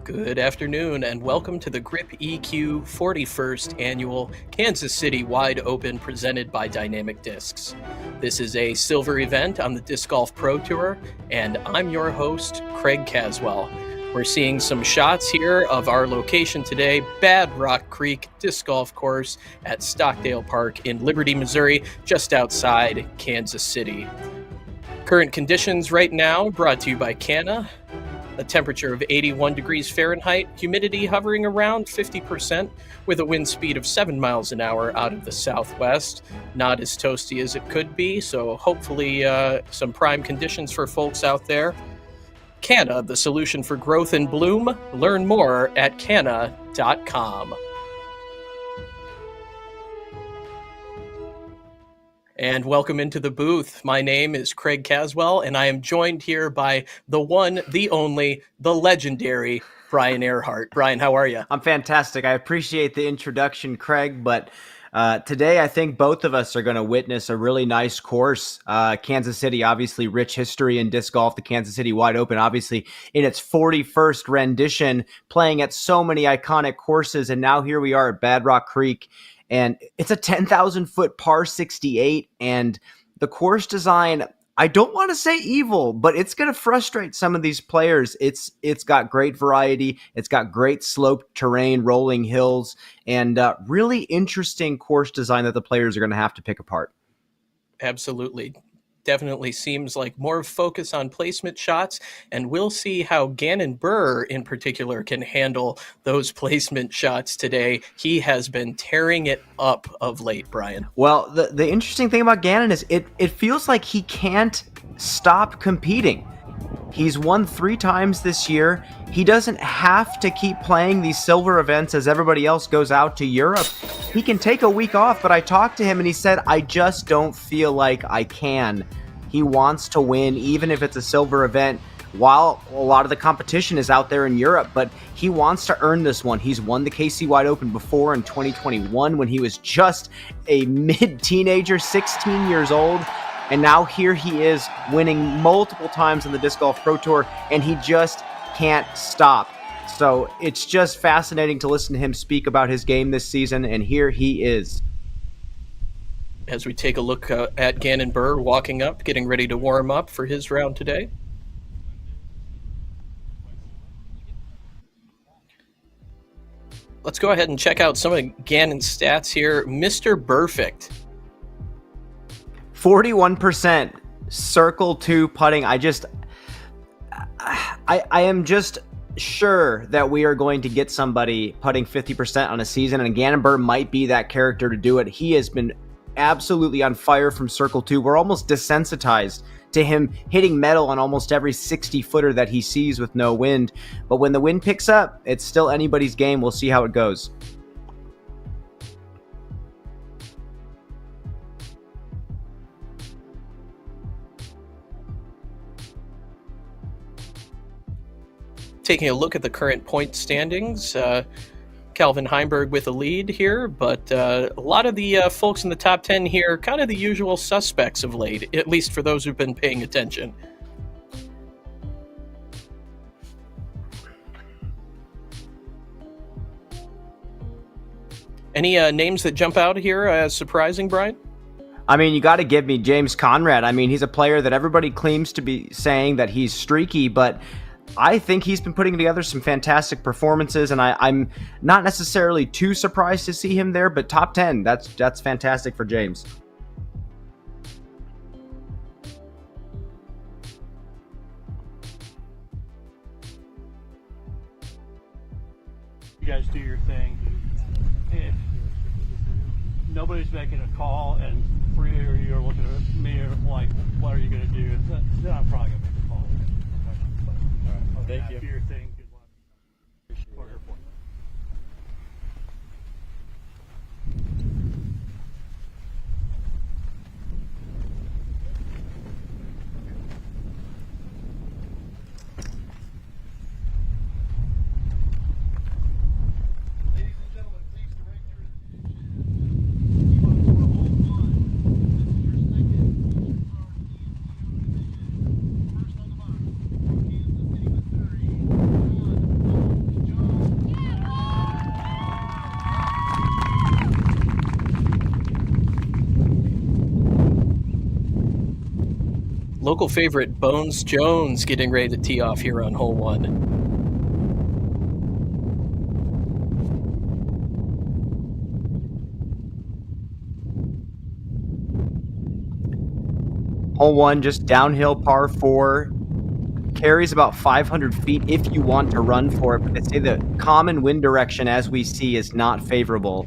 Good afternoon, and welcome to the GRIPeq 41st Annual Kansas City Wide Open presented by Dynamic Discs. This is a silver event on the Disc Golf Pro Tour, and I'm your host, Craig Caswell. We're seeing some shots here of our location today, Bad Rock Creek Disc Golf Course at Stockdale Park in Liberty, Missouri, just outside Kansas City. Current conditions right now brought to you by Canna. A temperature of 81 degrees Fahrenheit, humidity hovering around 50%, with a wind speed of 7 miles an hour out of the southwest. Not as toasty as it could be, so hopefully some prime conditions for folks out there. Canna, the solution for growth and bloom. Learn more at canna.com. And welcome into the booth. My name is Craig Caswell, and I am joined here by the one, the only, the legendary Brian Earhart. Brian, how are you? I'm fantastic. I appreciate the introduction, Craig, but today I think both of us are going to witness a really nice course. Kansas City, obviously rich history in disc golf. The Kansas City Wide Open, obviously in its 41st rendition, playing at so many iconic courses, and now here we are at Bad Rock Creek. And it's a 10,000-foot par 68, and the course design, I don't want to say evil, but it's going to frustrate some of these players. It's got great variety. It's got great sloped terrain, rolling hills, and really interesting course design that the players are going to have to pick apart. Absolutely. Definitely seems like more focus on placement shots, and we'll see how Gannon Buhr in particular can handle those placement shots today. He has been tearing it up of late, Brian. Well, the interesting thing about Gannon is it feels like he can't stop competing. He's won 3 times this year. He doesn't have to keep playing these silver events as everybody else goes out to Europe. He can take a week off, but I talked to him and he said, I just don't feel like I can. He wants to win, even if it's a silver event, while a lot of the competition is out there in Europe, but he wants to earn this one. He's won the KC Wide Open before in 2021 when he was just a mid-teenager, 16 years old. And now here he is winning multiple times in the Disc Golf Pro Tour, and he just can't stop. So it's just fascinating to listen to him speak about his game this season, and here he is. As we take a look at Gannon Buhr walking up, getting ready to warm up for his round today. Let's go ahead and check out some of Gannon's stats here. Mr. Perfect. 41% circle 2 putting. I am just sure that we are going to get somebody putting 50% on a season, and Gannon Buhr might be that character to do it. He has been absolutely on fire from circle 2. We're almost desensitized to him hitting metal on almost every 60-footer that he sees with no wind. But when the wind picks up, it's still anybody's game. We'll see how it goes. Taking a look at the current point standings, Calvin Heimberg with a lead here, but a lot of the folks in the top 10 here, kind of the usual suspects of late, at least for those who've been paying attention. Any names that jump out here as surprising, Brian? I mean, you got to give me James Conrad. I mean, he's a player that everybody claims to be saying that he's streaky, but I think he's been putting together some fantastic performances, and I'm not necessarily too surprised to see him there, but top 10, that's fantastic for James. You guys do your thing. If nobody's making a call and 3 of you are looking at me like, what are you going to do? Then I'm probably going to make a call. Thank you. Do your thing. Good luck. Ladies and gentlemen, please direct your attention. You are for hole 1. This is your second Earhart MPO division. First on the box, Kansas City, Missouri. Local favorite Bones Jones getting ready to tee off here on hole 1. Hole 1, just downhill par 4. Carries about 500 feet if you want to run for it, but they say the common wind direction, as we see, is not favorable.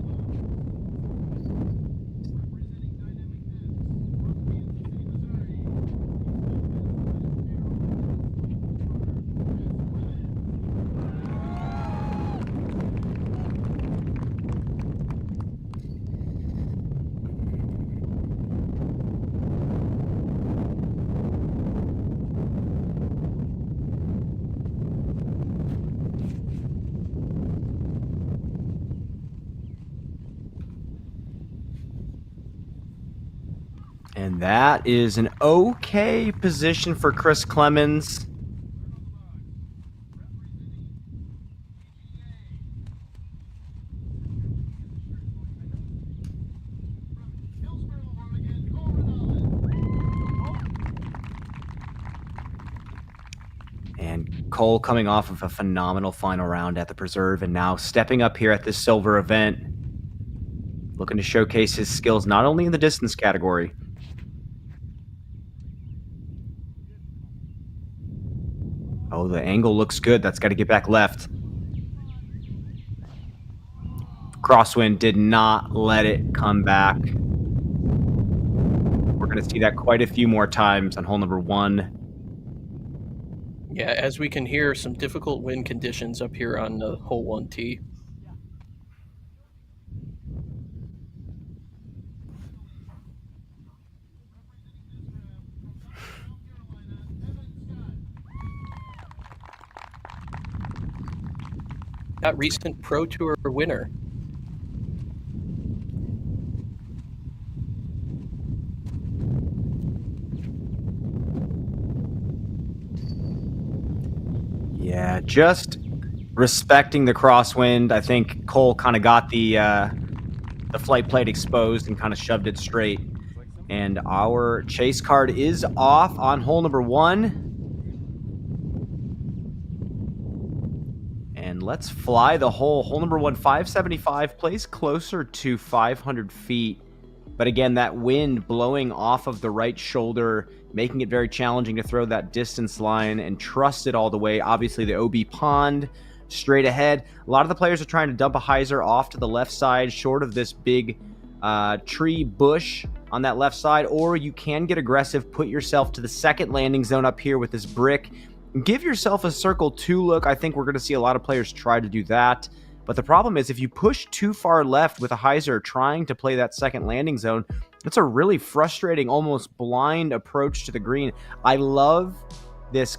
And that is an okay position for Chris Clemens. And Cole coming off of a phenomenal final round at the Preserve and now stepping up here at this silver event, looking to showcase his skills not only in the distance category. Oh, the angle looks good. That's got to get back left. Crosswind did not let it come back. We're going to see that quite a few more times on hole number 1. Yeah, as we can hear, some difficult wind conditions up here on hole 1 tee. That recent Pro Tour winner. Yeah, just respecting the crosswind. I think Cole kind of got the flight plate exposed and kind of shoved it straight. And our chase card is off on hole number 1. And let's fly the hole. Hole number 1, 575, plays closer to 500 feet. But again, that wind blowing off of the right shoulder, making it very challenging to throw that distance line and trust it all the way. Obviously, the OB pond straight ahead. A lot of the players are trying to dump a hyzer off to the left side, short of this big tree bush on that left side. Or you can get aggressive, put yourself to the second landing zone up here with this brick. Give yourself a circle 2 look. I think we're going to see a lot of players try to do that. But the problem is if you push too far left with a hyzer trying to play that second landing zone, it's a really frustrating, almost blind approach to the green. I love this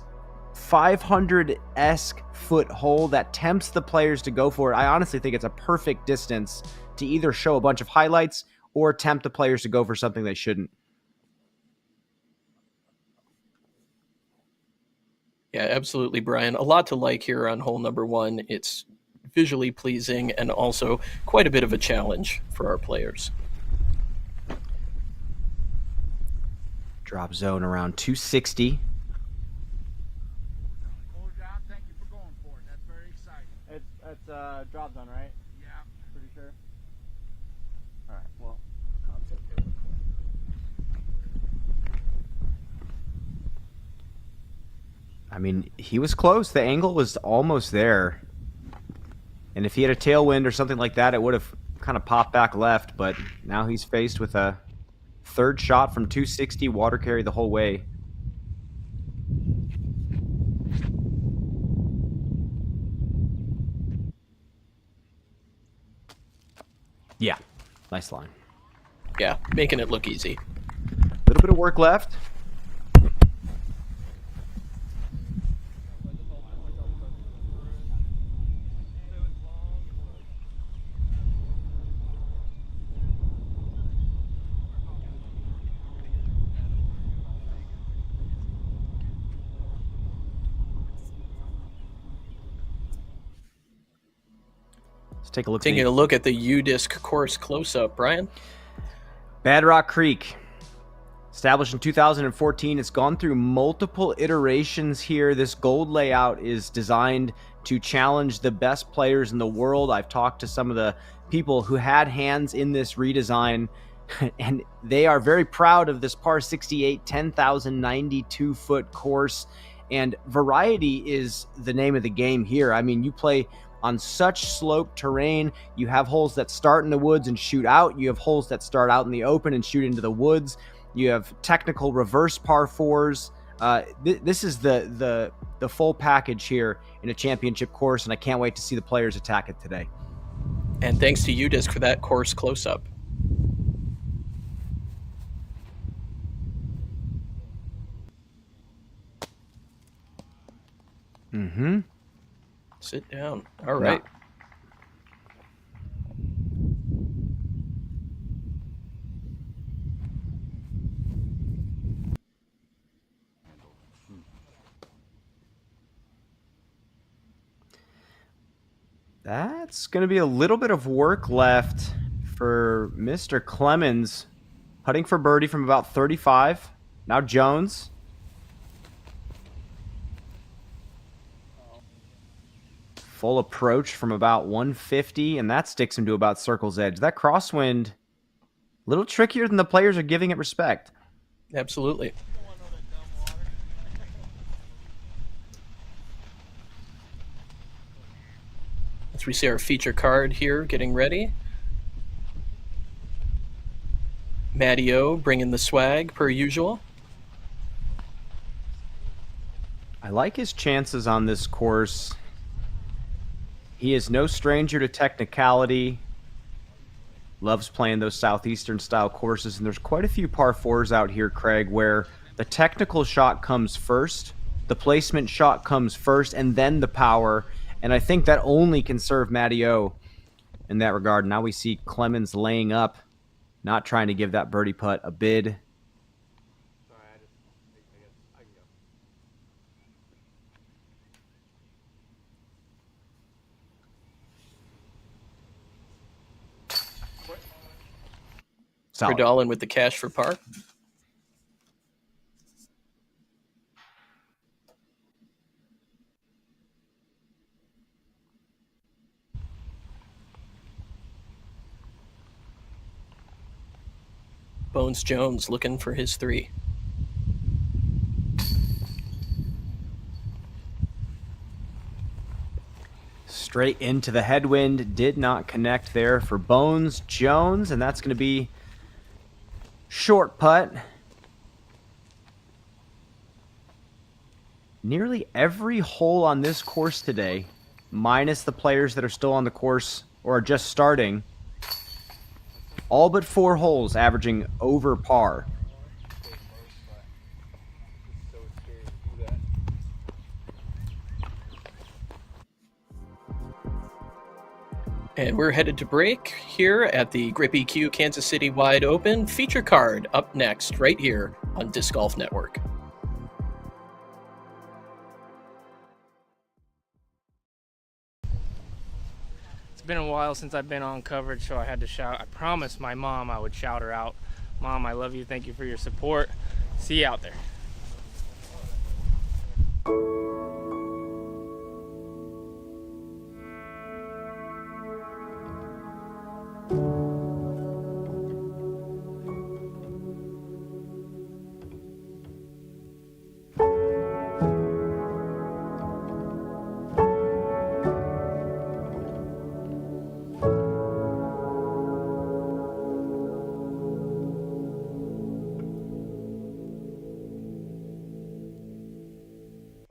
500-esque foot hole that tempts the players to go for it. I honestly think it's a perfect distance to either show a bunch of highlights or tempt the players to go for something they shouldn't. Yeah, absolutely, Brian. A lot to like here on hole number 1. It's visually pleasing and also quite a bit of a challenge for our players. Drop zone around 260. Well, John, thank you for going for it. That's very exciting. It's drop zone, right? Yeah. Pretty sure. All right. Well. I mean, he was close. The angle was almost there. And if he had a tailwind or something like that, it would have kind of popped back left. But now he's faced with a third shot from 260, water carry the whole way. Yeah, nice line. Yeah, making it look easy. A little bit of work left. Let's take a look. Taking a look at the U-Disc course close-up, Brian. Bad Rock Creek. Established in 2014, it's gone through multiple iterations here. This gold layout is designed to challenge the best players in the world. I've talked to some of the people who had hands in this redesign, and they are very proud of this par 68, 10,092-foot course. And variety is the name of the game here. I mean, you play on such sloped terrain. You have holes that start in the woods and shoot out. You have holes that start out in the open and shoot into the woods. You have technical reverse par fours. This is the full package here in a championship course, and I can't wait to see the players attack it today. And thanks to UDisc for that course close-up. Mm-hmm. Sit down. All right. Yeah. That's going to be a little bit of work left for Mr. Clemens, putting for birdie from about 35. Now Jones. Full approach from about 150, and that sticks him to about circle's edge. That crosswind, a little trickier than the players are giving it respect. Absolutely. As we see our feature card here getting ready. Matty O bringing the swag per usual. I like his chances on this course. He is no stranger to technicality. Loves playing those southeastern style courses, and there's quite a few par fours out here, Craig, where the technical shot comes first, the placement shot comes first, and then the power. And I think that only can serve Matty O in that regard. Now we see Clemens laying up, not trying to give that birdie putt a bid. Verdalen with the cash for par. Bones Jones looking for his 3. Straight into the headwind, did not connect there for Bones Jones, and that's going to be short putt. Nearly every hole on this course today, minus the players that are still on the course or are just starting, all but 4 holes averaging over par. And we're headed to break here at the GRIPeq Kansas City Wide Open. Feature card up next, right here on Disc Golf Network. It's been a while since I've been on coverage, so I had to shout. I promised my mom I would shout her out. Mom, I love you. Thank you for your support. See you out there.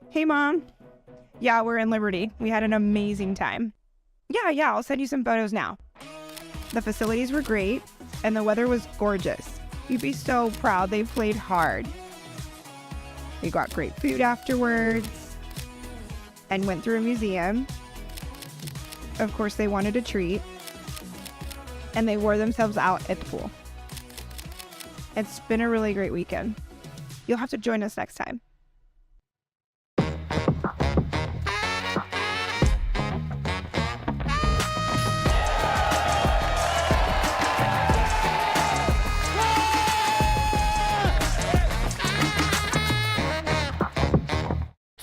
Hey, Mom. Yeah, we're in Liberty. We had an amazing time. Yeah, I'll send you some photos now. The facilities were great, and the weather was gorgeous. You'd be so proud. They played hard. We got great food afterwards and went through a museum. Of course, they wanted a treat, and they wore themselves out at the pool. It's been a really great weekend. You'll have to join us next time.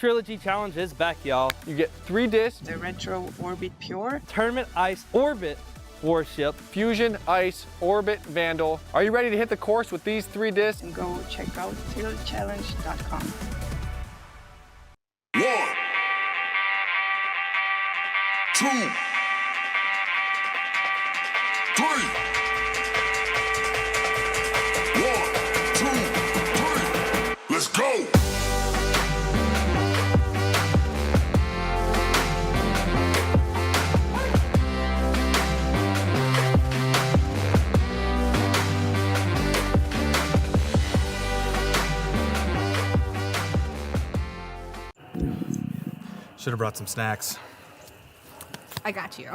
Trilogy Challenge is back, y'all. You get 3 discs, The Retro Orbit Pure. Tournament Ice Orbit Warship, Fusion, Ice, Orbit, Vandal. Are you ready to hit the course with these 3 discs? And go check out tillchallenge.com. 1, 2, 3. 1, 2, 3. Let's go. Should have brought some snacks. I got you.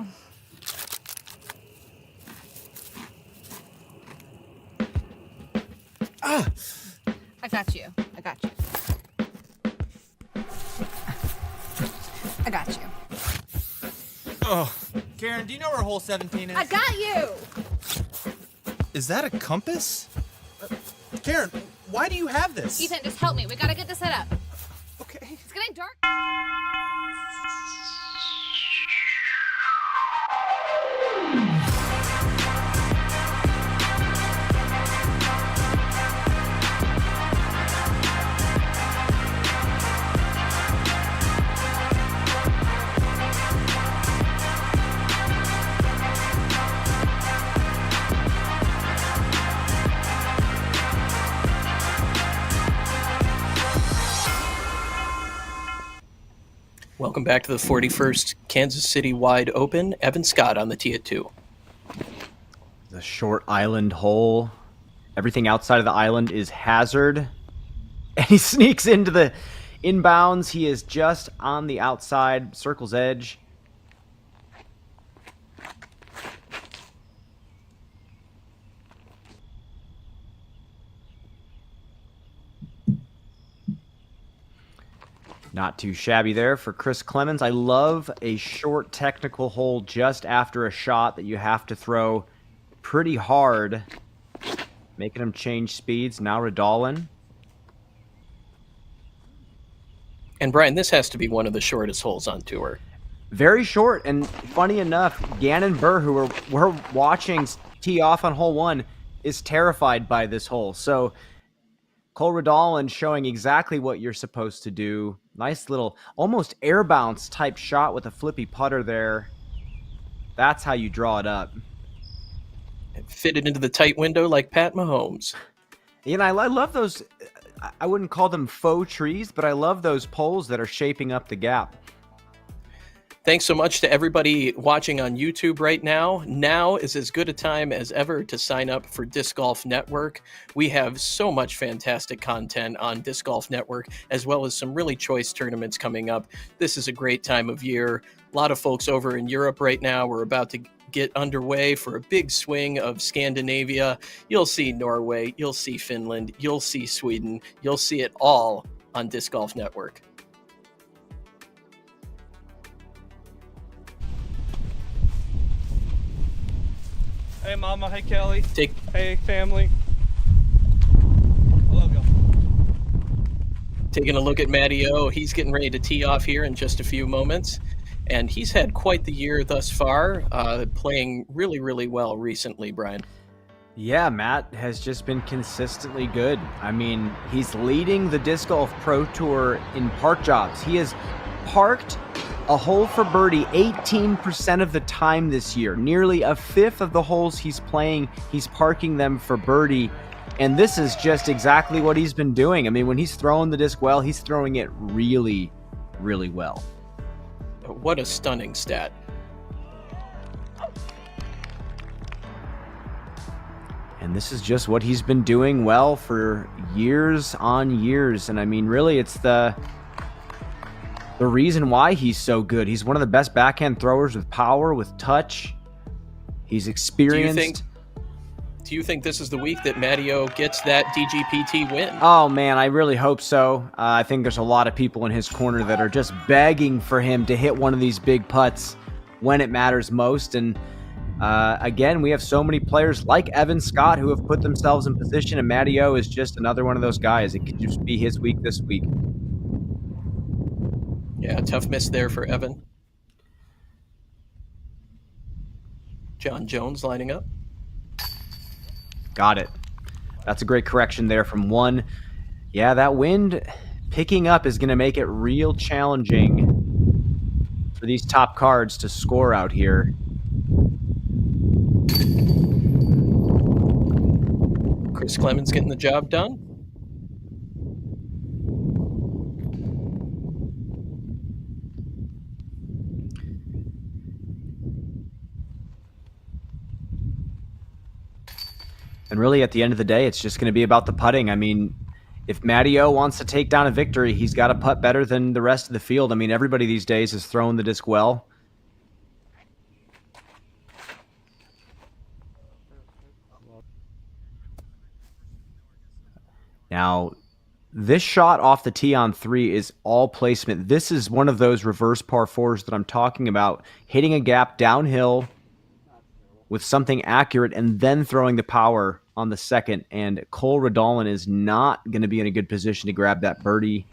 Ah! I got you. I got you. I got you. Oh. Karen, do you know where hole 17 is? I got you! Is that a compass? Karen, why do you have this? Ethan, just help me. We gotta get this set up. Okay. It's getting dark. Welcome back to the 41st Kansas City Wide Open. Evan Scott on the tee at 2. The short island hole. Everything outside of the island is hazard. And he sneaks into the inbounds. He is just on the outside, circle's edge. Not too shabby there for Chris Clemens. I love a short technical hole just after a shot that you have to throw pretty hard, making him change speeds. Now Radalin. And Brian, this has to be one of the shortest holes on tour. Very short, and funny enough, Gannon Burr, who we're watching tee off on hole 1, is terrified by this hole. So Cole Radalin showing exactly what you're supposed to do. Nice little, almost air bounce type shot with a flippy putter there. That's how you draw it up. And fit it into the tight window like Pat Mahomes. You know, I love those, I wouldn't call them faux trees, but I love those poles that are shaping up the gap. Thanks so much to everybody watching on YouTube right now. Now is as good a time as ever to sign up for Disc Golf Network. We have so much fantastic content on Disc Golf Network, as well as some really choice tournaments coming up. This is a great time of year. A lot of folks over in Europe right now. We're about to get underway for a big swing of Scandinavia. You'll see Norway, you'll see Finland, you'll see Sweden, you'll see it all on Disc Golf Network. Hey, Mama. Hey, Kelly. Take Hey, family. I love y'all. Taking a look at Matty O, he's getting ready to tee off here in just a few moments. And he's had quite the year thus far, playing really, really well recently, Brian. Yeah, Matt has just been consistently good. I mean, he's leading the Disc Golf Pro Tour in park jobs. He has parked a hole for birdie 18% of the time this year. Nearly a fifth of the holes he's playing, he's parking them for birdie. And this is just exactly what he's been doing. I mean, when he's throwing the disc well, he's throwing it really, really well. What a stunning stat. And this is just what he's been doing well for years on years. And I mean, really, it's the reason why he's so good. He's one of the best backhand throwers with power, with touch. He's experienced. Do you think this is the week that Matty O gets that DGPT win? Oh, man, I really hope so. I think there's a lot of people in his corner that are just begging for him to hit one of these big putts when it matters most. And again, we have so many players like Evan Scott who have put themselves in position, and Matty O is just another one of those guys. It could just be his week this week. Yeah, tough miss there for Evan. John Jones lining up. Got it. That's a great correction there from one. Yeah, that wind picking up is going to make it real challenging for these top cards to score out here. Chris Clemens getting the job done. And really, at the end of the day, it's just going to be about the putting. I mean, if Matty O wants to take down a victory, he's got to putt better than the rest of the field. I mean, everybody these days is throwing the disc well. Now, this shot off the tee on 3 is all placement. This is one of those reverse par 4s that I'm talking about. Hitting a gap downhill with something accurate and then throwing the power on the second. And Cole Redolin is not going to be in a good position to grab that birdie.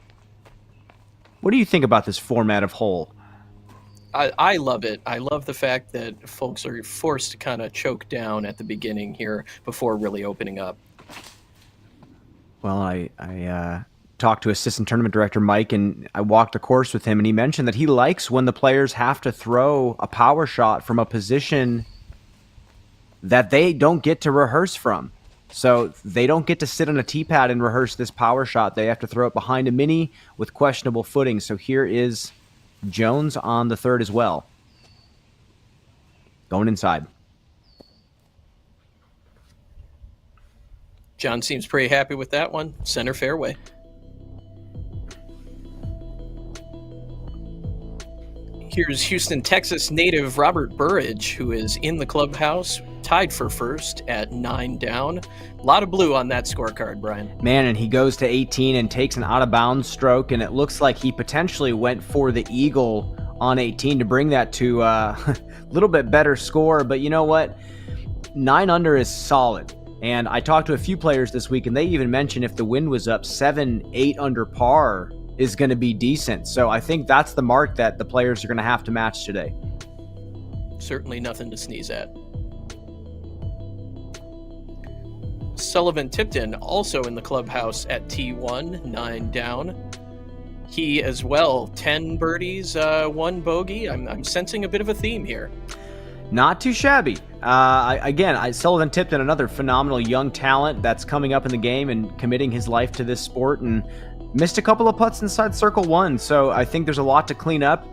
What do you think about this format of hole? I love it. I love the fact that folks are forced to kind of choke down at the beginning here before really opening up. Well, I talked to assistant tournament director Mike, and I walked the course with him, and he mentioned that he likes when the players have to throw a power shot from a position that they don't get to rehearse from. So they don't get to sit on a tee pad and rehearse this power shot. They have to throw it behind a mini with questionable footing. So here is Jones on the 3rd as well. Going inside. John seems pretty happy with that one. Center fairway. Here's Houston, Texas native Robert Burridge, who is in the clubhouse, tied for first at 9 down. A lot of blue on that scorecard, Brian. Man, and he goes to 18 and takes an out-of-bounds stroke, and it looks like he potentially went for the eagle on 18 to bring that to a little bit better score. But you know what? 9 under is solid. And I talked to a few players this week, and they even mentioned if the wind was up, 7, 8 under par is going to be decent. So I think that's the mark that the players are going to have to match today. Certainly nothing to sneeze at. Sullivan Tipton also in the clubhouse at T1, 9 down. He as well, 10 birdies, 1 bogey. I'm sensing a bit of a theme here. Not too shabby. Sullivan Tipton, another phenomenal young talent that's coming up in the game and committing his life to this sport, and missed a couple of putts inside circle 1. So I think there's a lot to clean up.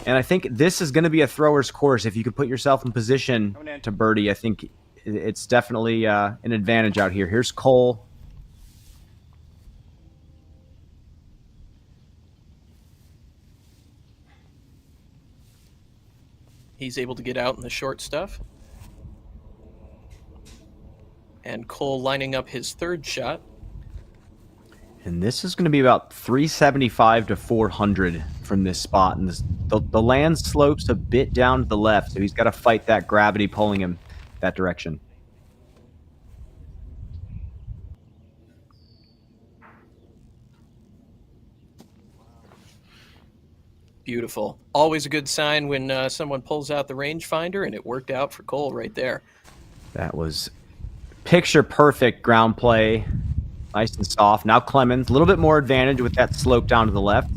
And I think this is going to be a thrower's course. If you could put yourself in position to birdie, I think it's definitely an advantage out here. Here's Cole. He's able to get out in the short stuff. And Cole lining up his 3rd shot. And this is going to be about 375 to 400 from this spot. And the land slopes a bit down to the left, so he's got to fight that gravity pulling him that direction. Beautiful. Always a good sign when someone pulls out the rangefinder, and it worked out for Cole right there. That was picture perfect ground play. Nice and soft. Now Clemens, a little bit more advantage with that slope down to the left.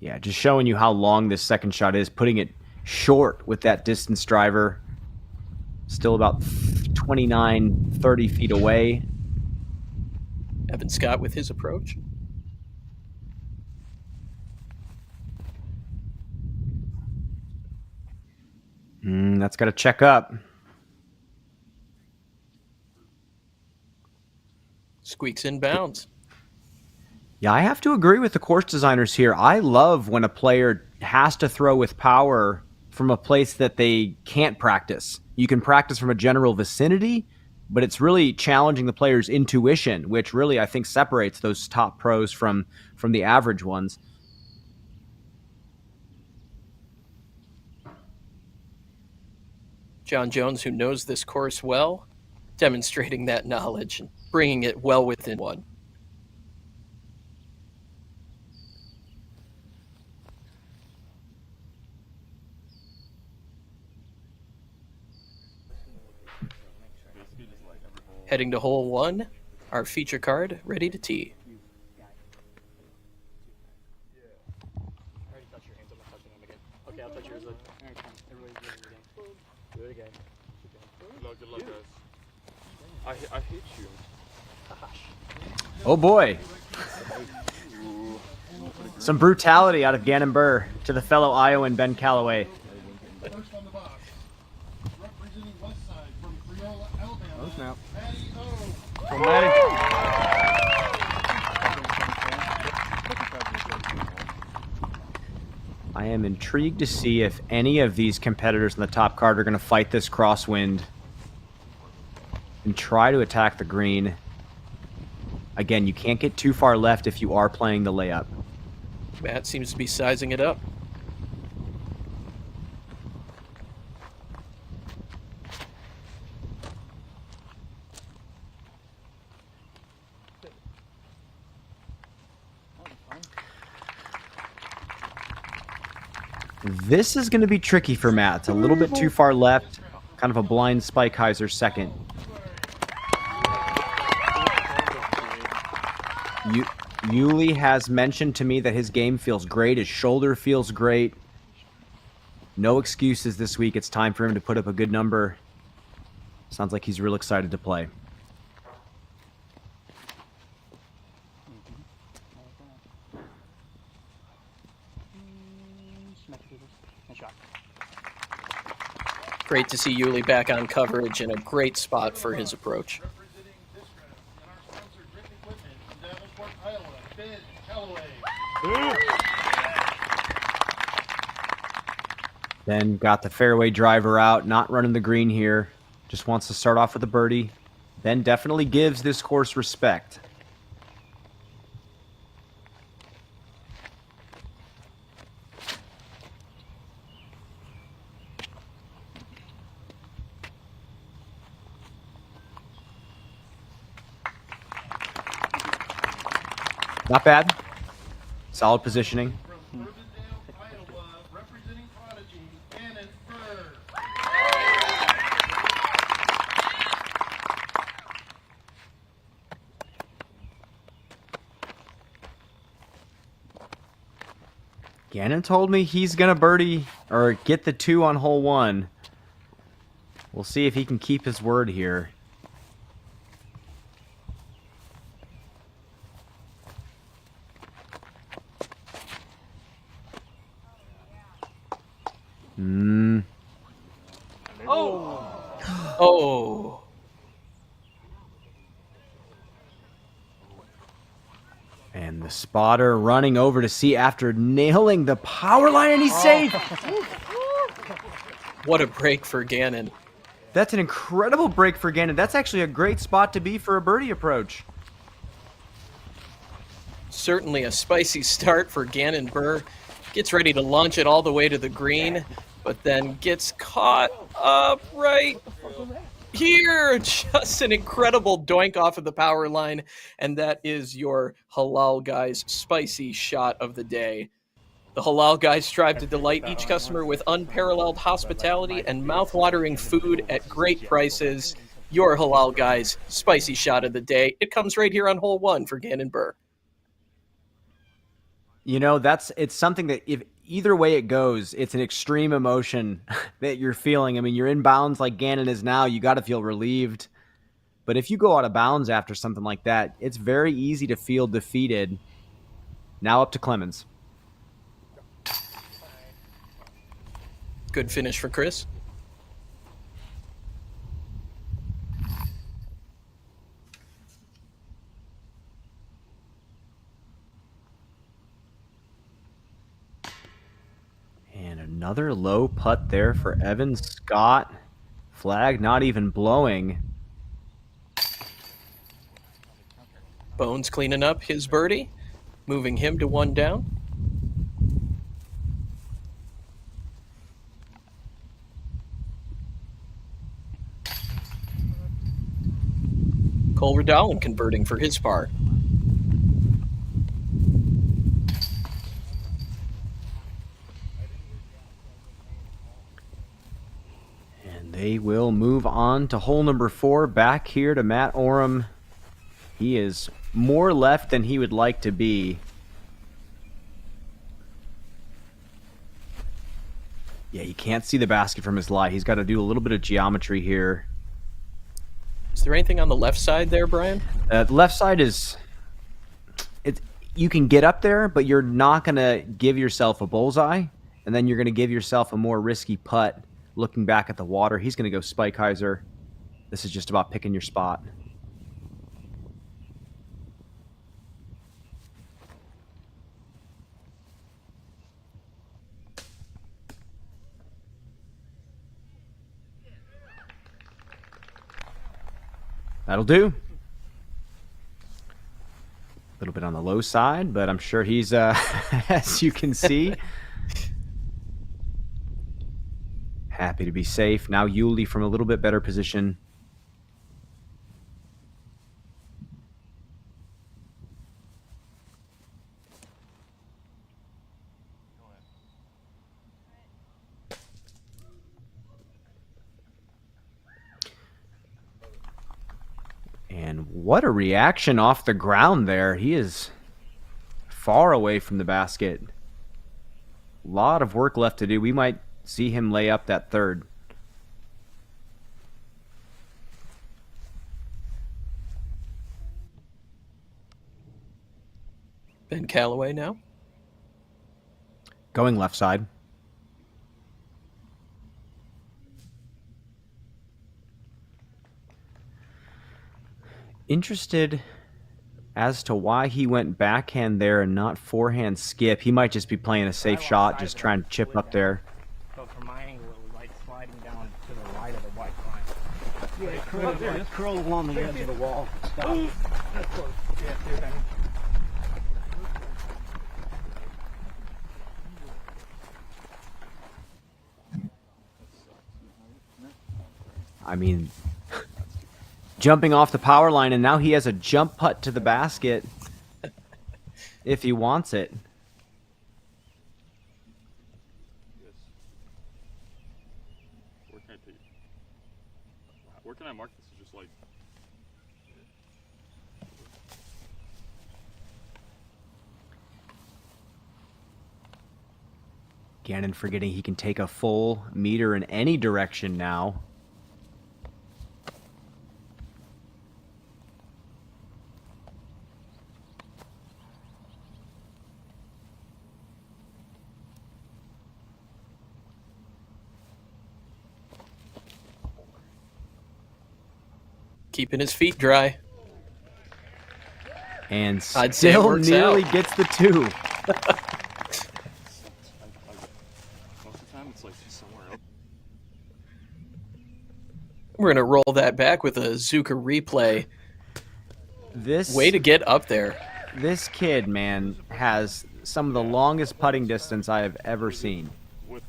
Yeah, just showing you how long this second shot is, putting it short with that distance driver. Still about 29, 30 feet away. Evan Scott with his approach. That's got to check up. Squeaks in bounds. Yeah, I have to agree with the course designers here. I love when a player has to throw with power from a place that they can't practice. You can practice from a general vicinity, but it's really challenging the player's intuition, which really I think separates those top pros from the average ones. John Jones, who knows this course well, demonstrating that knowledge and bringing it well within one. Heading to hole 1, our feature card ready to tee. Okay, I'll touch yours. Look. Do it again. Good luck, guys. I hit you. Oh boy. Some brutality out of Gannon Burr to the fellow Iowan Ben Calloway. First on the box. Representing West Side from Creole, Alabama. Oh, snap. Matty O. From Matty. I am intrigued to see if any of these competitors in the top card are going to fight this crosswind and try to attack the green. Again, you can't get too far left if you are playing the layup. Matt seems to be sizing it up. This is going to be tricky for Matt. It's a little bit too far left. Kind of a blind Spikeheiser second. Yuli has mentioned to me that his game feels great. His shoulder feels great. No excuses this week. It's time for him to put up a good number. Sounds like he's real excited to play. Great to see Yuli back on coverage in a great spot for his approach. Representing this round, and our sponsor, Grip Equipment from Davenport, Iowa, Ben Calloway. Then got the fairway driver out, not running the green here. Just wants to start off with a birdie. Ben definitely gives this course respect. Not bad. Solid positioning. From Urbandale, Iowa, representing Prodigy, Gannon Burr. Gannon told me he's going to birdie or get the 2 on hole 1. We'll see if he can keep his word here. Oh. And the spotter running over to see after nailing the power line, and he's safe. What a break for Gannon. That's an incredible break for Gannon. That's actually a great spot to be for a birdie approach. Certainly a spicy start for Gannon Burr. Gets ready to launch it all the way to the green, but then gets caught up right here. Just an incredible doink off of the power line, and that is your Halal Guys spicy shot of the day. The Halal Guys strive to delight each customer with unparalleled hospitality and mouth-watering food at great prices. Your Halal Guys spicy shot of the day. It comes right here on hole 1 for Gannon Burr. You know, it's something that if either way it goes, it's an extreme emotion that you're feeling. I mean, you're in bounds like Gannon is now. You got to feel relieved. But if you go out of bounds after something like that, it's very easy to feel defeated. Now up to Clemens. Good finish for Chris. And another low putt there for Evan Scott. Flag not even blowing. Bones cleaning up his birdie, moving him to 1 down. Culver Dowling converting for his par. And they will move on to hole number 4. Back here to Matt Oram. He is more left than he would like to be. Yeah, he can't see the basket from his lie. He's got to do a little bit of geometry here. Is there anything on the left side there, Brian? The left side is... You can get up there, but you're not going to give yourself a bullseye, and then you're going to give yourself a more risky putt looking back at the water. He's going to go Spikeiser. This is just about picking your spot. That'll do. A little bit on the low side, but I'm sure he's, as you can see, happy to be safe. Now Yuli from a little bit better position. And what a reaction off the ground there. He is far away from the basket. A lot of work left to do. We might see him lay up that third. Ben Calloway now. Going left side. Interested as to why he went backhand there and not forehand skip. He might just be playing a safe shot, just trying to chip up there. So from my angle, it was like sliding down to the right of the white line. Yeah, it's curled along the edge of the wall. Stop. That's close. Yeah, see what I mean? I mean, jumping off the power line, and now he has a jump putt to the basket if he wants it. Where can I mark this? Just like... Gannon forgetting he can take a full meter in any direction now. Keeping his feet dry. And I'd say it still works nearly out. gets the 2. Most of the time it's like somewhere else. We're going to roll that back with a Zuka replay. This Way to get up there. This kid, man, has some of the longest putting distance I have ever seen. With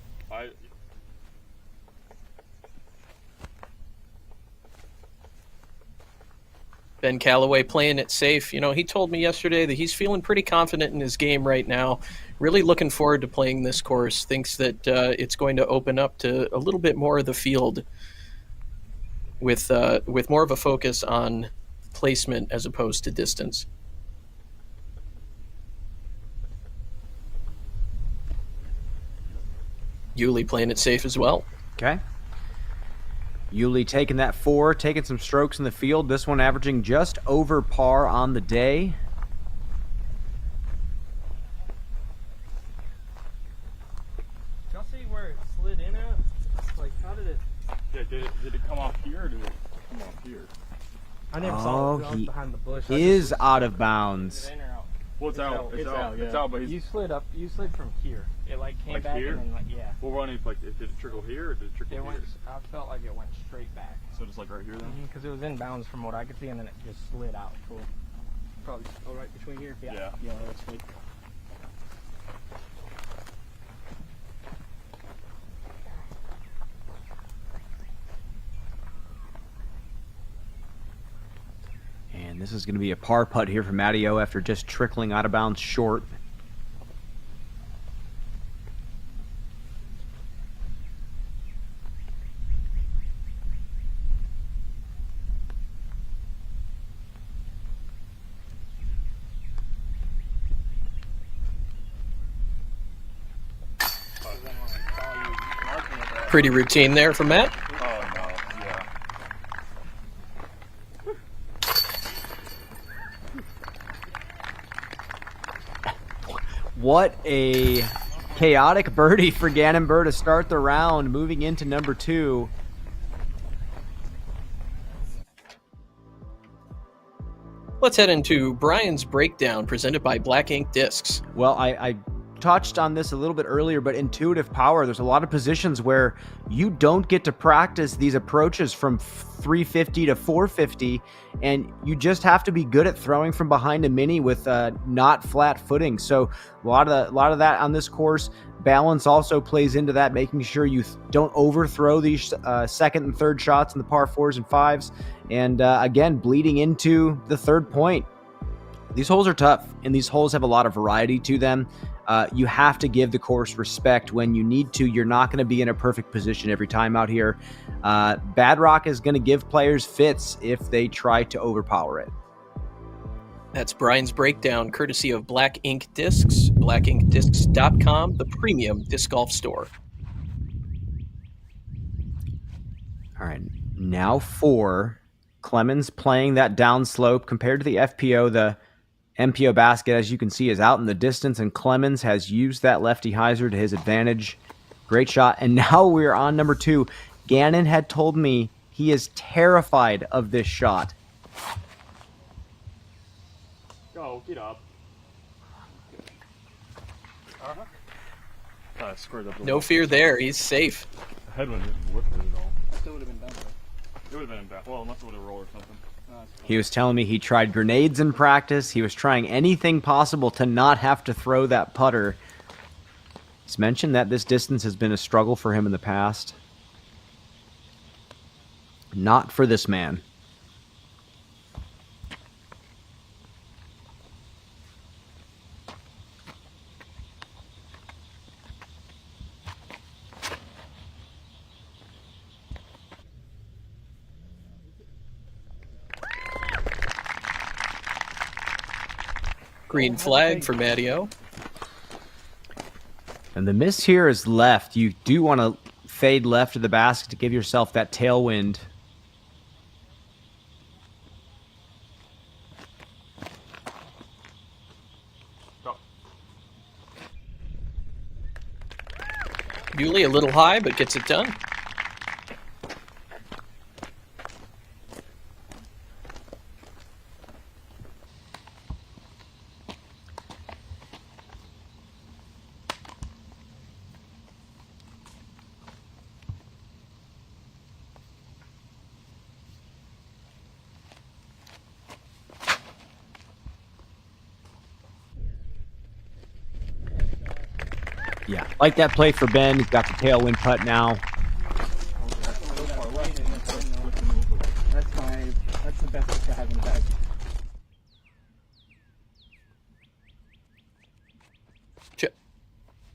Ben Calloway playing it safe. You know, he told me yesterday that he's feeling pretty confident in his game right now. Really looking forward to playing this course. Thinks that it's going to open up to a little bit more of the field with more of a focus on placement as opposed to distance. Yuli playing it safe as well. Okay. Yuli taking that 4, taking some strokes in the field. This one averaging just over par on the day. Did y'all see where it slid in at? Like, how did it... Yeah, did it come off here or did it come off here? I never saw it. I was He behind the bush. is out of bounds. In or out? Well, it's out. It's out. Yeah. It's out, but You he's... slid up. You slid from here. It like came Like back here? and then like yeah. Well, running like, did it trickle here or did it trickle It here? went. I felt like it went straight back. So just like right here then? Because it was inbounds from what I could see, and then it just slid out. Cool. Probably all right between here. Yeah. Yeah, that's good. this is going to be a par putt here for Matty O after just trickling out of bounds short. Pretty routine there from Matt. What a chaotic birdie for Gannon Burr to start the round, moving into number 2. Let's head into Brian's breakdown presented by Black Ink Discs. Well, I touched on this a little bit earlier, but intuitive power, there's a lot of positions where you don't get to practice these approaches from 350 to 450, and you just have to be good at throwing from behind a mini with not flat footing. So a lot of that on this course. Balance also plays into that, making sure you don't overthrow these second and third shots in the par 4s and 5s, and again, bleeding into the third point. These holes are tough, and these holes have a lot of variety to them. You have to give the course respect when you need to. You're not going to be in a perfect position every time out here. Bad Rock is going to give players fits if they try to overpower it. That's Brian's breakdown, courtesy of Black Ink Discs, blackinkdiscs.com, the premium disc golf store. All right, now for Clemens playing that downslope. Compared to the FPO, the MPO basket, as you can see, is out in the distance, and Clemens has used that lefty hyzer to his advantage. Great shot. And now we're on number 2. Gannon had told me he is terrified of this shot. Go, get up. Screwed up. No fear there. He's safe. The headwind didn't whip it at all. Still would have been done though. It would have been bad. Well, unless it would have rolled or something. He was telling me he tried grenades in practice. He was trying anything possible to not have to throw that putter. He's mentioned that this distance has been a struggle for him in the past. Not for this man. Green flag for Matteo. And the miss here is left. You do want to fade left of the basket to give yourself that tailwind. Bewley a little high, but gets it done. Yeah, like that play for Ben. He's got the tailwind putt now. That's the best I have in the bag.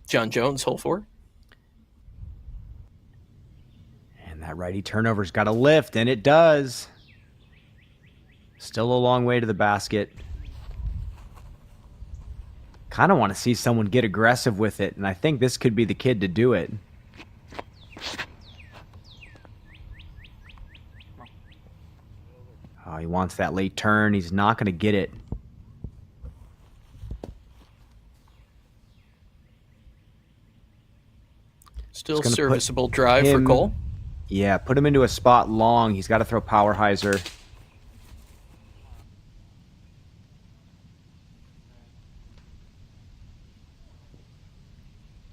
John Jones, hole 4. And that righty turnover's got a lift, and it does. Still a long way to the basket. Kind of want to see someone get aggressive with it, and I think this could be the kid to do it. Oh, he wants that late turn. He's not going to get it. Still serviceable drive for Cole. Yeah, put him into a spot long. He's got to throw power hyzer.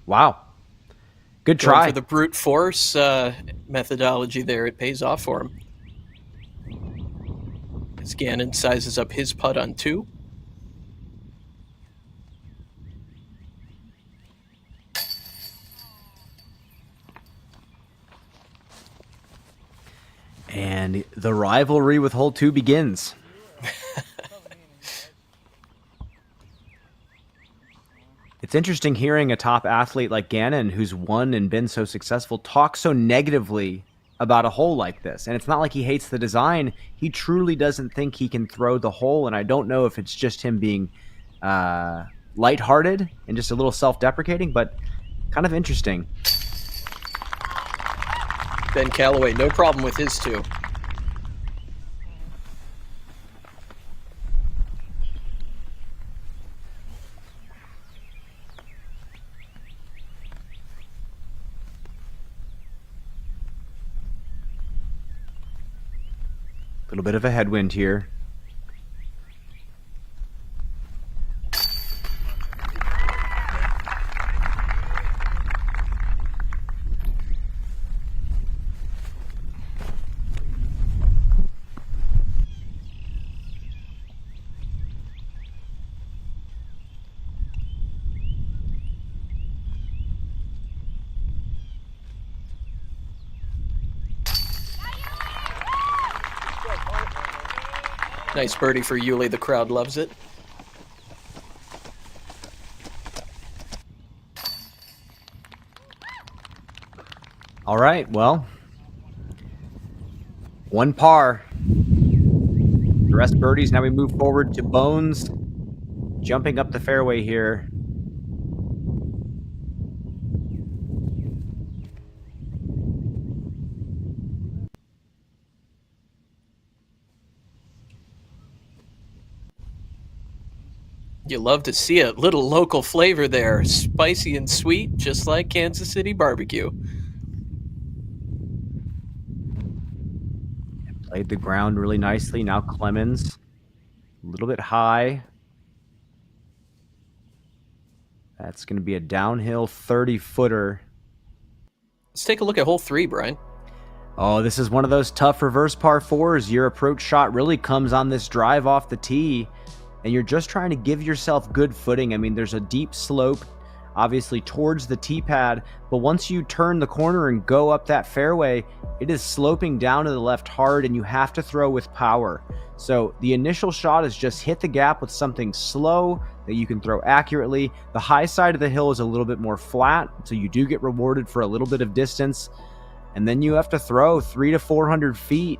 Wow. Good try. Going for the brute force methodology there. It pays off for him. As Gannon sizes up his putt on 2. And the rivalry with hole 2 begins. It's interesting hearing a top athlete like Gannon, who's won and been so successful, talk so negatively about a hole like this. And it's not like he hates the design. He truly doesn't think he can throw the hole. And I don't know if it's just him being lighthearted and just a little self-deprecating, but kind of interesting. Ben Calloway, no problem with his two. A little bit of a headwind here. Nice birdie for Yuli. The crowd loves it. All right, well, one par. The rest birdies. Now we move forward to Bones, jumping up the fairway here. You love to see it. Little local flavor there. Spicy and sweet, just like Kansas City barbecue. Played the ground really nicely. Now Clemens, a little bit high. That's going to be a downhill 30-footer. Let's take a look at hole 3, Brian. Oh, this is one of those tough reverse par 4s. Your approach shot really comes on this drive off the tee, and you're just trying to give yourself good footing. I mean, there's a deep slope, obviously, towards the tee pad, but once you turn the corner and go up that fairway, it is sloping down to the left hard, and you have to throw with power. So the initial shot is just hit the gap with something slow that you can throw accurately. The high side of the hill is a little bit more flat, so you do get rewarded for a little bit of distance. And then you have to throw 300 to 400 feet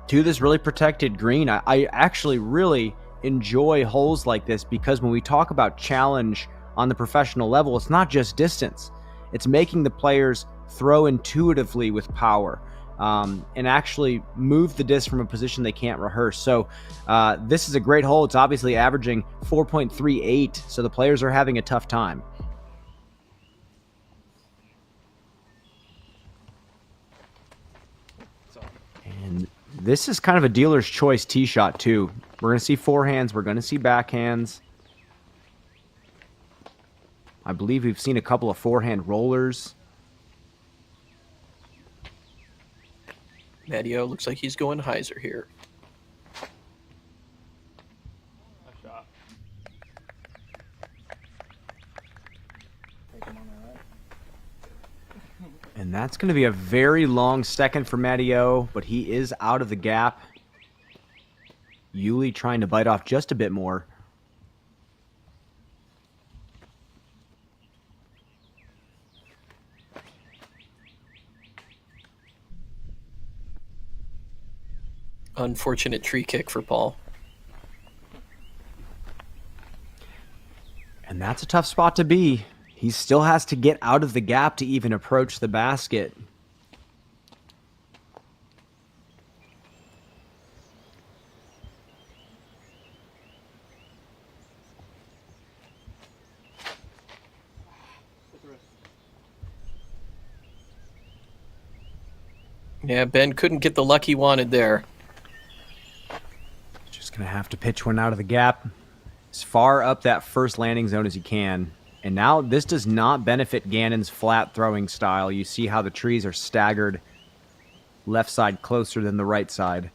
to this really protected green. I actually really enjoy holes like this because when we talk about challenge on the professional level, it's not just distance. It's making the players throw intuitively with power and actually move the disc from a position they can't rehearse. So this is a great hole. It's obviously averaging 4.38, so the players are having a tough time. And this is kind of a dealer's choice tee shot too. We're going to see forehands. We're going to see backhands. I believe we've seen a couple of forehand rollers. Matteo looks like he's going hyzer here. Nice shot. And that's going to be a very long second for Matteo, but he is out of the gap. Yuli trying to bite off just a bit more. Unfortunate tree kick for Paul. And that's a tough spot to be. He still has to get out of the gap to even approach the basket. Yeah, Ben couldn't get the luck he wanted there. Just going to have to pitch one out of the gap as far up that first landing zone as he can. And now this does not benefit Gannon's flat throwing style. You see how the trees are staggered left side closer than the right side.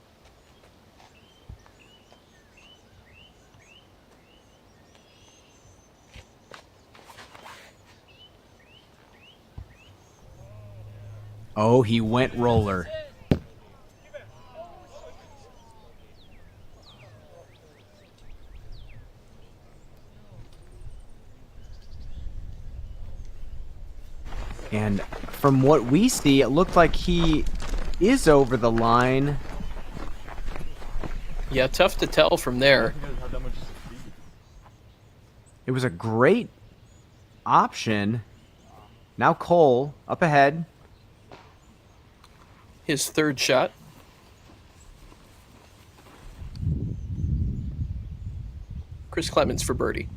Oh, he went roller. And from what we see, it looked like he is over the line. Yeah, tough to tell from there. It was a great option. Now Cole up ahead. His third shot. Chris Clemens for birdie.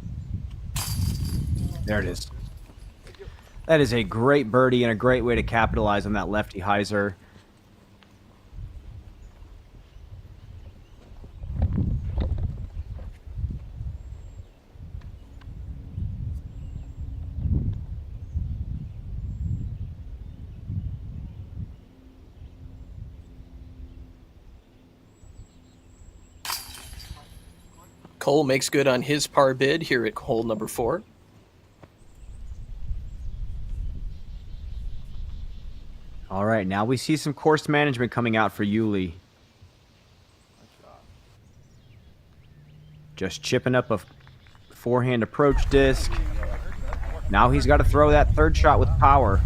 There it is. That is a great birdie and a great way to capitalize on that lefty hyzer. Cole makes good on his par bid here at hole number 4. All right, now we see some course management coming out for Yuli. Just chipping up a forehand approach disc. Now he's got to throw that third shot with power.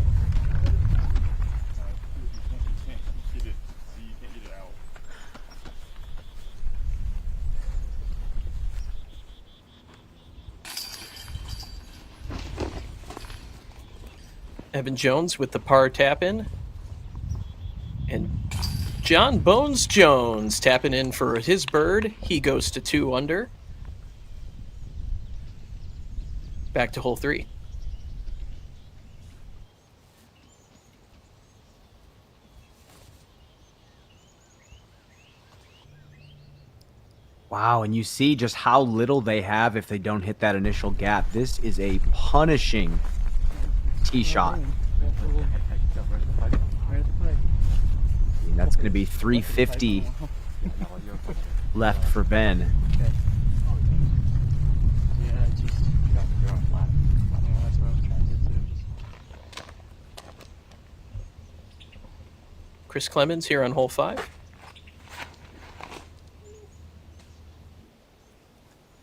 Evan Jones with the par tap in. And John Bones Jones tapping in for his bird. He goes to 2 under. Back to hole 3. Wow, and you see just how little they have if they don't hit that initial gap. This is a punishing tee shot. And that's going to be 350 left for Ben. Chris Clemens here on hole 5.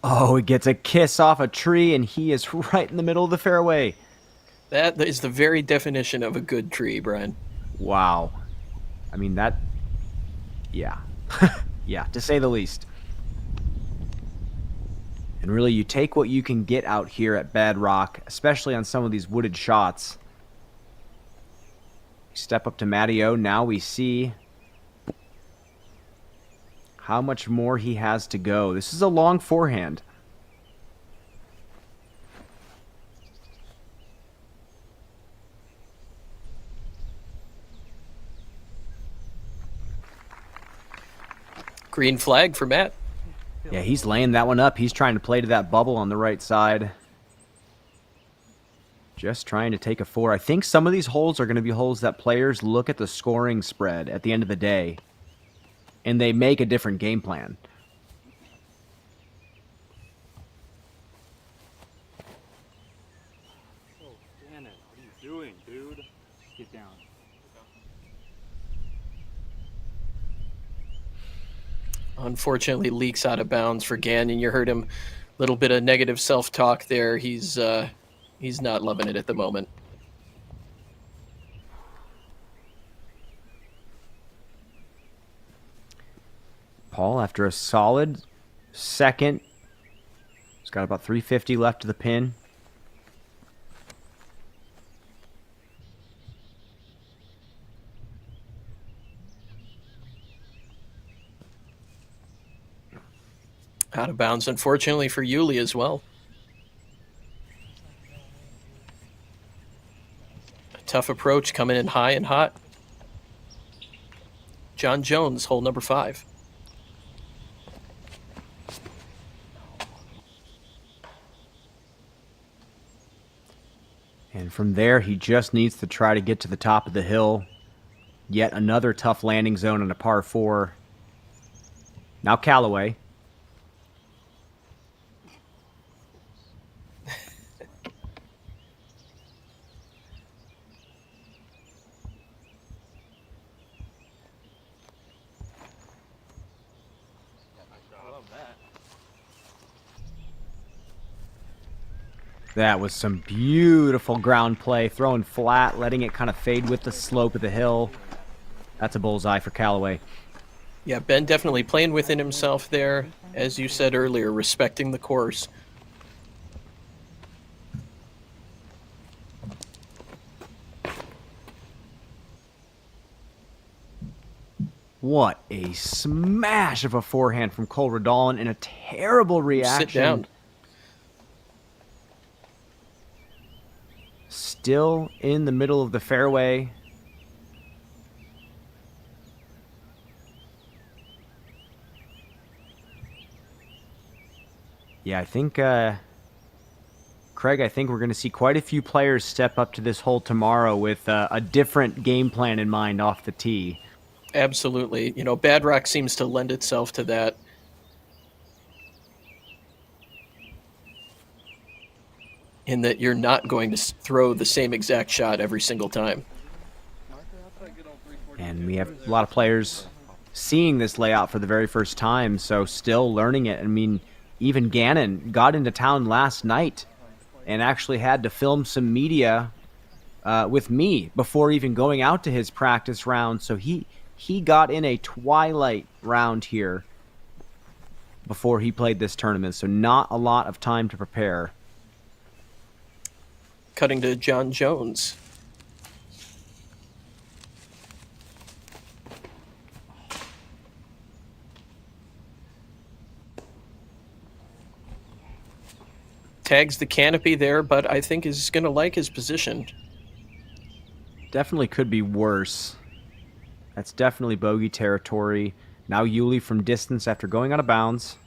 Oh, it gets a kiss off a tree, and he is right in the middle of the fairway. That is the very definition of a good tree, Brian. Wow. I mean, that... Yeah. Yeah, to say the least. And really, you take what you can get out here at Bad Rock, especially on some of these wooded shots. Step up to Matty O. Now we see how much more he has to go. This is a long forehand. Green flag for Matt. Yeah, he's laying that one up. He's trying to play to that bubble on the right side. Just trying to take a 4. I think some of these holes are going to be holes that players look at the scoring spread at the end of the day, and they make a different game plan. Oh, damn it. What are you doing, dude? Get down. Unfortunately, leaks out of bounds for Gannon. You heard him, little bit of negative self-talk there. He's not loving it at the moment. Paul, after a solid second, he's got about 350 left to the pin. Out of bounds, unfortunately, for Yuli as well. A tough approach coming in high and hot. John Jones, hole number 5. And from there, he just needs to try to get to the top of the hill. Yet another tough landing zone on a par 4. Now Callaway. That was some beautiful ground play, throwing flat, letting it kind of fade with the slope of the hill. That's a bullseye for Callaway. Yeah, Ben definitely playing within himself there, as you said earlier, respecting the course. What a smash of a forehand from Cole Radallen and a terrible reaction. Sit down. Still in the middle of the fairway. Yeah, I think, Craig, I think we're going to see quite a few players step up to this hole tomorrow with a different game plan in mind off the tee. Absolutely. You know, Bad Rock seems to lend itself to that. In that you're not going to throw the same exact shot every single time. And we have a lot of players seeing this layout for the very first time, so still learning it. I mean, even Gannon got into town last night and actually had to film some media with me before even going out to his practice round. So he got in a twilight round here before he played this tournament, so not a lot of time to prepare. Cutting to John Jones. Tags the canopy there, but I think is going to like his position. Definitely could be worse. That's definitely bogey territory. Now Yuli from distance after going out of bounds.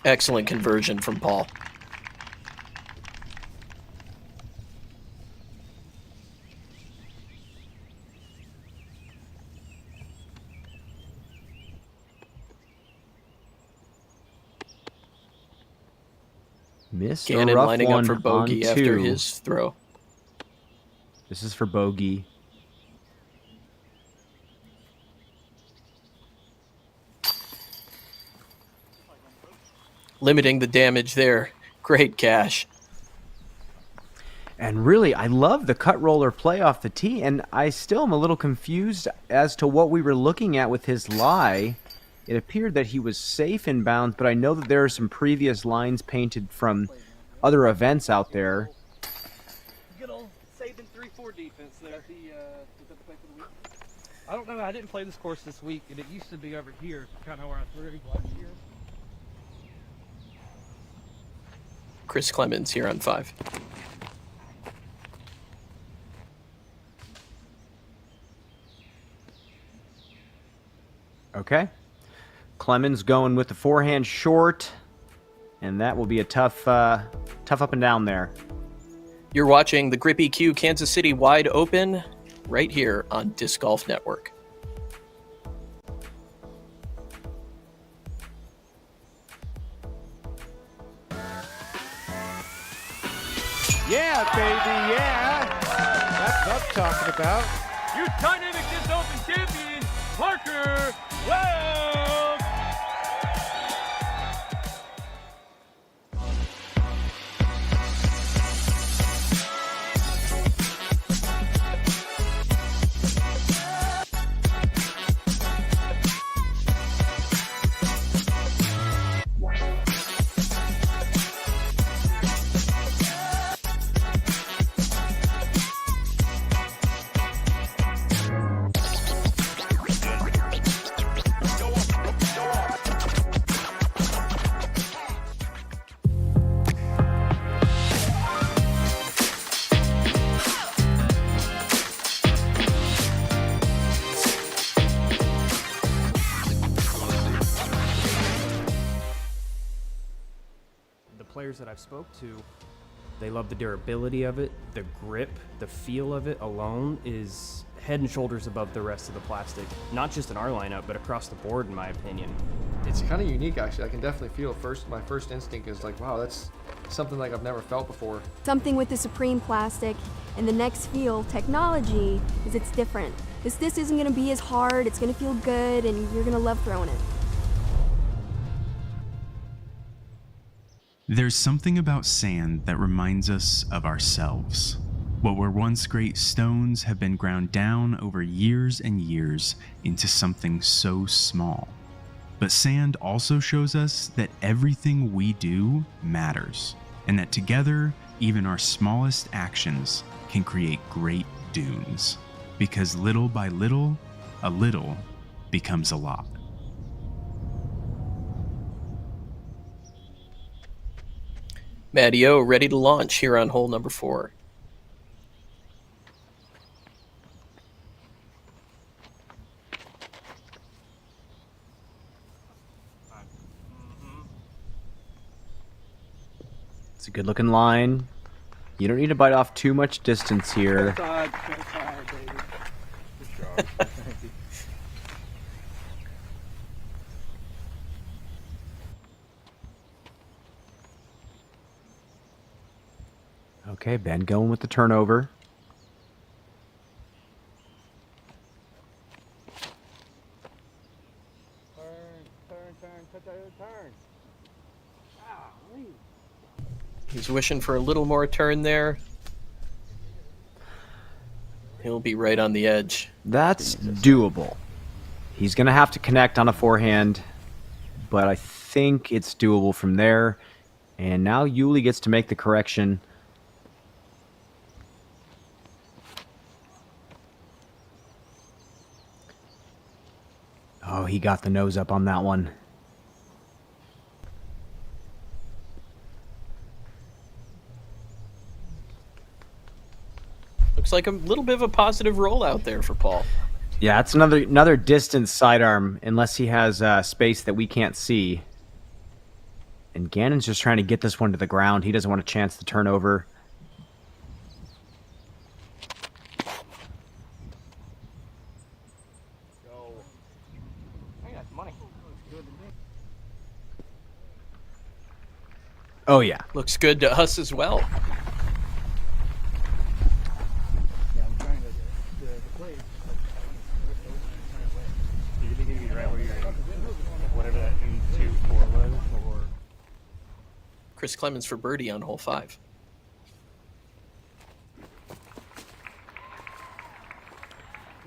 Excellent conversion from Paul. Missed Gannon a rough lining one up for bogey on after two. his throw. This is for bogey. Limiting the damage there. Great cash. And really, I love the cut roller play off the tee, and I still am a little confused as to what we were looking at with his lie. It appeared that he was safe in bounds, but I know that there are some previous lines painted from other events out there. Good old saving 3-4 defense there. Was that the play for the week? I don't know. I didn't play this course this week, and it used to be over here, kind of where I threw last year. Chris Clemens here on 5. Okay. Clemens going with the forehand short, and that will be a tough up and down there. You're watching the GRIPeq Kansas City Wide Open right here on Disc Golf Network. Yeah, baby, yeah. That's what I'm talking about. Your dynamic disc open champion, Parker Wells. Players that I've spoke to, they love the durability of it, the grip, the feel of it alone is head and shoulders above the rest of the plastic, not just in our lineup but across the board in my opinion. It's kind of unique, actually. I can definitely feel my first instinct is like, wow, that's something like I've never felt before. Something with the Supreme plastic and the next feel technology is it's different. This isn't going to be as hard, it's going to feel good, and you're going to love throwing it. There's something about sand that reminds us of ourselves. What were once great stones have been ground down over years and years into something so small. But sand also shows us that everything we do matters, and that together, even our smallest actions can create great dunes. Because little by little, a little becomes a lot. Matty O ready to launch here on hole number 4. It's a good looking line. You don't need to bite off too much distance here. Side, baby. Good job. Thank you. Okay, Ben going with the turnover. Turn. He's wishing for a little more turn there. He'll be right on the edge. That's doable. He's going to have to connect on a forehand, but I think it's doable from there. And now Yuli gets to make the correction. Oh, he got the nose up on that one. Looks like a little bit of a positive rollout there for Paul. Yeah, it's another distance sidearm, unless he has space that we can't see. And Gannon's just trying to get this one to the ground. He doesn't want a chance to turn over. Oh, yeah. Looks good to us as well. Yeah, I'm trying to play. You think you'd be right where you're at, whatever that M2-4 was, or... Chris Clemens for birdie on hole 5.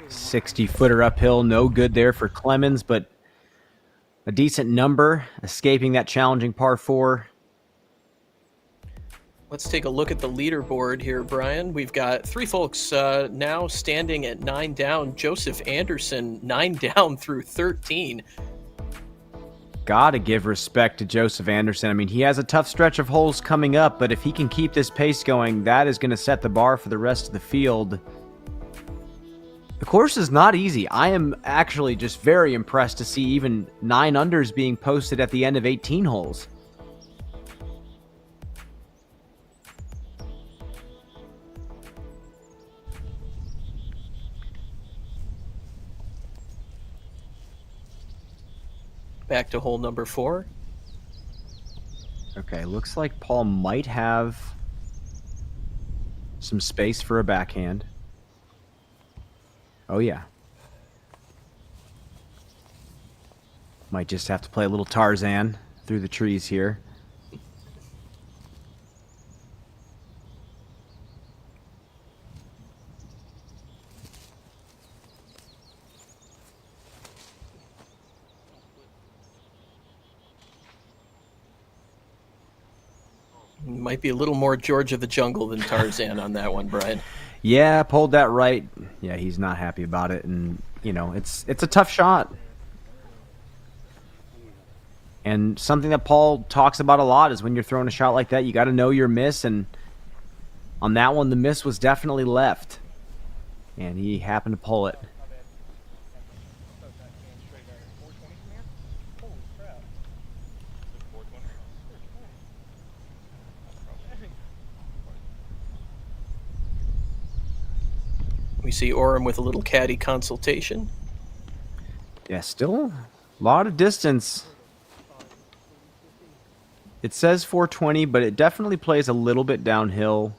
"60-footer uphill, no good there for Clemens, but a decent number, escaping that challenging par 4. Let's take a look at the leaderboard here, Brian. We've got 3 folks now standing at 9 down. Joseph Anderson, 9 down through 13. Gotta give respect to Joseph Anderson. I mean, he has a tough stretch of holes coming up, but if he can keep this pace going, that is going to set the bar for the rest of the field. The course is not easy. I am actually just very impressed to see even 9 unders being posted at the end of 18 holes. Back to hole number 4. Okay, looks like Paul might have some space for a backhand. Oh, yeah. Might just have to play a little Tarzan through the trees here. Might be a little more George of the Jungle than Tarzan on that one, Brian. Yeah, pulled that right. Yeah, he's not happy about it, and you know, it's a tough shot. And something that Paul talks about a lot is when you're throwing a shot like that, you got to know your miss, and on that one the miss was definitely left. And he happened to pull it. We see Orem with a little caddy consultation. Yeah, still a lot of distance It says 420, but it definitely plays a little bit downhill.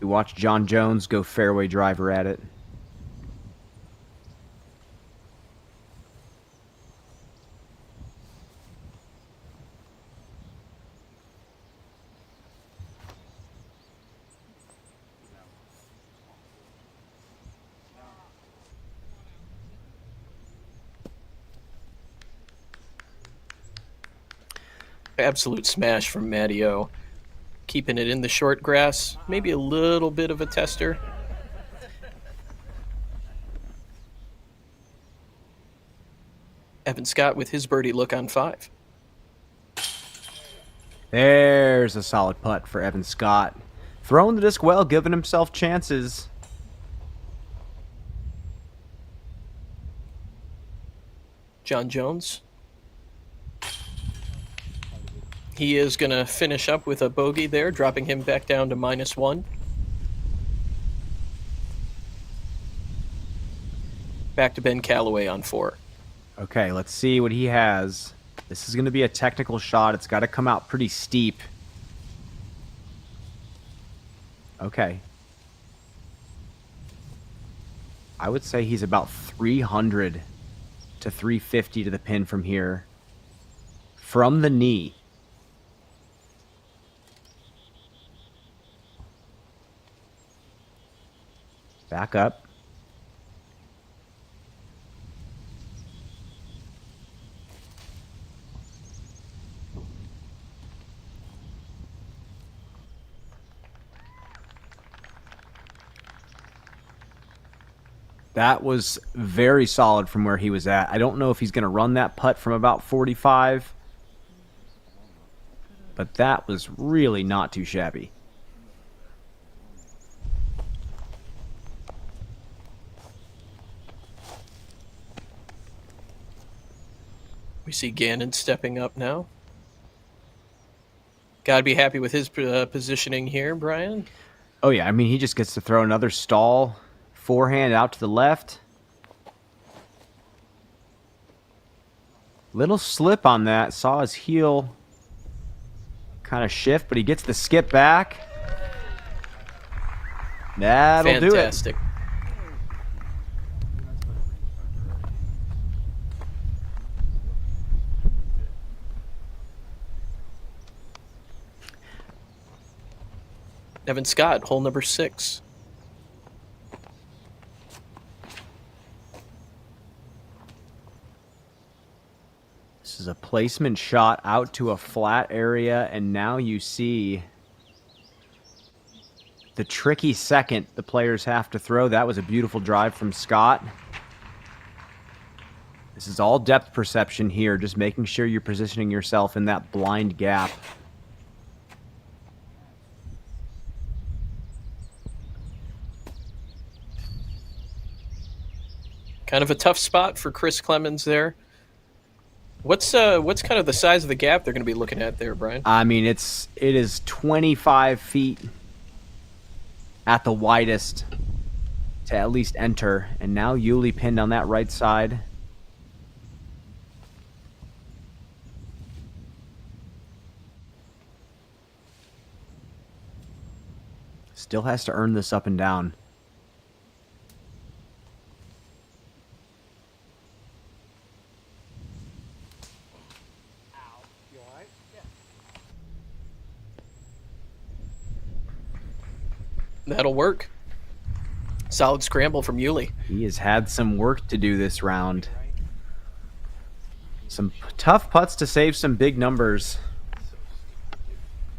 We watched John Jones go fairway driver at it. Absolute smash from Matteo. Keeping it in the short grass. Maybe a little bit of a tester. Evan Scott with his birdie look on 5. There's a solid putt for Evan Scott. Throwing the disc well, giving himself chances. John Jones. He is going to finish up with a bogey there, dropping him back down to -1. Back to Ben Calloway on 4. Okay, let's see what he has. This is going to be a technical shot. It's got to come out pretty steep. Okay. I would say he's about 300 to 350 to the pin from here. From the knee. Back up. That was very solid from where he was at. I don't know if he's going to run that putt from about 45, but that was really not too shabby. We see Gannon stepping up now. Gotta be happy with his positioning here, Brian. Oh yeah, I mean, he just gets to throw another stall. Forehand out to the left. Little slip on that. Saw his heel kind of shift, but he gets the skip back. That'll do it. Fantastic. Evan Scott, hole number 6. This is a placement shot out to a flat area, and now you see the tricky second the players have to throw. That was a beautiful drive from Scott. This is all depth perception here, just making sure you're positioning yourself in that blind gap. Kind of a tough spot for Chris Clemens there. What's kind of the size of the gap they're going to be looking at there, Brian? I mean, it is 25 feet at the widest to at least enter. And now Yuli pinned on that right side. Still has to earn this up and down. That'll work. Solid scramble from Yuli. He has had some work to do this round. Some tough putts to save some big numbers.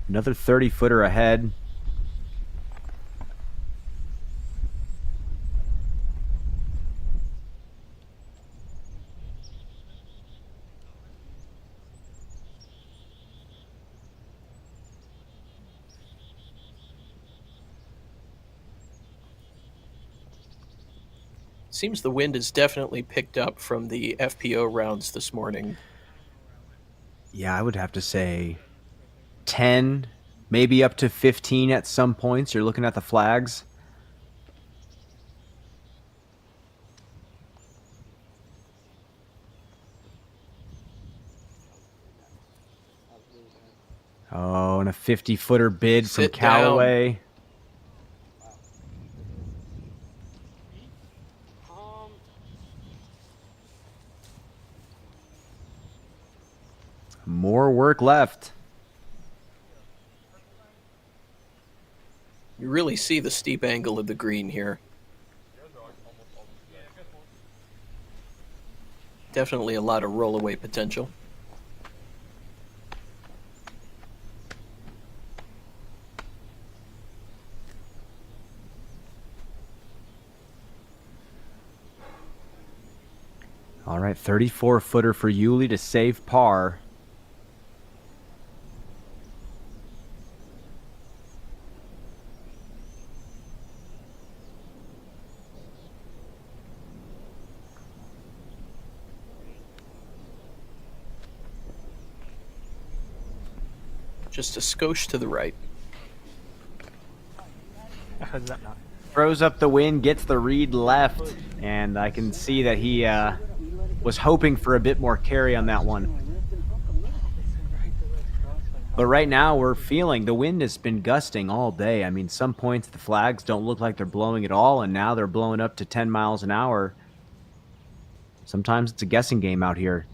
Another 30-footer ahead. Seems the wind has definitely picked up from the FPO rounds this morning. Yeah, I would have to say 10, maybe up to 15 at some points. You're looking at the flags. Oh, and a 50-footer bid from Sit down. Callaway. More work left. You really see the steep angle of the green here. Definitely a lot of rollaway potential. All right, 34-footer for Yuli to save par. Just a skosh to the right. How's that not? Throws up the wind, gets the read left, and I can see that he was hoping for a bit more carry on that one. But right now we're feeling the wind has been gusting all day. I mean, some points the flags don't look like they're blowing at all, and now they're blowing up to 10 miles an hour. Sometimes it's a guessing game out here.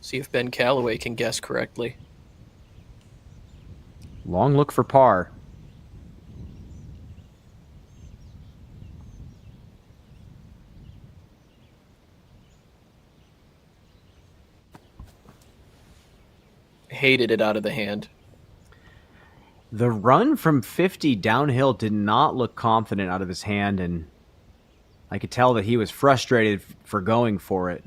See if Ben Callaway can guess correctly. Long look for par. Hated it out of the hand. The run from 50 downhill did not look confident out of his hand, and I could tell that he was frustrated for going for it.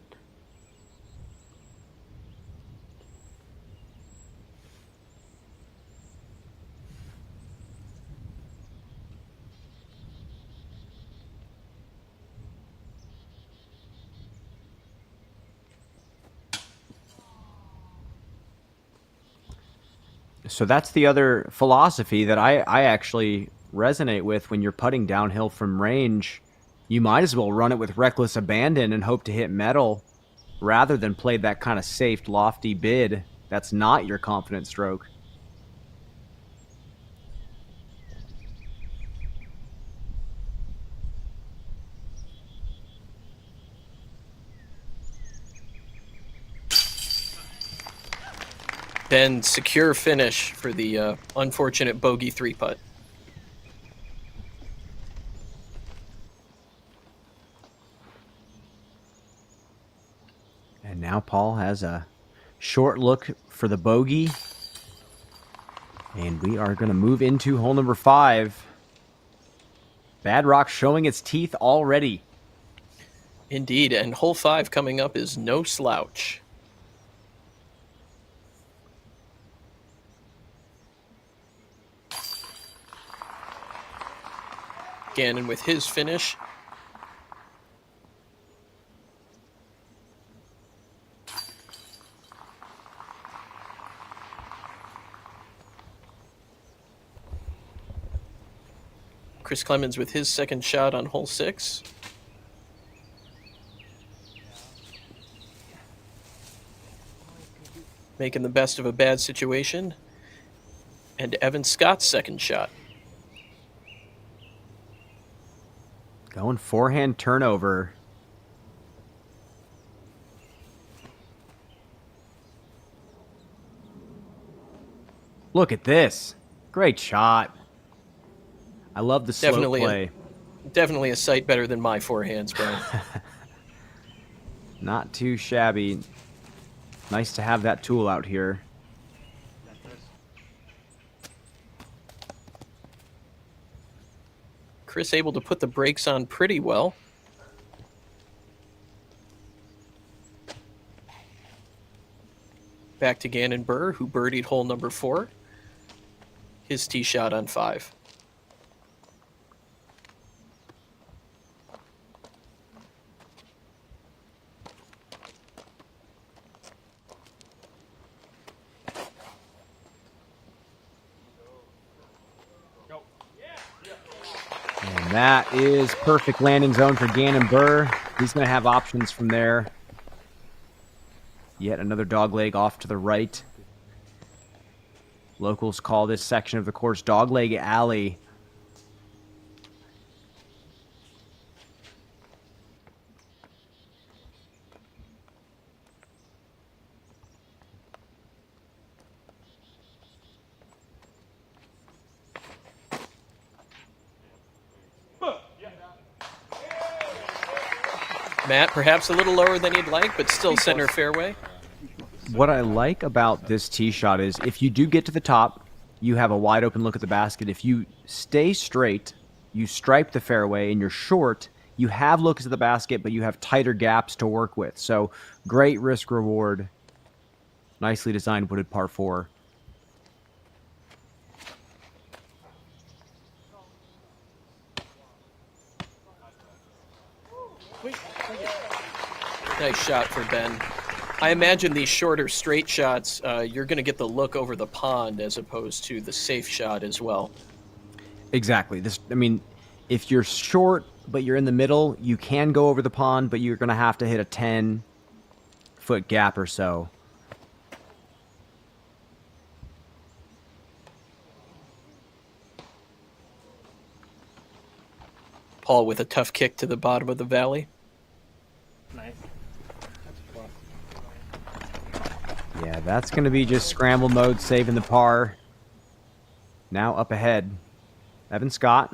So that's the other philosophy that I actually resonate with when you're putting downhill from range. You might as well run it with reckless abandon and hope to hit metal rather than play that kind of safe, lofty bid. That's not your confident stroke. Ben, secure finish for the unfortunate bogey 3-putt. And now Paul has a short look for the bogey. And we are going to move into hole number 5. Bad Rock showing its teeth already. Indeed, and hole 5 coming up is no slouch. Gannon with his finish. Chris Clemens with his second shot on hole 6. Making the best of a bad situation. And Evan Scott's second shot. Going forehand turnover. Look at this. Great shot. I love the slow play. Definitely a sight better than my forehands, bro. Not too shabby. Nice to have that tool out here. Chris able to put the brakes on pretty well. Back to Gannon Burr, who birdied hole number 4. His tee shot on 5. And that is perfect landing zone for Gannon Burr. He's going to have options from there. Yet another dogleg off to the right. Locals call this section of the course Dogleg Alley. Matt, perhaps a little lower than you'd like, but still center fairway. What I like about this tee shot is if you do get to the top, you have a wide open look at the basket. If you stay straight, you stripe the fairway, and you're short, you have looks at the basket, but you have tighter gaps to work with. So great risk reward. Nicely designed wooded par 4. Nice shot for Ben. I imagine these shorter straight shots, you're going to get the look over the pond as opposed to the safe shot as well. Exactly. If you're short but you're in the middle, you can go over the pond, but you're going to have to hit a 10-foot gap or so. Paul with a tough kick to the bottom of the valley. Nice. Yeah, that's going to be just scramble mode, saving the par. Now up ahead, Evan Scott.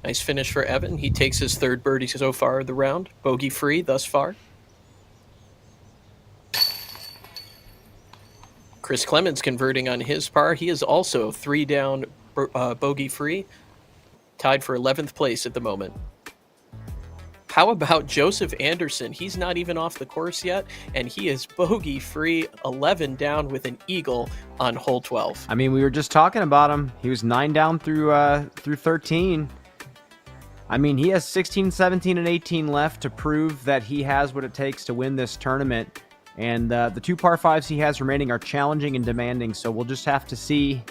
Nice finish for Evan. He takes his third birdie so far of the round. Bogey free thus far. Chris Clemens converting on his par. He is also 3 down, bogey free. Tied for 11th place at the moment. How about Joseph Anderson? He's not even off the course yet, and he is bogey free, 11 down with an eagle on hole 12. We were just talking about him. He was 9 down through 13. He has 16, 17, and 18 left to prove that he has what it takes to win this tournament. And the 2 par 5s he has remaining are challenging and demanding, so we'll just have to see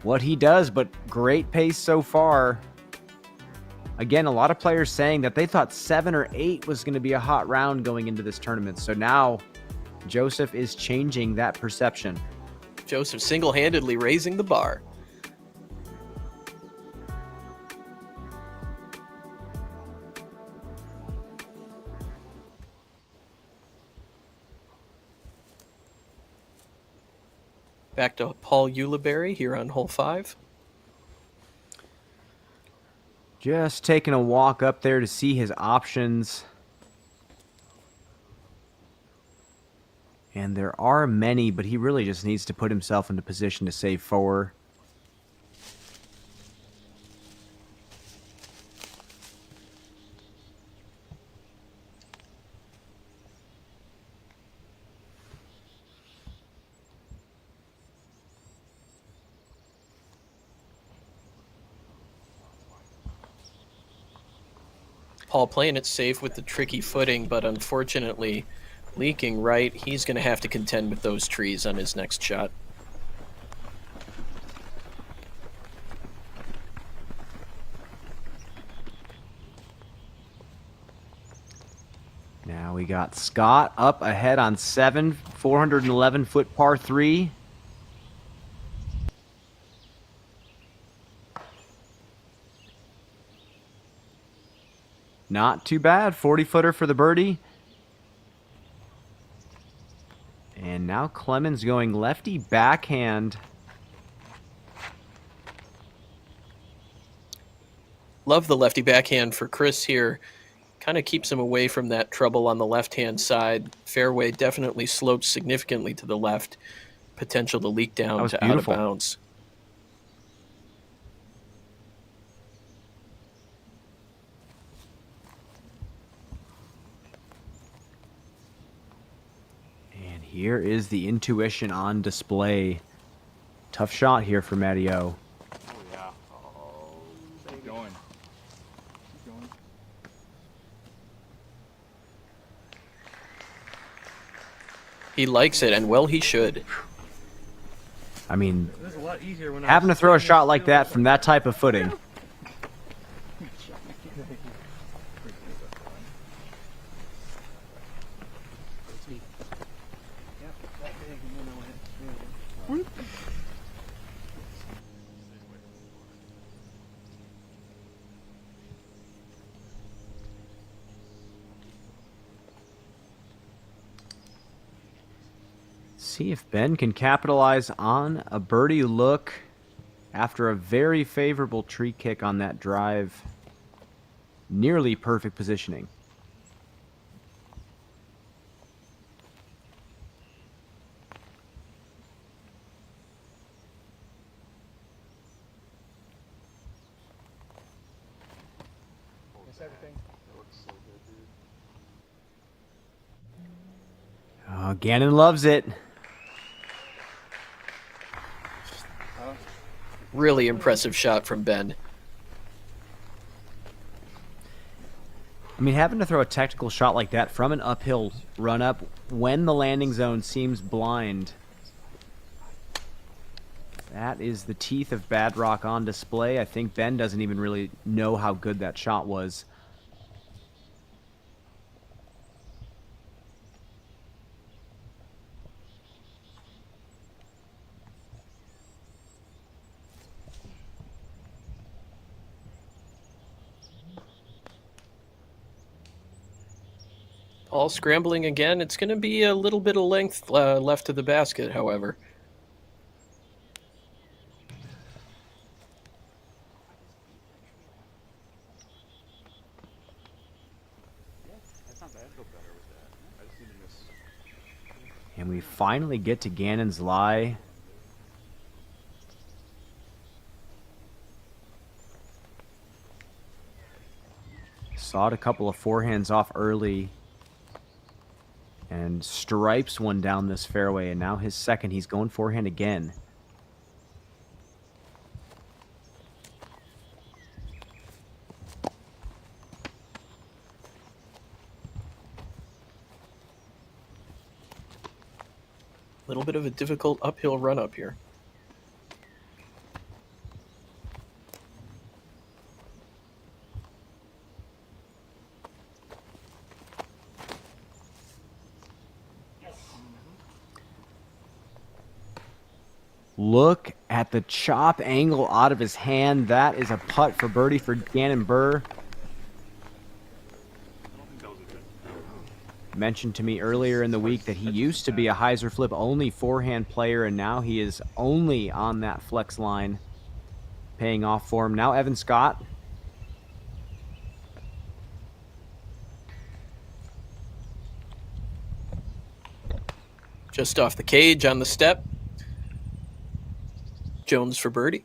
what he does. But great pace so far. Again, a lot of players saying that they thought 7 or 8 was going to be a hot round going into this tournament. So now Joseph is changing that perception. Joseph single-handedly raising the bar. Back to Paul Ulibarri here on hole 5. Just taking a walk up there to see his options. And there are many, but he really just needs to put himself into position to save 4. Paul playing it safe with the tricky footing, but unfortunately leaking right. He's going to have to contend with those trees on his next shot. Now we got Scott up ahead on 7, 411-foot par 3. Not too bad. 40-footer for the birdie. And now Clemens going lefty backhand. Love the lefty backhand for Chris here. Kind of keeps him away from that trouble on the left-hand side. Fairway definitely slopes significantly to the left. Potential to leak down to beautiful. Out of bounds. Here is the intuition on display. Tough shot here for Matteo. Oh, yeah. Oh, keep going. Keep going. He likes it, and well, he should. Having to throw a shot like that from that type of footing. See if Ben can capitalize on a birdie look after a very favorable tree kick on that drive. Nearly perfect positioning. Oh, Gannon loves it. Really impressive shot from Ben. I mean, having to throw a technical shot like that from an uphill run-up when the landing zone seems blind, that is the teeth of Bad Rock on display. I think Ben doesn't even really know how good that shot was. Paul scrambling again. It's going to be a little bit of length left to the basket, however. And we finally get to Gannon's lie. Sawed a couple of forehands off early. And stripes one down this fairway, and now his second. He's going forehand again. A little bit of a difficult uphill run up here. Look at the chop angle out of his hand. That is a putt for birdie for Gannon Burr. Mentioned to me earlier in the week that he used to be a hyzer flip only forehand player, and now he is only on that flex line, paying off for him. Now Evan Scott. Just off the cage on the step. Jones for birdie.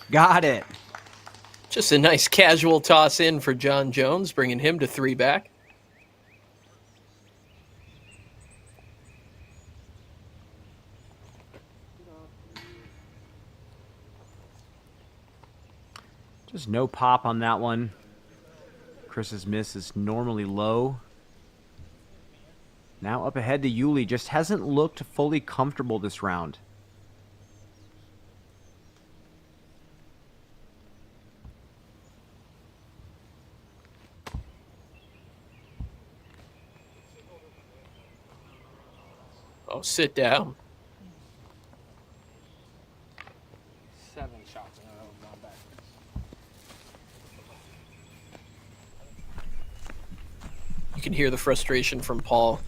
Got it. Just a nice casual toss in for John Jones, bringing him to 3 back. Just no pop on that one. Chris's miss is normally low. Now up ahead to Yuli. Just hasn't looked fully comfortable this round. Oh, sit down. 7 shots in a row gone backwards. You can hear the frustration from Paul,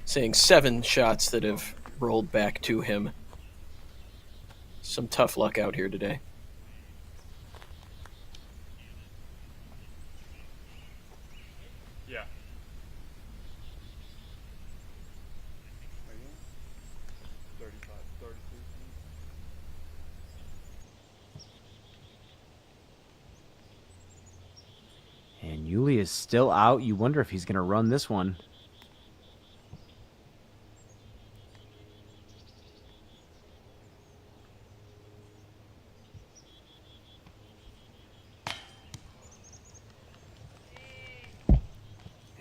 saying 7 shots that have rolled back to him. Some tough luck out here today. Yeah. And Yuli is still out. You wonder if he's going to run this one.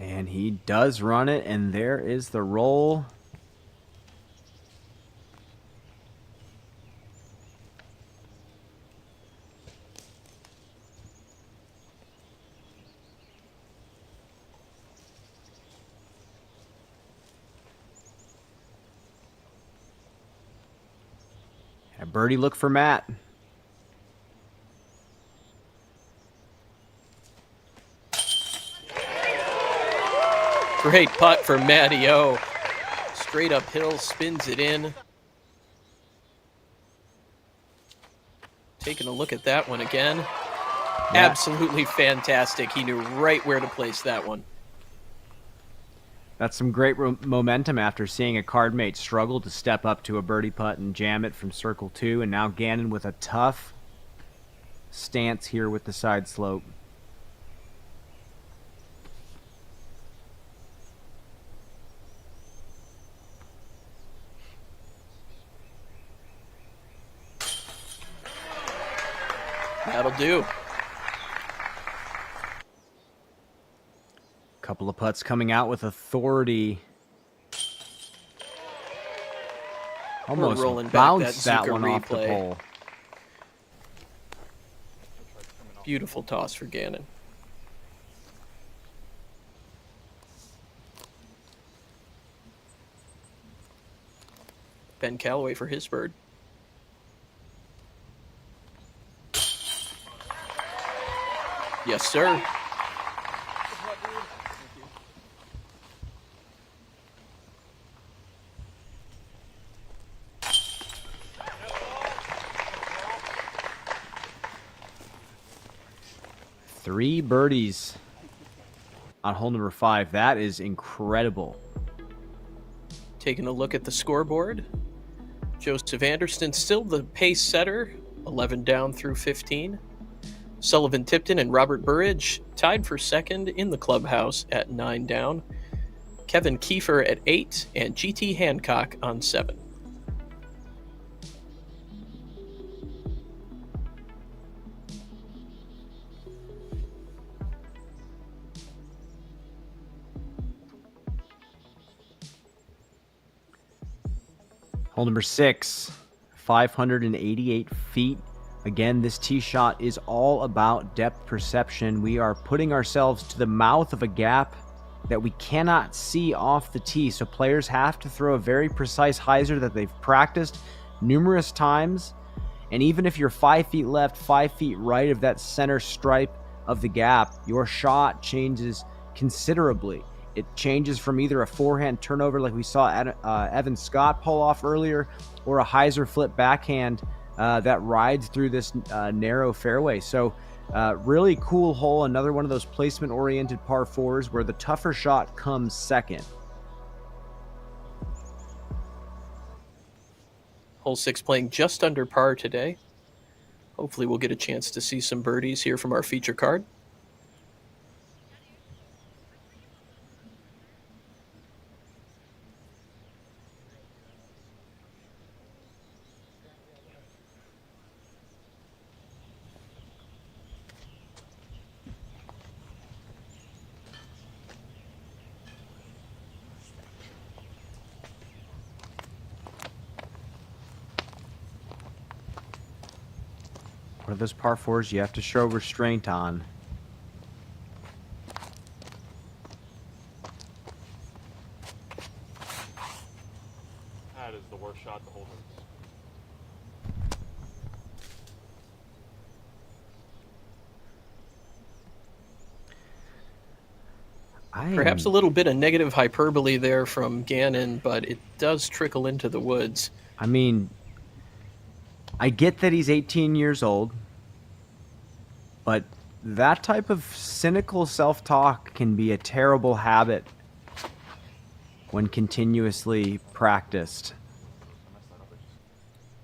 And he does run it, and there is the roll. A birdie look for Matt. Great putt for Matty O. Straight uphill, spins it in. Taking a look at that one again. Yeah. Absolutely fantastic. He knew right where to place that one. That's some great momentum after seeing a card mate struggle to step up to a birdie putt and jam it from circle 2, and now Gannon with a tough stance here with the side slope. That'll do. Couple of putts coming out with authority. Almost rolling back bounced that that Zucker one off the replay. pole. Beautiful toss for Gannon. Ben Calloway for his bird. Yes, sir. Three birdies on hole number 5. That is incredible. Taking a look at the scoreboard. Joseph Anderson still the pace setter, 11 down through 15. Sullivan Tipton and Robert Burridge tied for second in the clubhouse at 9 down. Kevin Kiefer at 8 and GT Hancock on 7. Hole number 6, 588 feet. Again, this tee shot is all about depth perception. We are putting ourselves to the mouth of a gap that we cannot see off the tee, so players have to throw a very precise hyzer that they've practiced numerous times. And even if you're 5 feet left, 5 feet right of that center stripe of the gap, your shot changes considerably. It changes from either a forehand turnover like we saw Evan Scott pull off earlier, or a hyzer flip backhand that rides through this narrow fairway. So really cool hole, another one of those placement-oriented par 4s where the tougher shot comes second. Hole 6 playing just under par today. Hopefully we'll get a chance to see some birdies here from our feature card. What are those par 4s you have to show restraint on? That is the worst shot to hold it. Perhaps a little bit of negative hyperbole there from Gannon, but it does trickle into the woods. I mean, I get that he's 18 years old, but that type of cynical self-talk can be a terrible habit when continuously practiced.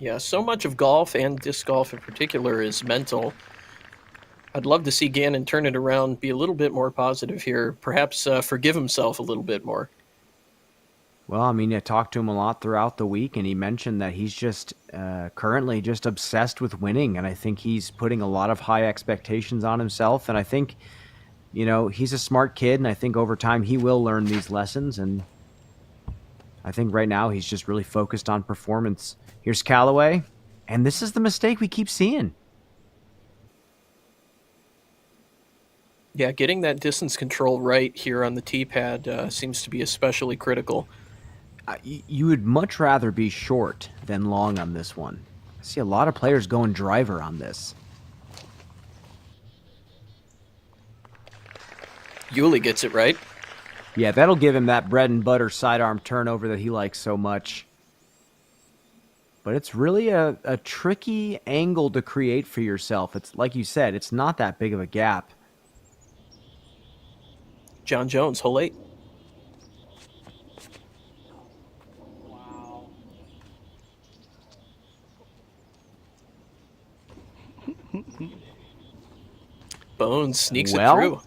Yeah, so much of golf, and disc golf in particular, is mental. I'd love to see Gannon turn it around, be a little bit more positive here, perhaps forgive himself a little bit more. Well, I mean, I talked to him a lot throughout the week, and he mentioned that he's just currently just obsessed with winning, and I think he's putting a lot of high expectations on himself, and I think, you know, he's a smart kid, and I think over time he will learn these lessons, and I think right now he's just really focused on performance. Here's Callaway, and this is the mistake we keep seeing. Yeah, getting that distance control right here on the tee pad seems to be especially critical. You would much rather be short than long on this one. I see a lot of players going driver on this. Yuli gets it right. Yeah, that'll give him that bread and butter sidearm turnover that he likes so much. But it's really a tricky angle to create for yourself. It's like you said, it's not that big of a gap. John Jones, hole 8. Bones sneaks it through.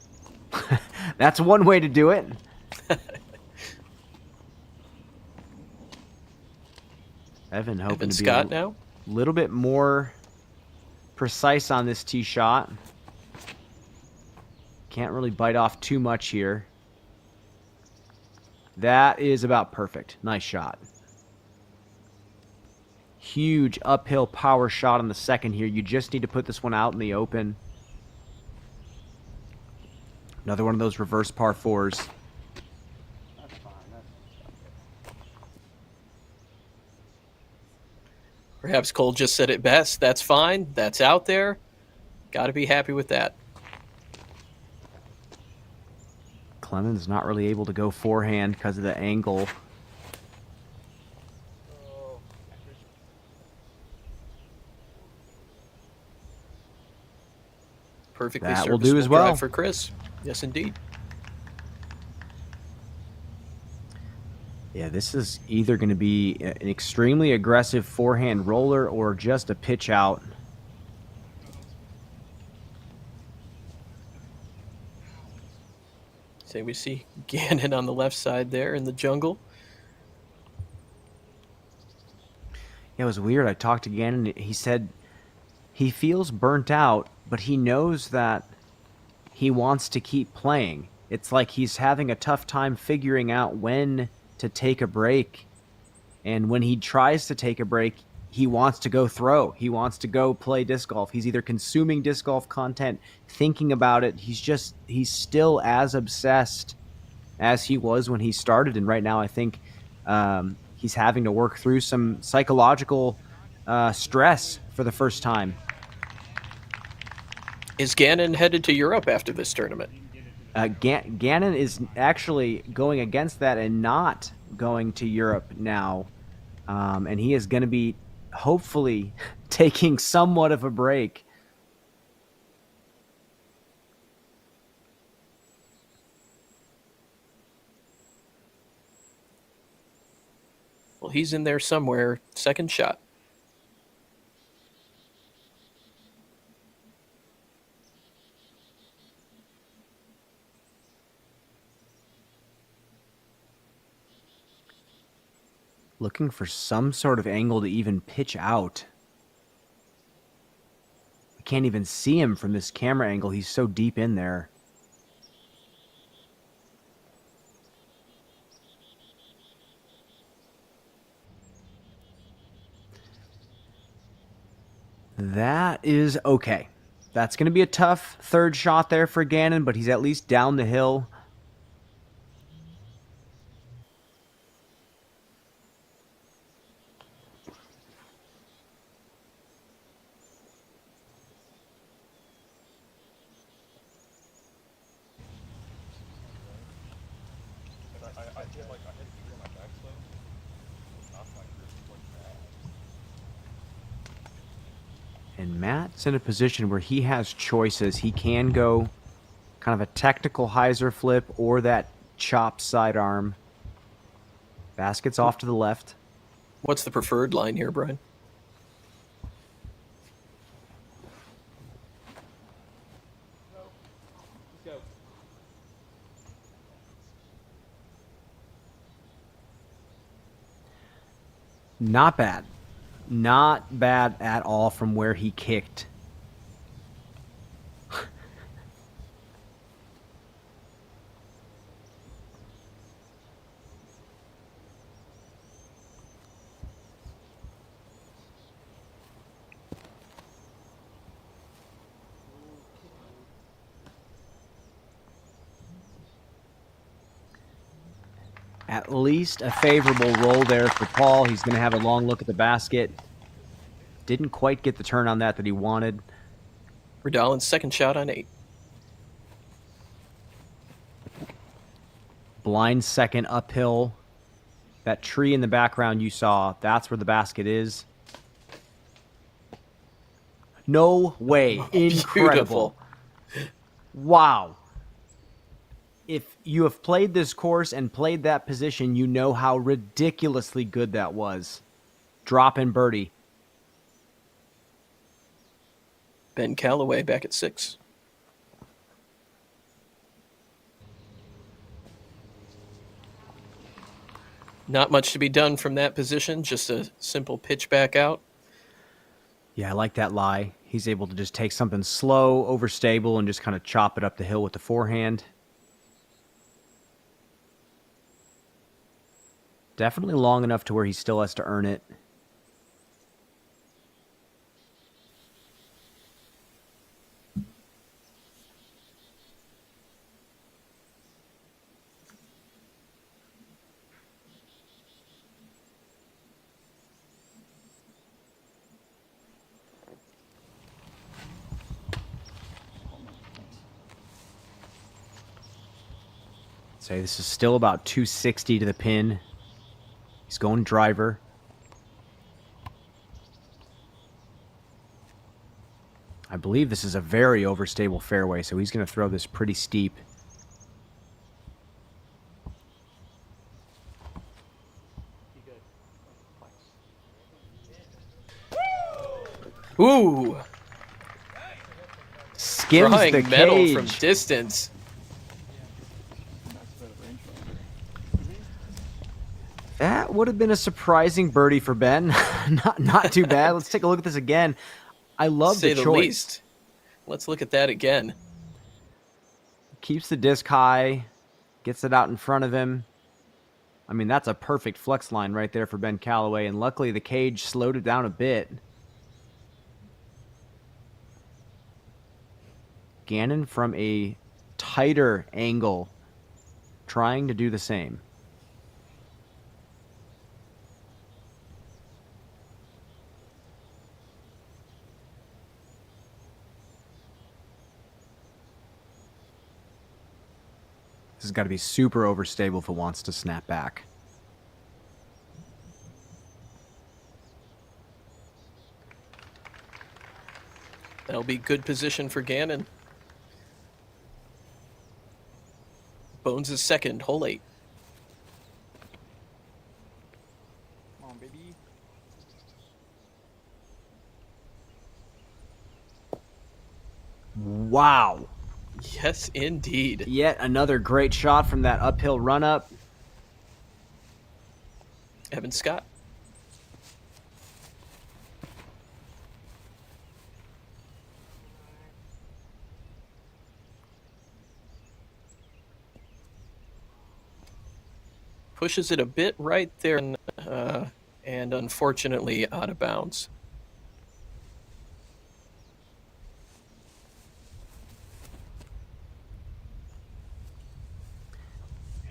That's one way to do it. Evan hoping to be Scott now. A little bit more precise on this tee shot. Can't really bite off too much here. That is about perfect. Nice shot. Huge uphill power shot on the second here. You just need to put this one out in the open. Another one of those reverse par 4s. Perhaps Cole just said it best. That's fine. That's out there. Got to be happy with that. Clemens not really able to go forehand because of the angle. Perfectly That will serviceable do as well drive for Chris. Yes, indeed. Yeah, this is either going to be an extremely aggressive forehand roller or just a pitch out. So we see Gannon on the left side there in the jungle. Yeah, it was weird. I talked to Gannon. He said he feels burnt out, but he knows that he wants to keep playing. It's like he's having a tough time figuring out when to take a break. And when he tries to take a break, he wants to go throw. He wants to go play disc golf. He's either consuming disc golf content, thinking about it. He's still as obsessed as he was when he started. And right now, I think he's having to work through some psychological stress for the first time. Is Gannon headed to Europe after this tournament? Gannon is actually going against that and not going to Europe now. And he is going to be hopefully taking somewhat of a break. Well, he's in there somewhere. Second shot. Looking for some sort of angle to even pitch out. I can't even see him from this camera angle. He's so deep in there. That is okay. That's going to be a tough third shot there for Gannon, but he's at least down the hill. And Matt's in a position where he has choices. He can go kind of a technical hyzer flip or that chop sidearm. Basket's off to the left. What's the preferred line here, Brian? Not bad. Not bad at all from where he kicked. At least a favorable roll there for Paul. He's going to have a long look at the basket. Didn't quite get the turn on that he wanted. Redalin's second shot on 8. blind second uphill. That tree in the background you saw, that's where the basket is. No way. Incredible. Wow. If you have played this course and played that position, you know how ridiculously good that was. Drop in birdie. Ben Calloway back at 6. Not much to be done from that position, just a simple pitch back out. Yeah, I like that lie. He's able to just take something slow, overstable, and just kind of chop it up the hill with the forehand. Definitely long enough to where he still has to earn it. Say this is still about 260 to the pin. He's going driver. I believe this is a very overstable fairway, so he's going to throw this pretty steep. Ooh! Skims Drawing the metal cage. from distance. That would have been a surprising birdie for Ben. not too bad. Let's take a look at this again. I love Say the the choice. least. Let's look at that again. Keeps the disc high, gets it out in front of him. I mean, that's a perfect flex line right there for Ben Calloway, and luckily the cage slowed it down a bit. Gannon from a tighter angle, trying to do the same. This has got to be super overstable if it wants to snap back. That'll be good position for Gannon. Bones is second, hole 8. Come on, baby. Wow. Yes, indeed. Yet another great shot from that uphill run-up. Evan Scott. Pushes it a bit right there, and unfortunately out of bounds.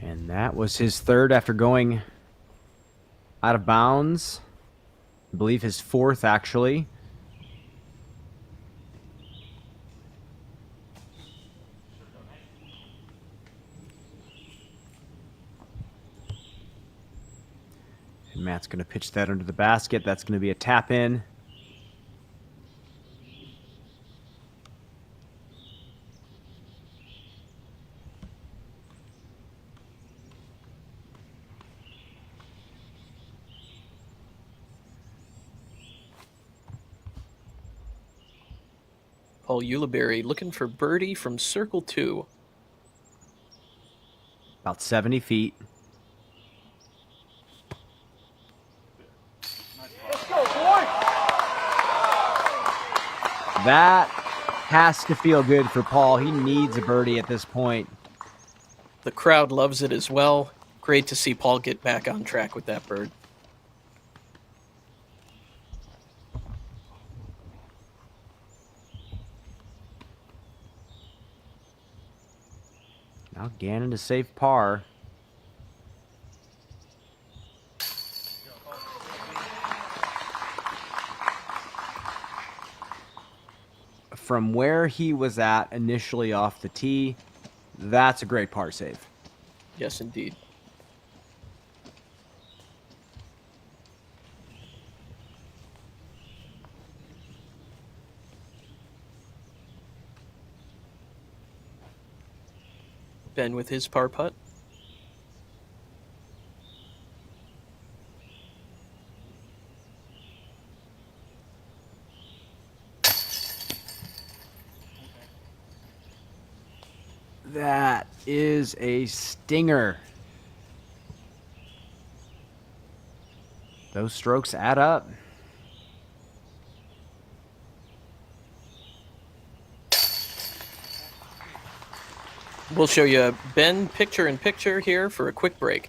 And that was his third after going out of bounds. I believe his fourth, actually. And Matt's going to pitch that under the basket. That's going to be a tap in. Paul Ulibarri looking for birdie from circle 2. About 70 feet. Let's go, boy! That has to feel good for Paul. He needs a birdie at this point. The crowd loves it as well. Great to see Paul get back on track with that bird. Now Gannon to save par. From where he was at initially off the tee, that's a great par save. Yes, indeed. Ben with his par putt. That is a stinger. Those strokes add up. We'll show you Ben picture in picture here for a quick break.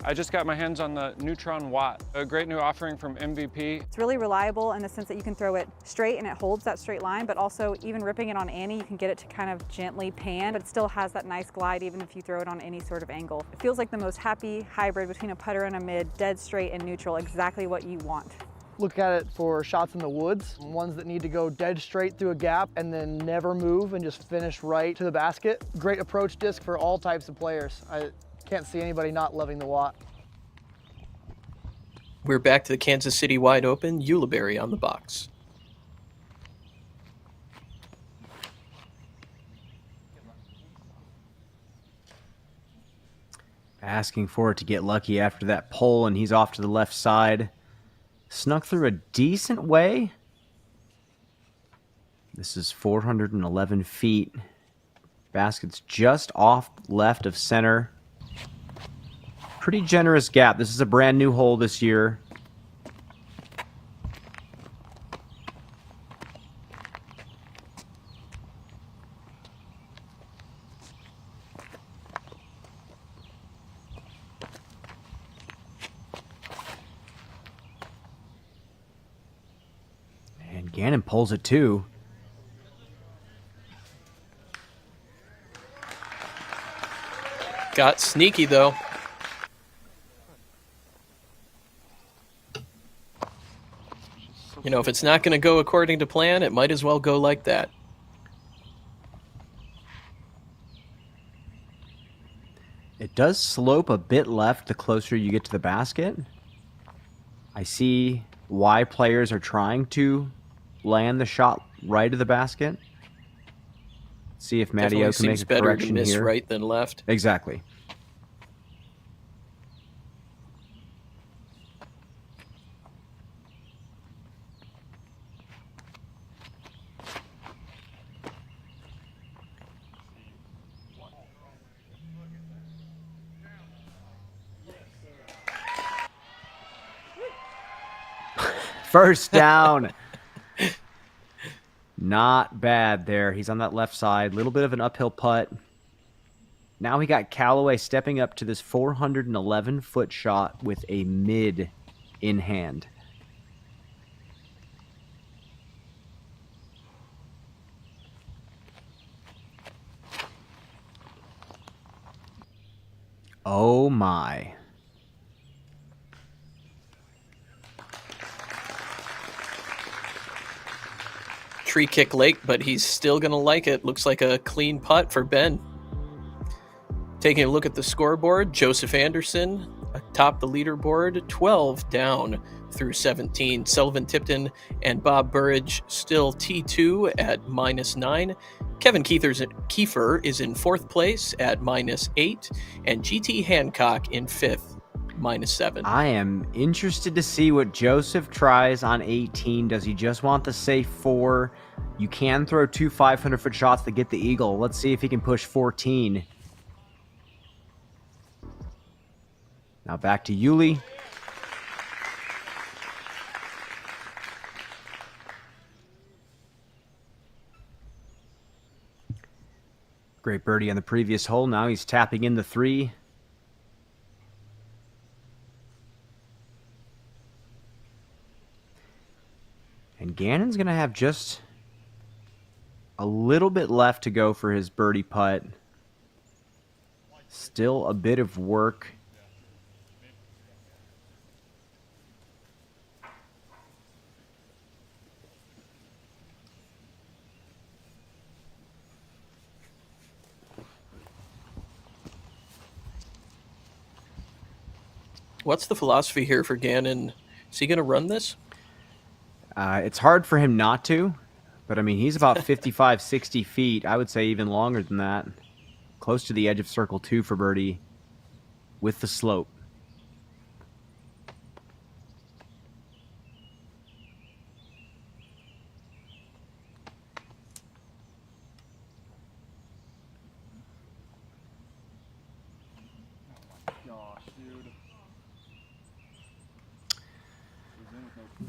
I just got my hands on the Neutron Watt, a great new offering from MVP. It's really reliable in the sense that you can throw it straight and it holds that straight line, but also even ripping it on Annie, you can get it to kind of gently pan, but it still has that nice glide even if you throw it on any sort of angle. It feels like the most happy hybrid between a putter and a mid, dead straight and neutral, exactly what you want. Look at it for shots in the woods, ones that need to go dead straight through a gap and then never move and just finish right to the basket. Great approach disc for all types of players. I can't see anybody not loving the Watt. We're back to the Kansas City Wide Open, Ulibarri on the box. Asking for it to get lucky after that pull, and he's off to the left side. Snuck through a decent way. This is 411 feet. Basket's just off left of center. Pretty generous gap. This is a brand new hole this year. And Gannon pulls it too. Got sneaky though. You know, if it's not going to go according to plan, it might as well go like that. It does slope a bit left the closer you get to the basket. I see why players are trying to land the shot right of the basket. See if Matteo can make a better correction to miss here. right than left. Exactly. First down. Not bad there. He's on that left side. Little bit of an uphill putt. Now we got Callaway stepping up to this 411-foot shot with a mid in hand. Oh my. Tree kick late, but he's still going to like it. Looks like a clean putt for Ben. Taking a look at the scoreboard, Joseph Anderson atop the leaderboard, 12 down through 17. Sullivan Tipton and Bob Burridge still T2 at -9. Kevin Kiefer is in 4th place at -8, and GT Hancock in 5th, -7. I am interested to see what Joseph tries on 18. Does he just want the safe 4? You can throw 2 500-foot shots to get the eagle. Let's see if he can push 14. Now back to Yuli. Great birdie on the previous hole. Now he's tapping in the 3. And Gannon's going to have just a little bit left to go for his birdie putt. Still a bit of work. What's the philosophy here for Gannon? Is he going to run this? It's hard for him not to, but I mean, he's about 55, 60 feet. I would say even longer than that. Close to the edge of circle 2 for birdie with the slope.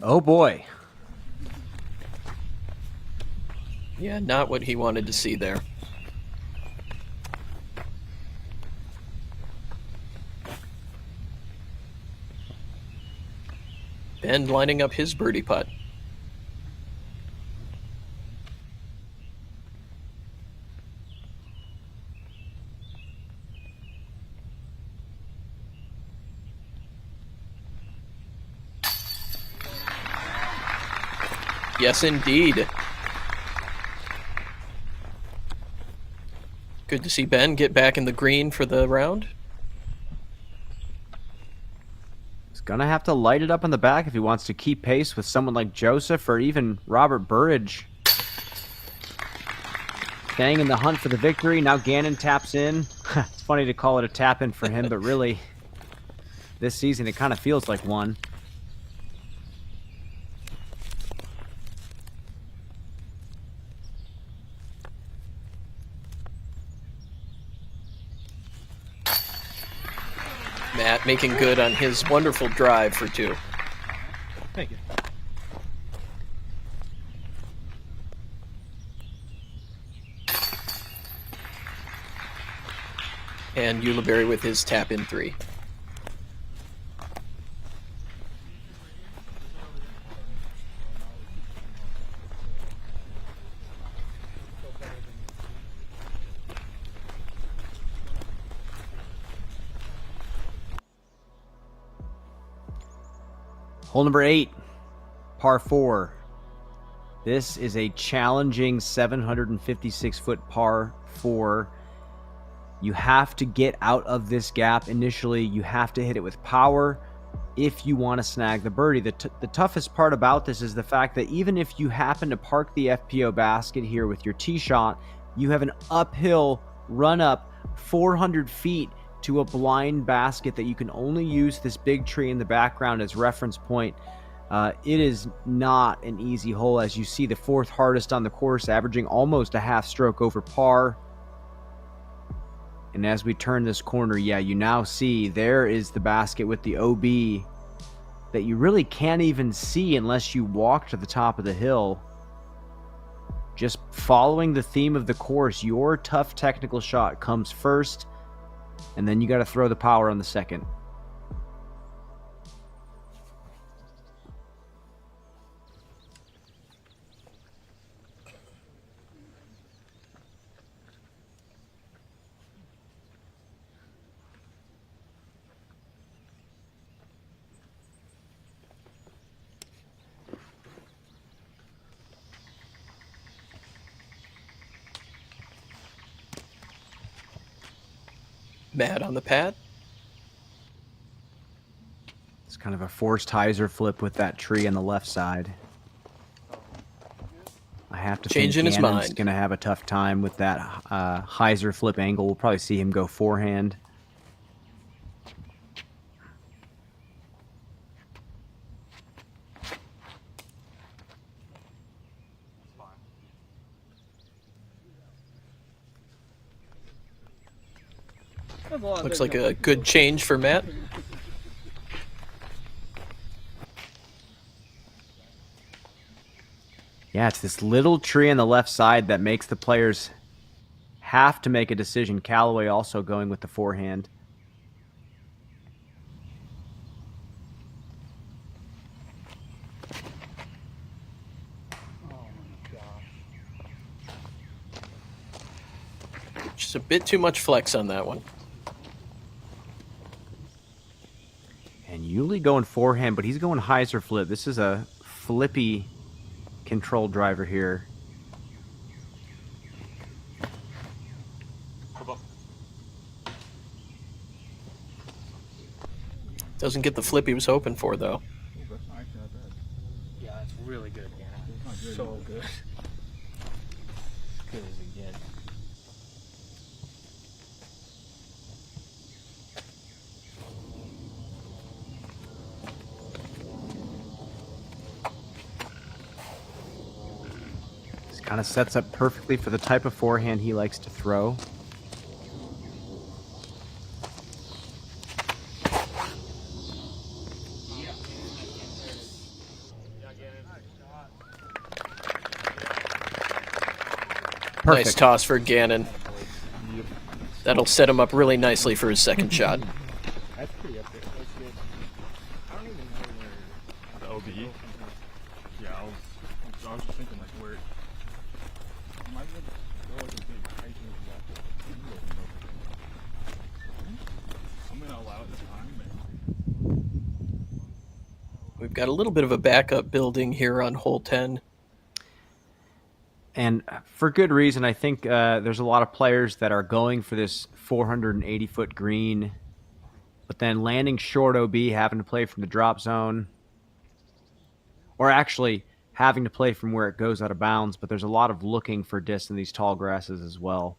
Oh boy. Yeah, not what he wanted to see there. Ben lining up his birdie putt. Yes, indeed. Good to see Ben get back in the green for the round. He's going to have to light it up in the back if he wants to keep pace with someone like Joseph or even Robert Burridge. Staying in the hunt for the victory. Now Gannon taps in. It's funny to call it a tap-in for him, but really, this season it kind of feels like one. Matt making good on his wonderful drive for 2. Thank you. And Ulibarri with his tap in 3. Hole number 8, par 4. This is a challenging 756-foot par 4. You have to get out of this gap initially. You have to hit it with power if you want to snag the birdie. The toughest part about this is the fact that even if you happen to park the FPO basket here with your tee shot, you have an uphill run up 400 feet to a blind basket that you can only use this big tree in the background as reference point. It is not an easy hole. As you see, the 4th hardest on the course, averaging almost a half stroke over par. And as we turn this corner, yeah, you now see there is the basket with the OB that you really can't even see unless you walk to the top of the hill. Just following the theme of the course, your tough technical shot comes first, and then you got to throw the power on the second. Matt on the pad. It's kind of a forced hyzer flip with that tree on the left side. I have to Changing think his Gannon's mind. going to have a tough time with that hyzer flip angle. We'll probably see him go forehand. Looks like a good change for Matt. Yeah, it's this little tree on the left side that makes the players have to make a decision. Callaway also going with the forehand. Just a bit too much flex on that one. And Yuli going forehand, but he's going hyzer flip. This is a flippy control driver here. Doesn't get the flip he was hoping for, though. Yeah, that's really good, man. So good. As good as it gets. This kind of sets up perfectly for the type of forehand he likes to throw. Perfect. Nice toss for Gannon. That'll set him up really nicely for his second shot. That's pretty epic. That's good. I don't even know where the OBE. Yeah, I was just thinking like where. Am I good? There was a big hygiene I'm gonna allow it this time, man. We've got a little bit of a backup building here on hole 10. And for good reason. I think there's a lot of players that are going for this 480-foot green, but then landing short OB, having to play from the drop zone, or actually having to play from where it goes out of bounds, but there's a lot of looking for disc in these tall grasses as well.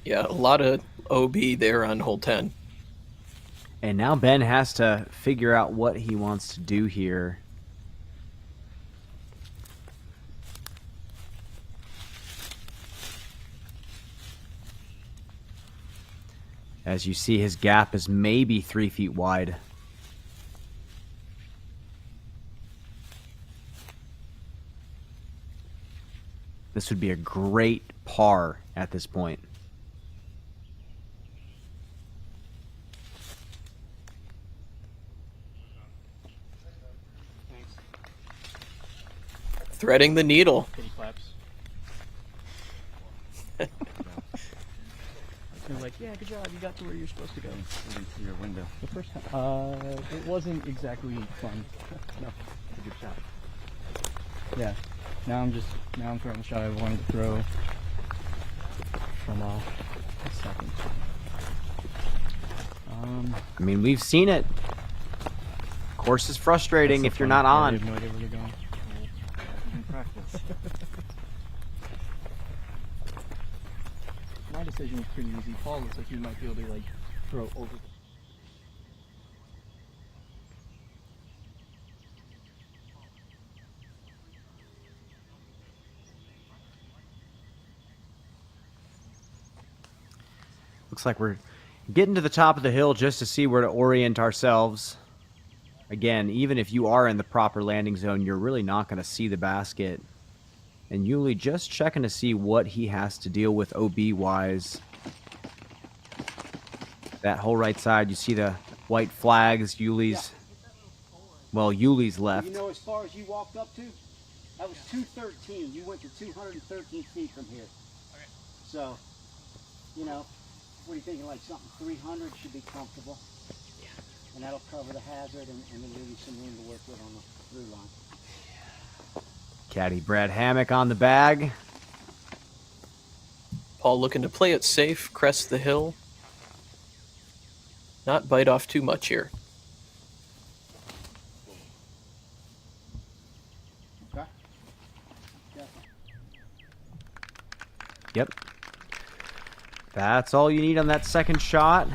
Yeah, a lot of OB there on hole 10. And now Ben has to figure out what he wants to do here. As you see, his gap is maybe 3 feet wide. This would be a great par at this point. Threading the needle. Kitty claps. They're like, yeah, good job. You got to where you're supposed to go. Through your window. The first time, it wasn't exactly fun. No, it's a good shot. Yeah. Now I'm throwing the shot I wanted to throw from a second. I mean, we've seen it. Course is frustrating if you're not I on. have no idea where they're going. In practice. My decision was pretty easy. Paul looks like he might be able to like throw over. Looks like we're getting to the top of the hill just to see where to orient ourselves. Again, even if you are in the proper landing zone, you're really not going to see the basket. And Yuli just checking to see what he has to deal with OB-wise. That whole right side, you see the white flags. Yuli's left. You know, as far as you walked up to, that was 213. You went to 213 feet from here. Okay. So, you know, what are you thinking? Like something 300 should be comfortable. Yeah. And that'll cover the hazard and then give you some room to work with on the through line. Caddy Brad Hammock on the bag. Paul looking to play it safe, crest the hill. Not bite off too much here. Okay. Yep. That's all you need on that second shot.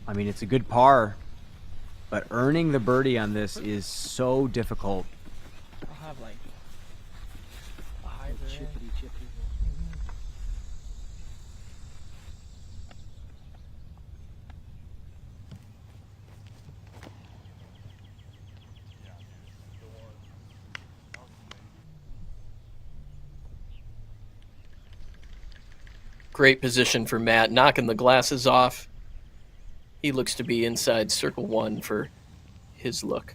I mean, it's a good par, but earning the birdie on this is so difficult. I'll have like a high chippy. Great position for Matt, knocking the glasses off. He looks to be inside circle 1 for his look.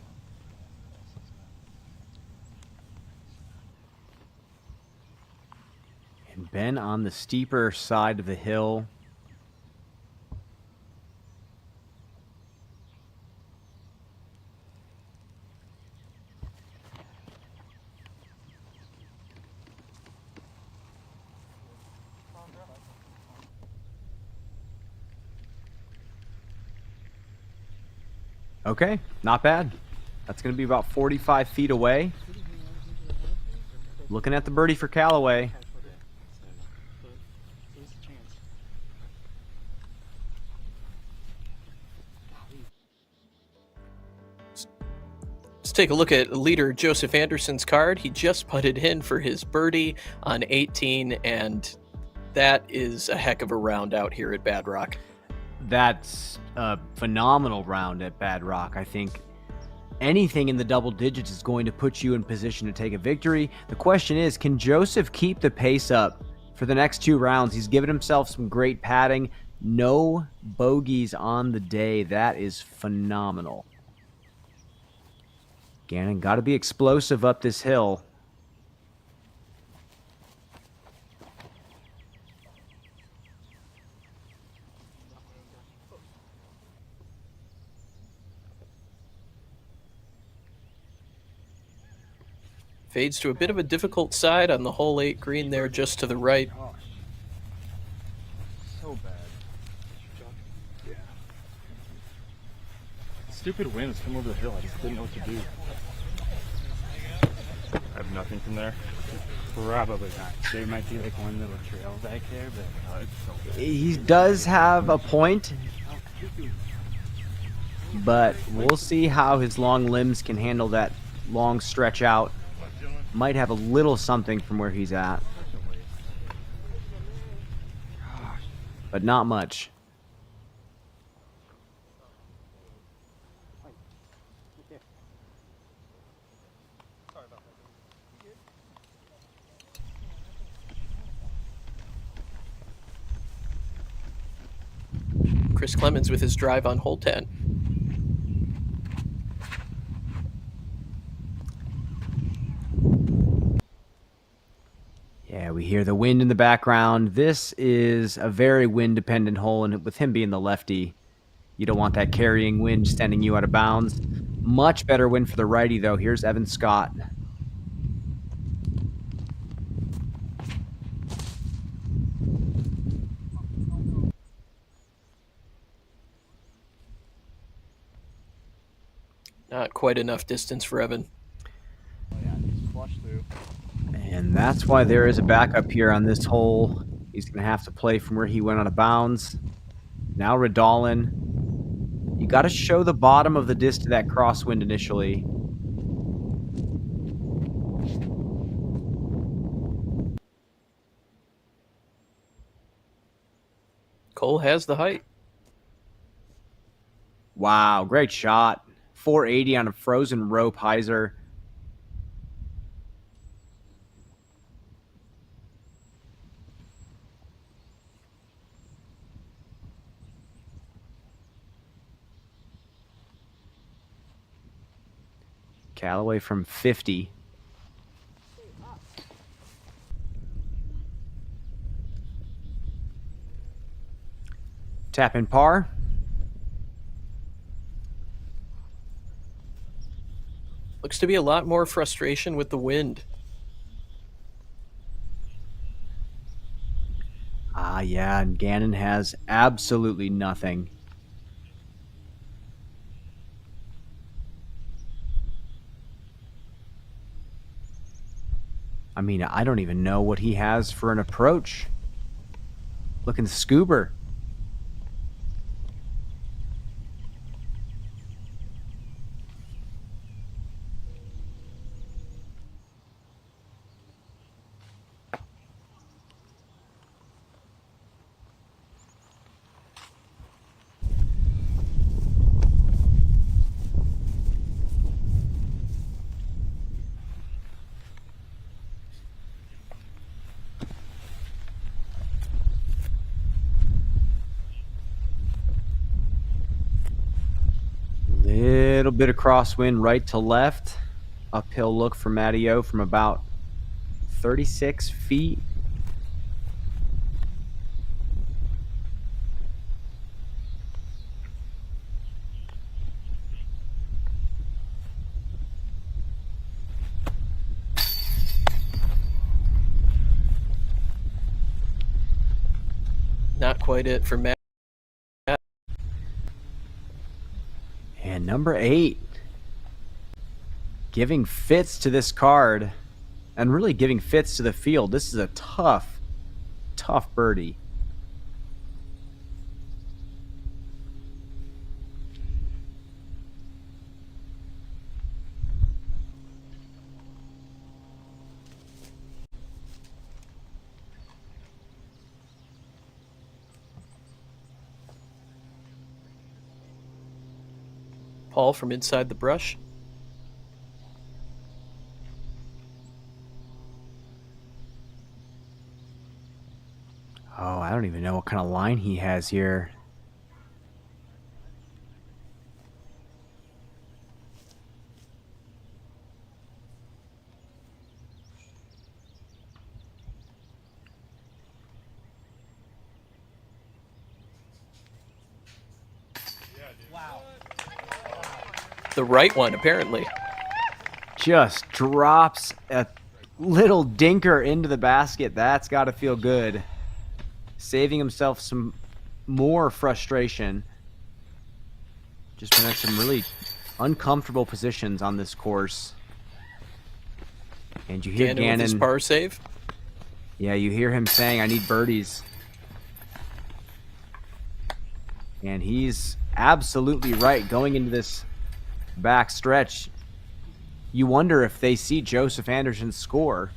And Ben on the steeper side of the hill. Okay, not bad. That's going to be about 45 feet away. Looking at the birdie for Callaway. Let's take a look at leader Joseph Anderson's card. He just putted in for his birdie on 18, and that is a heck of a round out here at Bad Rock. That's a phenomenal round at Bad Rock. I think anything in the double digits is going to put you in position to take a victory. The question is, can Joseph keep the pace up for the next 2 rounds? He's given himself some great padding. No bogeys on the day. That is phenomenal. Gannon got to be explosive up this hill. Fades to a bit of a difficult side on the hole 8 green there just to the right. So bad. Yeah. Stupid winds come over the hill. I just didn't know what to do. I have nothing from there. Probably not. There might be like one little trail back there, but it's so bad. He does have a point, but we'll see how his long limbs can handle that long stretch out. Might have a little something from where he's at, but not much. Chris Clemens with his drive on hole 10. Yeah, we hear the wind in the background. This is a very wind-dependent hole, and with him being the lefty, you don't want that carrying wind sending you out of bounds. Much better wind for the righty, though. Here's Evan Scott. Not quite enough distance for Evan. And that's why there is a backup here on this hole. He's going to have to play from where he went out of bounds. Now Radalin. You got to show the bottom of the disc to that crosswind initially. Cole has the height. Wow, great shot. 480 on a frozen rope hyzer. Callaway from 50. Tap in par. looks to be a lot more frustration with the wind. Yeah, and Gannon has absolutely nothing. I mean, I don't even know what he has for an approach. Looking scuba. Little bit of crosswind right to left. Uphill look for Matty O from about 36 feet. Not quite it for Matt. And number 8. Giving fits to this card. And really giving fits to the field. This is a tough, tough birdie. Paul from inside the brush. Oh, I don't even know what kind of line he has here. The right one, apparently. Just drops a little dinker into the basket. That's got to feel good. Saving himself some more frustration. Just been at some really uncomfortable positions on this course. And you hear Gannon with his par save. Yeah, you hear him saying, I need birdies. And he's absolutely right. Going into this back stretch, you wonder if they see Joseph Anderson score.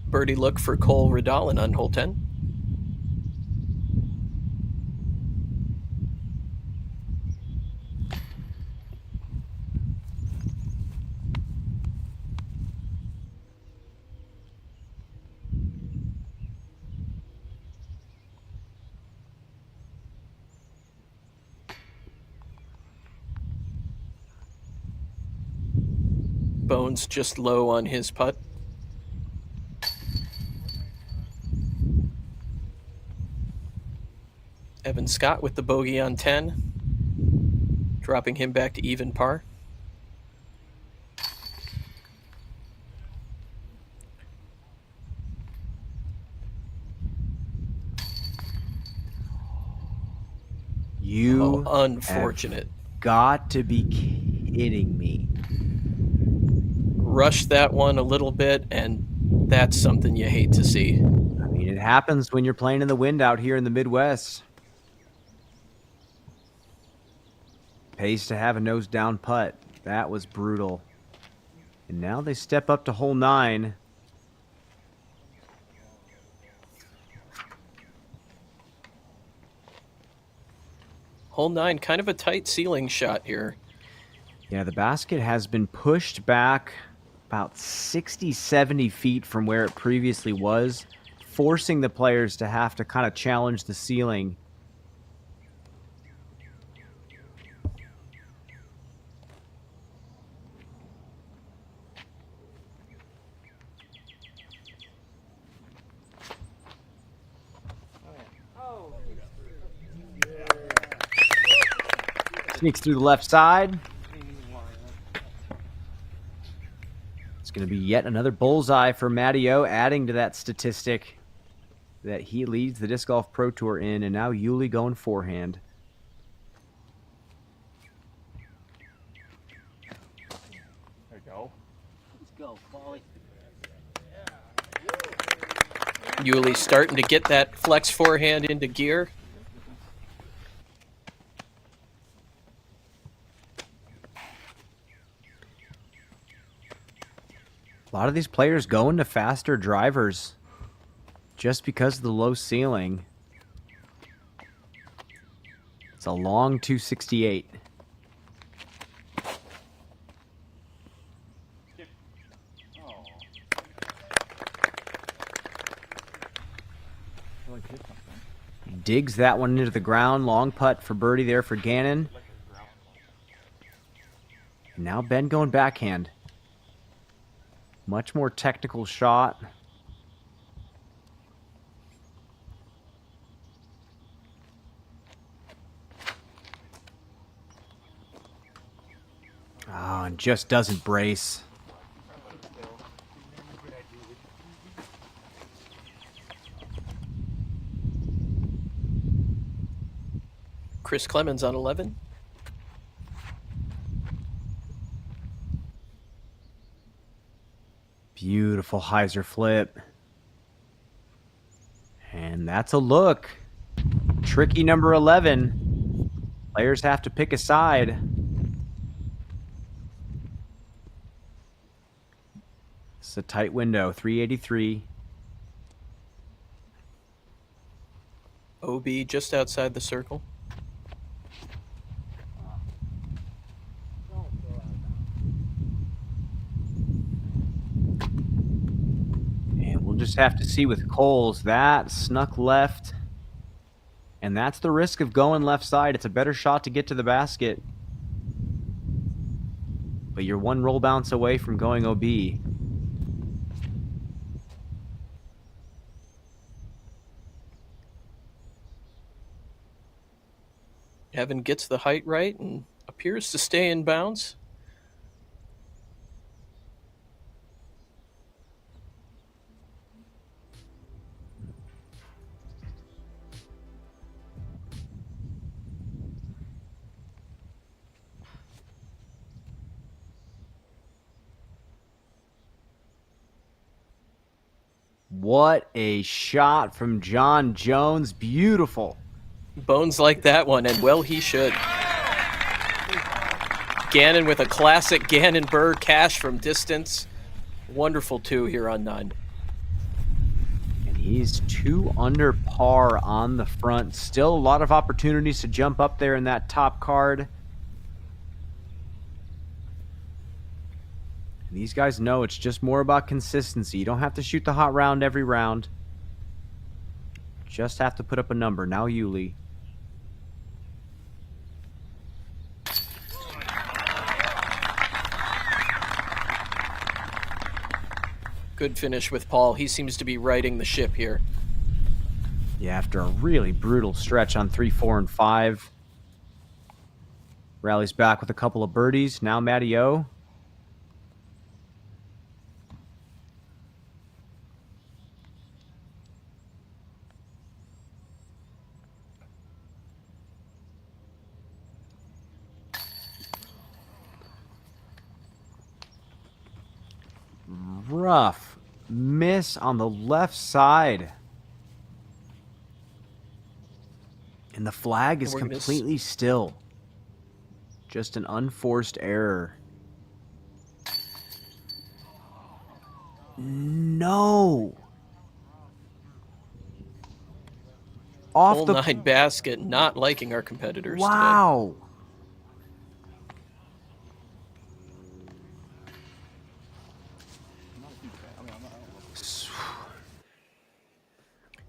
Birdie look for Cole Redolin on hole 10. Bones just low on his putt. Evan Scott with the bogey on 10, dropping him back to even par. You unfortunate. Have got to be kidding me. Rushed that one a little bit, and that's something you hate to see. I mean, it happens when you're playing in the wind out here in the Midwest. Pays to have a nose down putt. That was brutal. And now they step up to hole 9. Hole 9, kind of a tight ceiling shot here. Yeah, the basket has been pushed back about 60, 70 feet from where it previously was, forcing the players to have to kind of challenge the ceiling. Sneaks through the left side. It's going to be yet another bullseye for Matty O, adding to that statistic that he leads the Disc Golf Pro Tour in, and now Yuli going forehand. There you go. Let's go, Polly. Yuli starting to get that flex forehand into gear. A lot of these players going to faster drivers just because of the low ceiling. It's a long 268. Digs that one into the ground. Long putt for birdie there for Gannon. And now Ben going backhand. Much more technical shot. Oh, and just doesn't brace. Chris Clemens on 11. Beautiful hyzer flip. And that's a look. Tricky number 11. Players have to pick a side. It's a tight window, 383. OB just outside the circle. And we'll just have to see with Coles. That snuck left. And that's the risk of going left side. It's a better shot to get to the basket. But you're one roll bounce away from going OB. Evan gets the height right and appears to stay in bounds. What a shot from John Jones. Beautiful. Bones like that one, and well he should. Gannon with a classic Gannon Burr cash from distance. Wonderful 2 here on 9. And he's 2 under par on the front. Still a lot of opportunities to jump up there in that top card. And these guys know it's just more about consistency. You don't have to shoot the hot round every round. Just have to put up a number. Now Yuli. Good finish with Paul. He seems to be riding the ship here. Yeah, after a really brutal stretch on 3, 4, and 5. Rallies back with a couple of birdies. Now Matty O. Rough miss on the left side. And the flag is completely still. Just an unforced error. No. Off Hole the 9 basket, not liking our competitors Wow. today.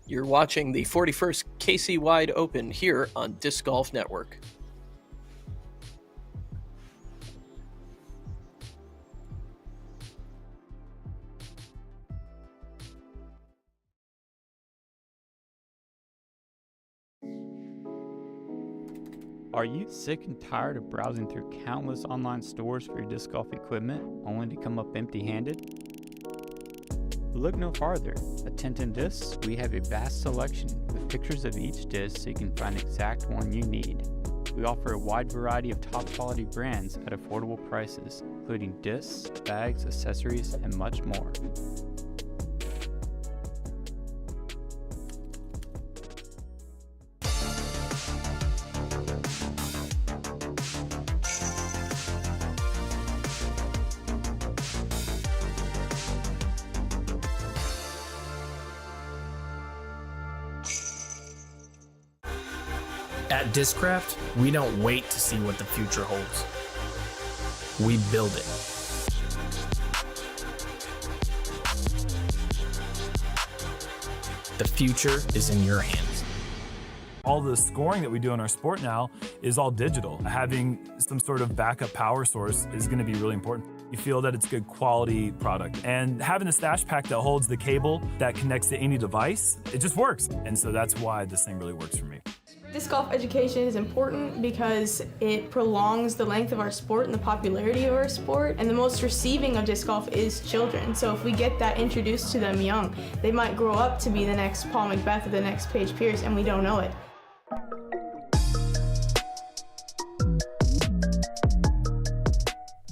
You're watching the 41st KC Wide Open here on Disc Golf Network. Are you sick and tired of browsing through countless online stores for your disc golf equipment only to come up empty-handed? Look no farther. At 1010 Discs, we have a vast selection with pictures of each disc so you can find the exact one you need. We offer a wide variety of top-quality brands at affordable prices, including discs, bags, accessories, and much more. At Discraft, we don't wait to see what the future holds. We build it. The future is in your hands. All the scoring that we do in our sport now is all digital. Having some sort of backup power source is going to be really important. You feel that it's good quality product. And having a stash pack that holds the cable that connects to any device, it just works. And so that's why this thing really works for me. Disc golf education is important because it prolongs the length of our sport and the popularity of our sport, and the most receiving of disc golf is children. So if we get that introduced to them young, they might grow up to be the next Paul McBeth or the next Paige Pierce, and we don't know it.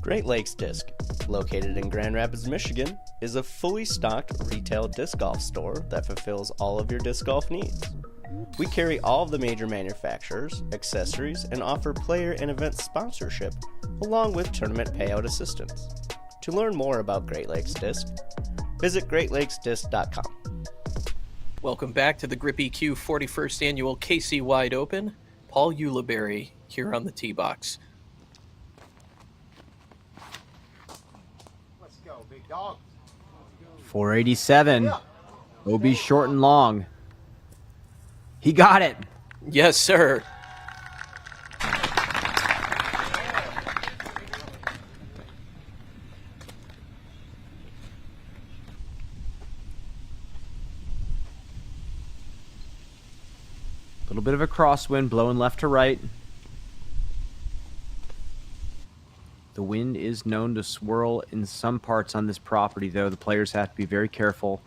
Great Lakes Disc, located in Grand Rapids, Michigan, is a fully stocked retail disc golf store that fulfills all of your disc golf needs. We carry all of the major manufacturers, accessories, and offer player and event sponsorship, along with tournament payout assistance. To learn more about Great Lakes Disc, visit greatlakesdisc.com. Welcome back to the GRIPeq 41st Annual KC Wide Open. Paul Ulibarri here on the tee box. Let's go, big dog. 487. OB short and long. He got it. Yes, sir. A little bit of a crosswind blowing left to right. The wind is known to swirl in some parts on this property, though. The players have to be very careful.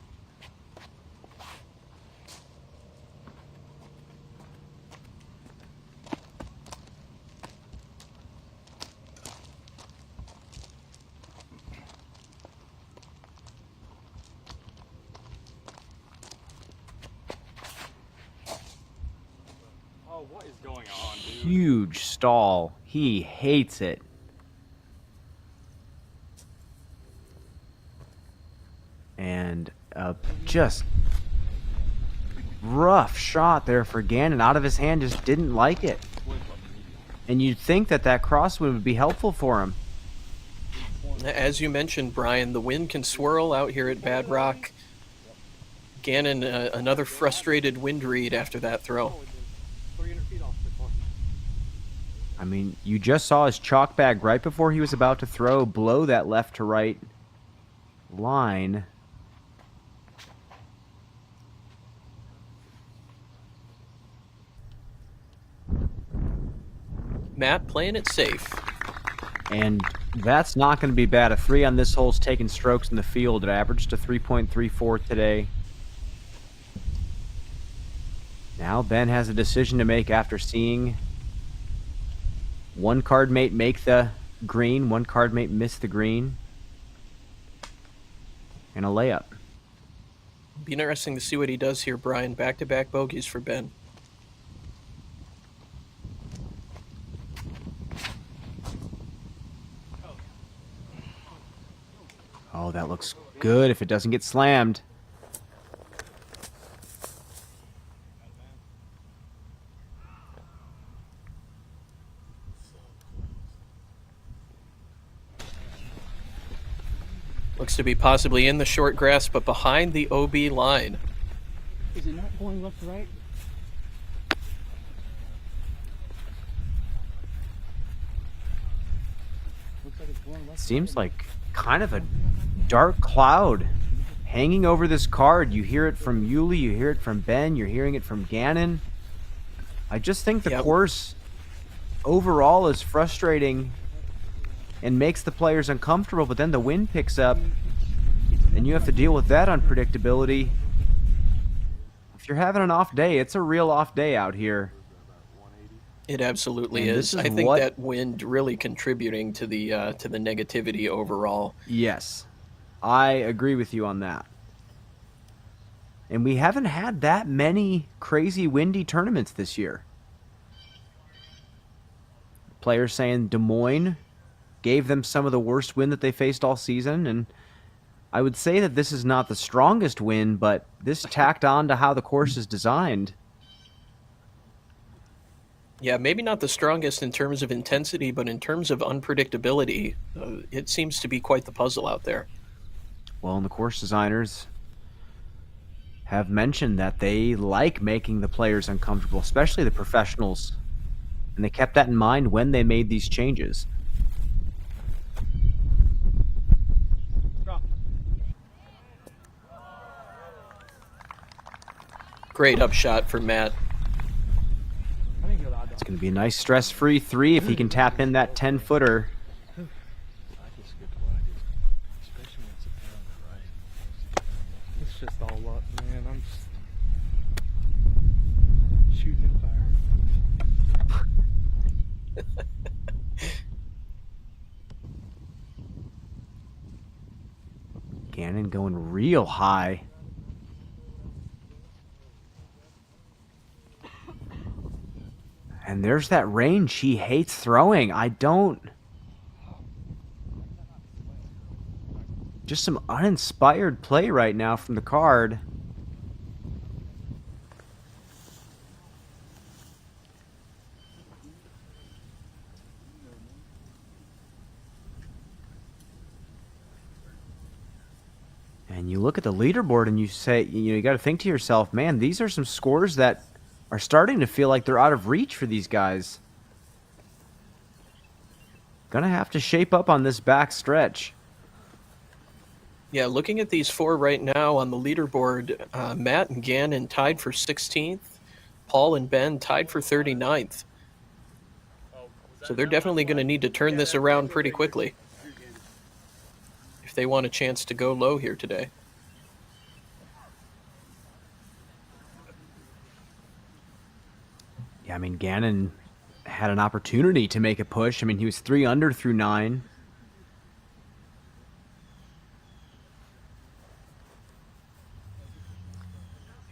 What is going on, dude? Huge stall. He hates it. And just rough shot there for Gannon. Out of his hand, just didn't like it. And you'd think that that crosswind would be helpful for him. As you mentioned, Brian, the wind can swirl out here at Bad Rock. Gannon, another frustrated wind read after that throw. I mean, you just saw his chalk bag right before he was about to throw blow that left to right line. Matt playing it safe. And that's not going to be bad. A 3 on this hole's taking strokes in the field. It averaged a 3.34 today. Now Ben has a decision to make after seeing one card mate make the green, one card mate miss the green, and a layup. Be interesting to see what he does here, Brian. Back-to-back bogeys for Ben. Oh, that looks good if it doesn't get slammed. Looks to be possibly in the short grass, but behind the OB line. Is it not going left to right? Looks like it's going left. Seems like kind of a dark cloud hanging over this card. You hear it from Yuli, you hear it from Ben, you're hearing it from Gannon. I just think the course overall is frustrating and makes the players uncomfortable, but then the wind picks up and you have to deal with that unpredictability. If you're having an off day, it's a real off day out here. It absolutely And is. this is I think what- that wind really contributing to the negativity overall. Yes, I agree with you on that. And we haven't had that many crazy windy tournaments this year. Players saying Des Moines gave them some of the worst wind that they faced all season, and I would say that this is not the strongest wind, but this tacked on to how the course is designed. Yeah, maybe not the strongest in terms of intensity, but in terms of unpredictability, it seems to be quite the puzzle out there. Well, and the course designers have mentioned that they like making the players uncomfortable, especially the professionals. And they kept that in mind when they made these changes. Great upshot for Matt. It's going to be a nice stress-free 3 if he can tap in that 10-footer. It's just all luck, man. I'm just shooting and firing. Gannon going real high. And there's that range he hates throwing. I don't... Just some uninspired play right now from the card. And you look at the leaderboard and you say, you got to think to yourself, man, these are some scores that are starting to feel like they're out of reach for these guys. Gonna have to shape up on this back stretch. Yeah, looking at these four right now on the leaderboard, Matt and Gannon tied for 16th. Paul and Ben tied for 39th. So they're definitely going to need to turn this around pretty quickly if they want a chance to go low here today. Yeah, I mean, Gannon had an opportunity to make a push. I mean, he was 3 under through 9.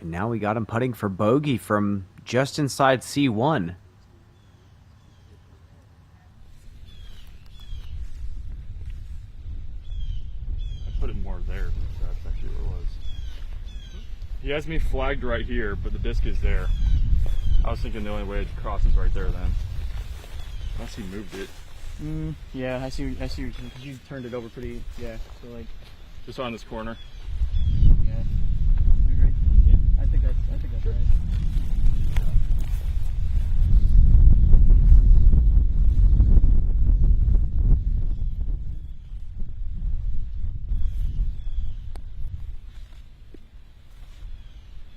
And now we got him putting for bogey from just inside C1. I put it more there. That's actually where it was. He has me flagged right here, but the disc is there. I was thinking the only way to cross is right there then. Unless he moved it. Yeah, I see. You turned it over pretty. Yeah, so like. Just on this corner. Yeah. You agree? Yeah. I think that's right.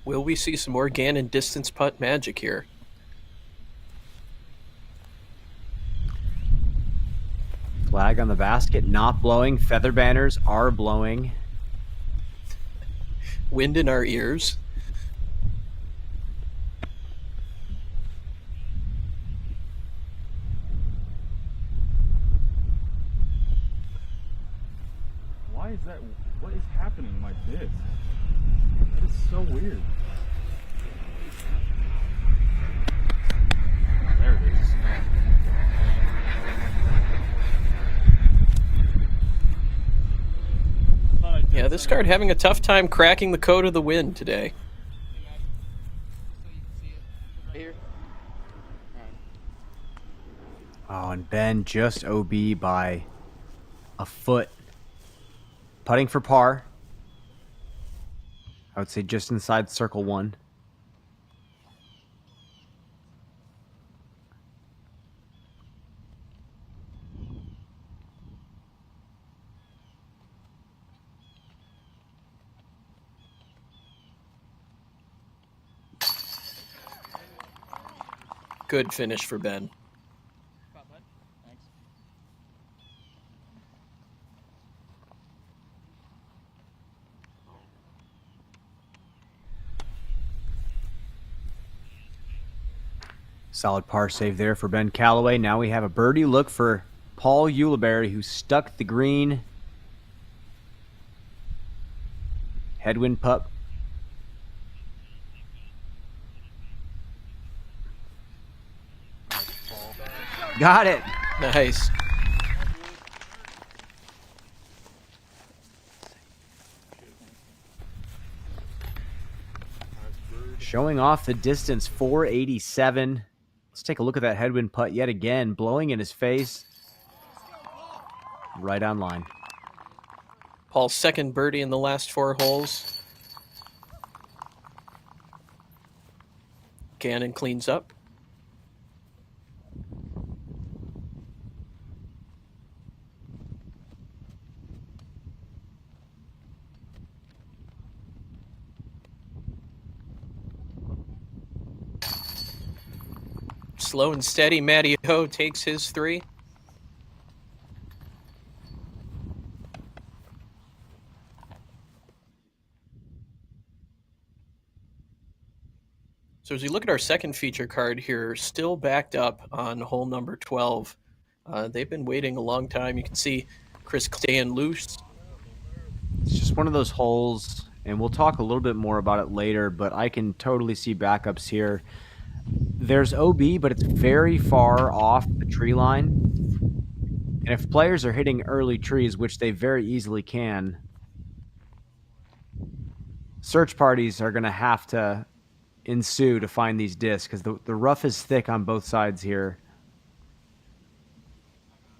Will we see some more Gannon distance putt magic here? Flag on the basket, not blowing. Feather banners are blowing. Wind in our ears. Why is that? What is happening like this? That is so weird. There it is. Yeah, this card having a tough time cracking the code of the wind today. Oh, and Ben just OB by a foot. Putting for par. I would say just inside circle 1. Good finish for Ben. Solid par save there for Ben Calloway. Now we have a birdie look for Paul Ulibarri, who stuck the green. Headwind putt. Got it. Nice. Showing off the distance, 487. Let's take a look at that headwind putt yet again, blowing in his face. Right on line. Paul's second birdie in the last 4 holes. Gannon cleans up. Slow and steady, Matty Ho takes his 3. So as we look at our second feature card here, still backed up on hole number 12. They've been waiting a long time. You can see Chris staying loose. It's just one of those holes, and we'll talk a little bit more about it later, but I can totally see backups here. There's OB, but it's very far off the tree line. And if players are hitting early trees, which they very easily can, search parties are going to have to ensue to find these discs because the rough is thick on both sides here.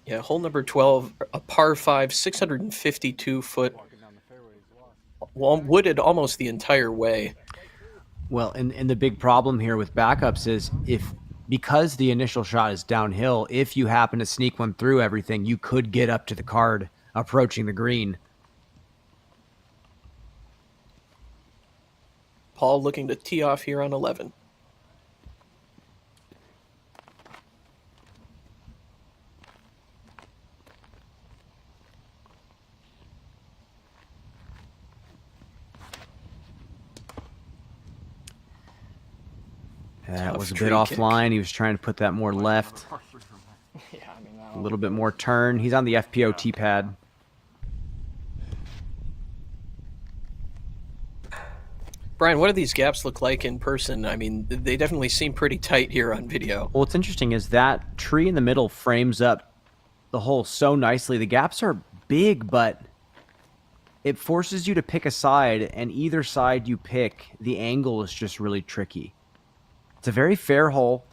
Yeah, hole number 12, a par 5, 652-foot, wooded almost the entire way. Well, and the big problem here with backups is because the initial shot is downhill, if you happen to sneak one through everything, you could get up to the card approaching the green. Paul looking to tee off here on 11. That was a bit offline. He was trying to put that more left. A little bit more turn. He's on the FPO tee pad. Brian, what do these gaps look like in person? I mean, they definitely seem pretty tight here on video. Well, what's interesting is that tree in the middle frames up the hole so nicely. The gaps are big, but it forces you to pick a side, and either side you pick, the angle is just really tricky. It's a very fair hole,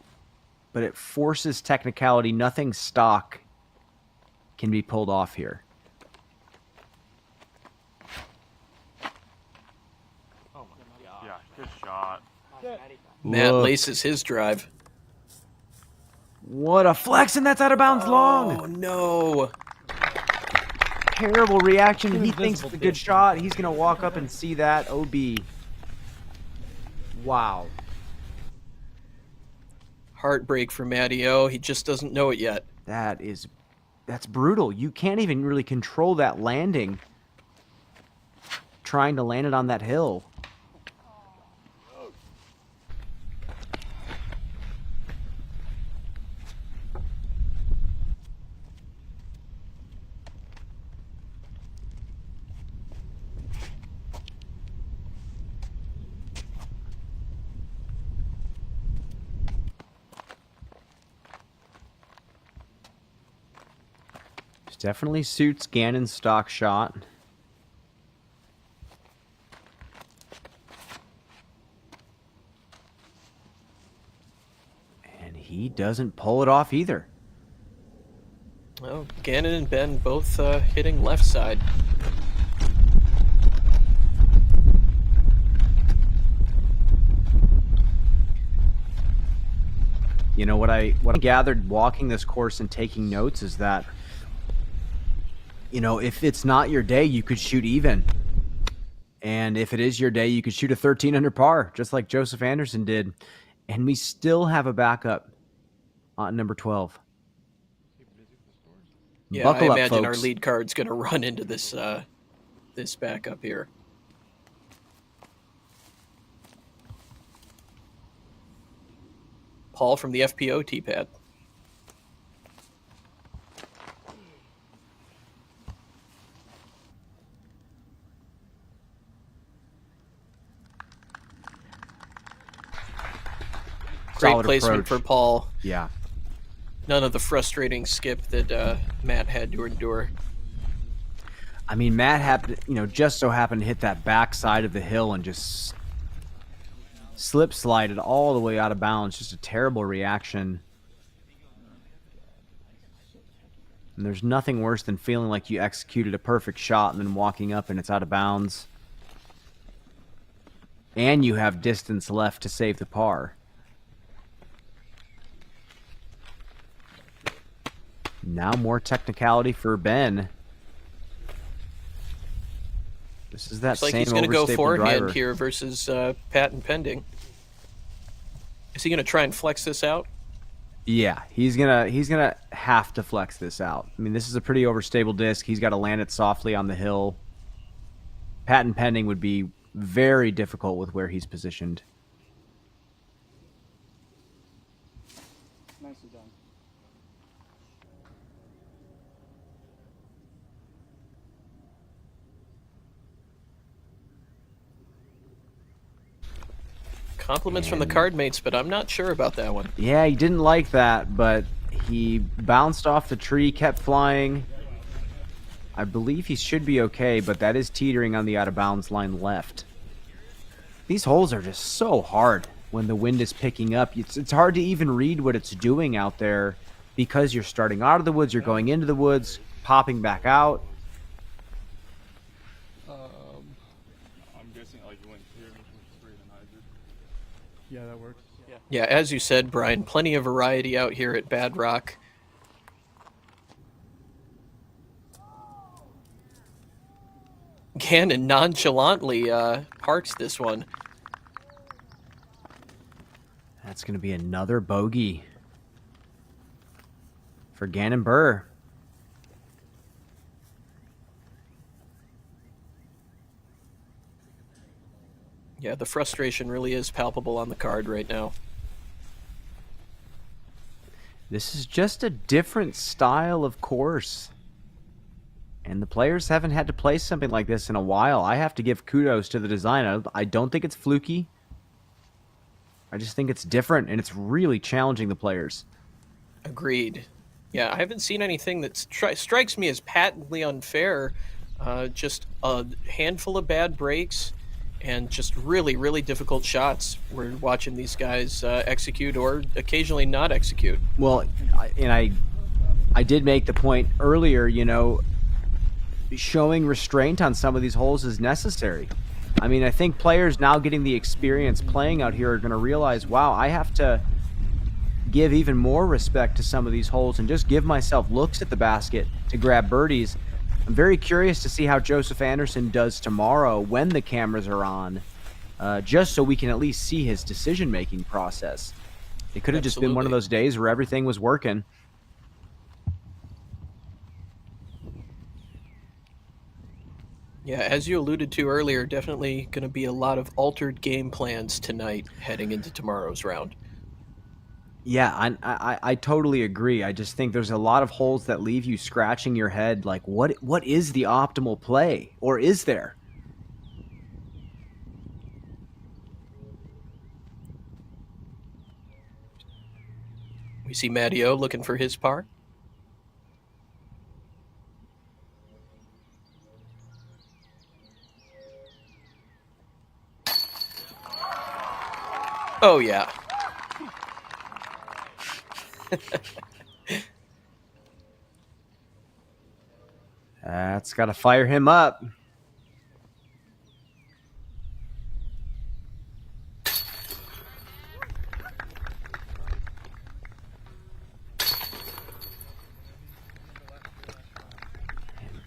but it forces technicality. Nothing stock can be pulled off here. Oh my god. Yeah, good shot. Matt Look. laces his drive. What a flex, and that's out of bounds long. Oh, no. Terrible reaction. He thinks it's a good shot. He's going to walk up and see that. OB. Wow. Heartbreak for Matty O. He just doesn't know it yet. That's brutal. You can't even really control that landing. Trying to land it on that hill. Definitely suits Gannon's stock shot. And he doesn't pull it off either. Well, Gannon and Ben both hitting left side. You know, what I gathered walking this course and taking notes is that, you know, if it's not your day, you could shoot even. And if it is your day, you could shoot a 13 under par, just like Joseph Anderson did. And we still have a backup on number 12. Yeah, Buckle I up, imagine folks. our lead card's going to run into this this backup here. Paul from the FPO tee pad. Great Solid placement approach. for Paul. Yeah. None of the frustrating skip that Matt had to endure. I mean, Matt happened, just so happened to hit that back side of the hill and just slip slided all the way out of bounds. Just a terrible reaction. And there's nothing worse than feeling like you executed a perfect shot and then walking up and it's out of bounds. And you have distance left to save the par. Now more technicality for Ben. This is that Looks like same he's going to go overstapled forehand driver. here versus patent pending. Is he going to try and flex this out? Yeah, he's gonna have to flex this out. I mean, this is a pretty overstable disc. He's got to land it softly on the hill. Patent pending would be very difficult with where he's positioned. Nicely done. Compliments from the card mates, but I'm not sure about that one. Yeah, he didn't like that, but he bounced off the tree, kept flying. I believe he should be okay, but that is teetering on the out-of-bounds line left. These holes are just so hard when the wind is picking up. It's hard to even read what it's doing out there because you're starting out of the woods, you're going into the woods, popping back out. I'm guessing like you went here, which was straight and I did. Yeah, that works. Yeah, as you said, Brian, plenty of variety out here at Bad Rock. Gannon nonchalantly parks this one. That's going to be another bogey for Gannon Burr. Yeah, the frustration really is palpable on the card right now. This is just a different style of course. And the players haven't had to play something like this in a while. I have to give kudos to the design. I don't think it's fluky. I just think it's different, and it's really challenging the players. Agreed. Yeah, I haven't seen anything that strikes me as patently unfair. Just a handful of bad breaks and just really, really difficult shots we're watching these guys execute or occasionally not execute. Well, I did make the point earlier, showing restraint on some of these holes is necessary. I mean, I think players now getting the experience playing out here are going to realize, wow, I have to give even more respect to some of these holes and just give myself looks at the basket to grab birdies. I'm very curious to see how Joseph Anderson does tomorrow when the cameras are on, just so we can at least see his decision-making process. It could have just been one of those days where everything was working. Yeah, as you alluded to earlier, definitely going to be a lot of altered game plans tonight heading into tomorrow's round. Yeah, I totally agree. I just think there's a lot of holes that leave you scratching your head like, what is the optimal play? Or is there? We see Matteo looking for his par. Oh, yeah. That's got to fire him up.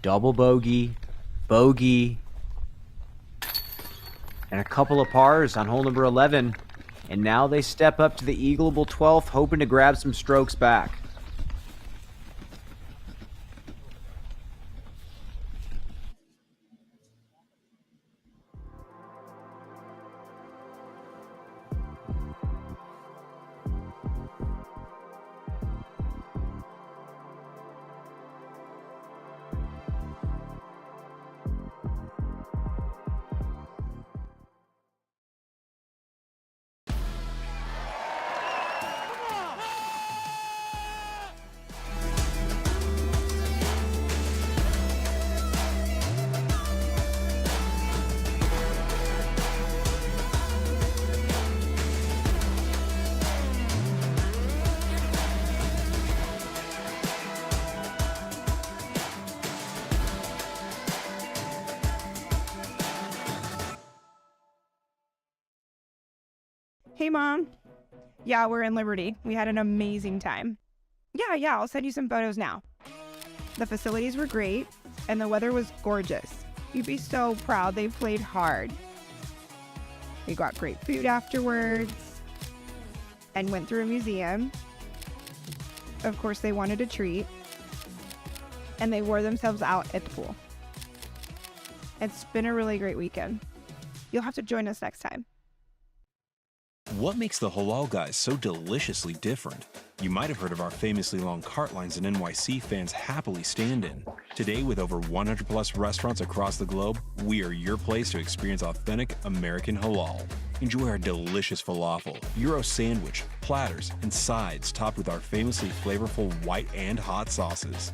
Double bogey, bogey, and a couple of pars on hole number 11. And now they step up to the eagleable 12th, hoping to grab some strokes back. Hey, Mom. Yeah, we're in Liberty. We had an amazing time. Yeah, I'll send you some photos now. The facilities were great, and the weather was gorgeous. You'd be so proud. They played hard. We got great food afterwards and went through a museum. Of course, they wanted a treat, and they wore themselves out at the pool. It's been a really great weekend. You'll have to join us next time. What makes the Halal Guys so deliciously different? You might have heard of our famously long cart lines in NYC fans happily stand in. Today, with over 100 plus restaurants across the globe, we are your place to experience authentic American halal. Enjoy our delicious falafel, Euro sandwich, platters, and sides topped with our famously flavorful white and hot sauces.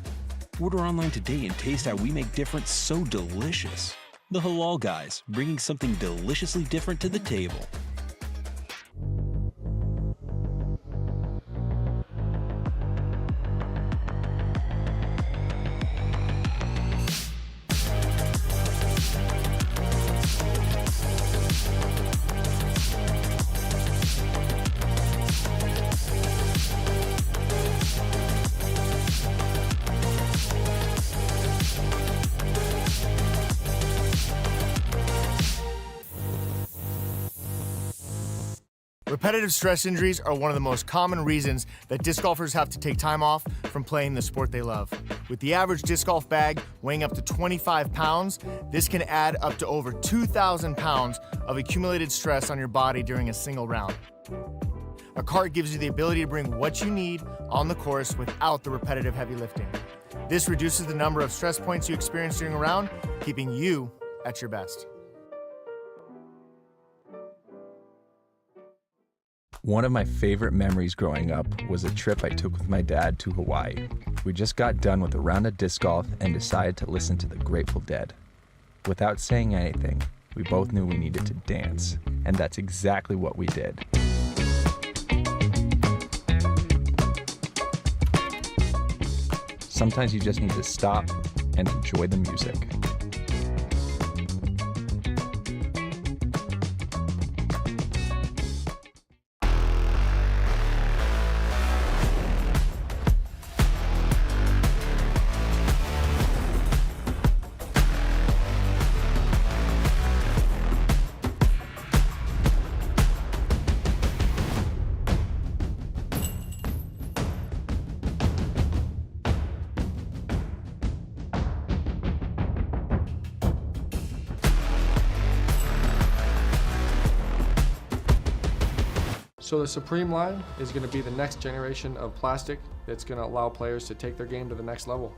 Order online today and taste how we make different so delicious. The Halal Guys, bringing something deliciously different to the table. Repetitive stress injuries are one of the most common reasons that disc golfers have to take time off from playing the sport they love. With the average disc golf bag weighing up to 25 pounds, this can add up to over 2,000 pounds of accumulated stress on your body during a single round. A cart gives you the ability to bring what you need on the course without the repetitive heavy lifting. This reduces the number of stress points you experience during a round, keeping you at your best. One of my favorite memories growing up was a trip I took with my dad to Hawaii. We just got done with a round of disc golf and decided to listen to the Grateful Dead. Without saying anything, we both knew we needed to dance, and that's exactly what we did. Sometimes you just need to stop and enjoy the music. So the Supreme line is going to be the next generation of plastic that's going to allow players to take their game to the next level.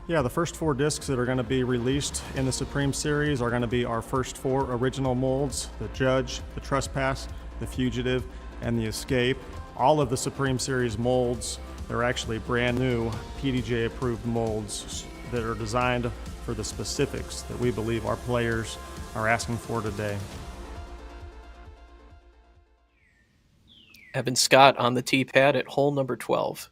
Yeah, the first 4 discs that are going to be released in the Supreme Series are going to be our first 4 original molds: the Judge, the Trespass, the Fugitive, and the Escape. All of the Supreme Series molds, they're actually brand new PDJ approved molds that are designed for the specifics that we believe our players are asking for today. Evan Scott on the tee pad at hole number 12.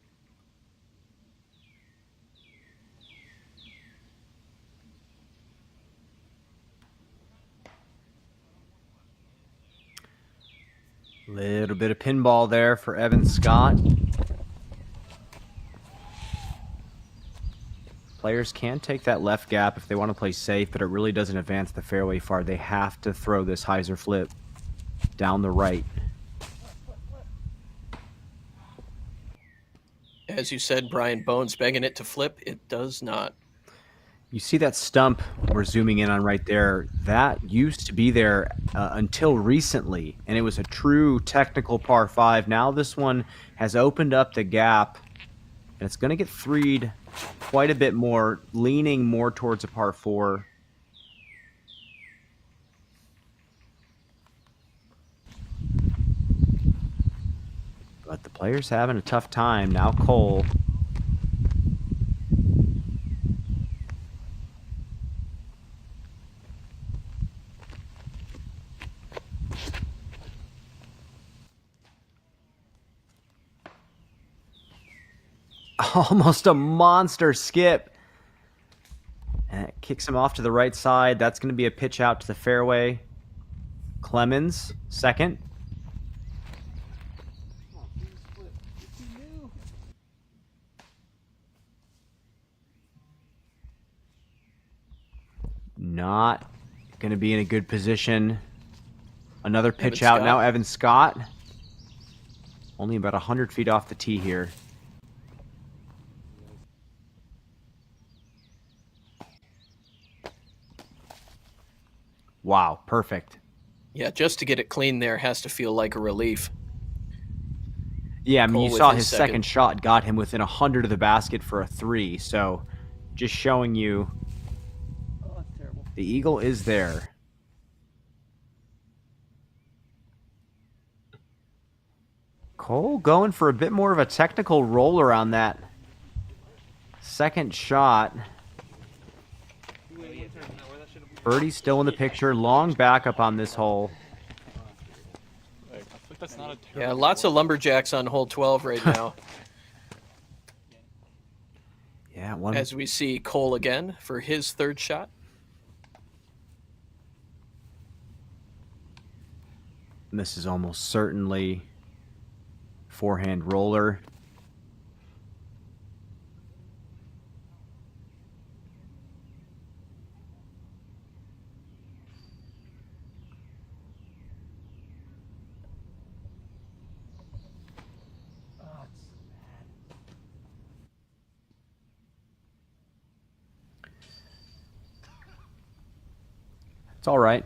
Little bit of pinball there for Evan Scott. Players can take that left gap if they want to play safe, but it really doesn't advance the fairway far. They have to throw this hyzer flip down the right. As you said, Brian, Bones begging it to flip. It does not. You see that stump we're zooming in on right there? That used to be there until recently, and it was a true technical par 5. Now this one has opened up the gap, and it's going to get threed quite a bit more, leaning more towards a par 4. But the player's having a tough time. Now Cole. Almost a monster skip. And it kicks him off to the right side. That's going to be a pitch out to the fairway. Clemens, second. Not going to be in a good position. Another pitch Evan out Scott. now. Evan Scott. Only about 100 feet off the tee here. Wow, perfect. Yeah, just to get it clean there has to feel like a relief. Yeah, I mean, Cole you with saw his his second. second shot got him within 100 of the basket for a 3. So just showing you the eagle is there. Cole going for a bit more of a technical roller on that second shot. Birdie's still in the picture. Long backup on this hole. Yeah, lots of lumberjacks on hole 12 right now. Yeah, one. As we see Cole again for his third shot. And this is almost certainly forehand roller. It's all right.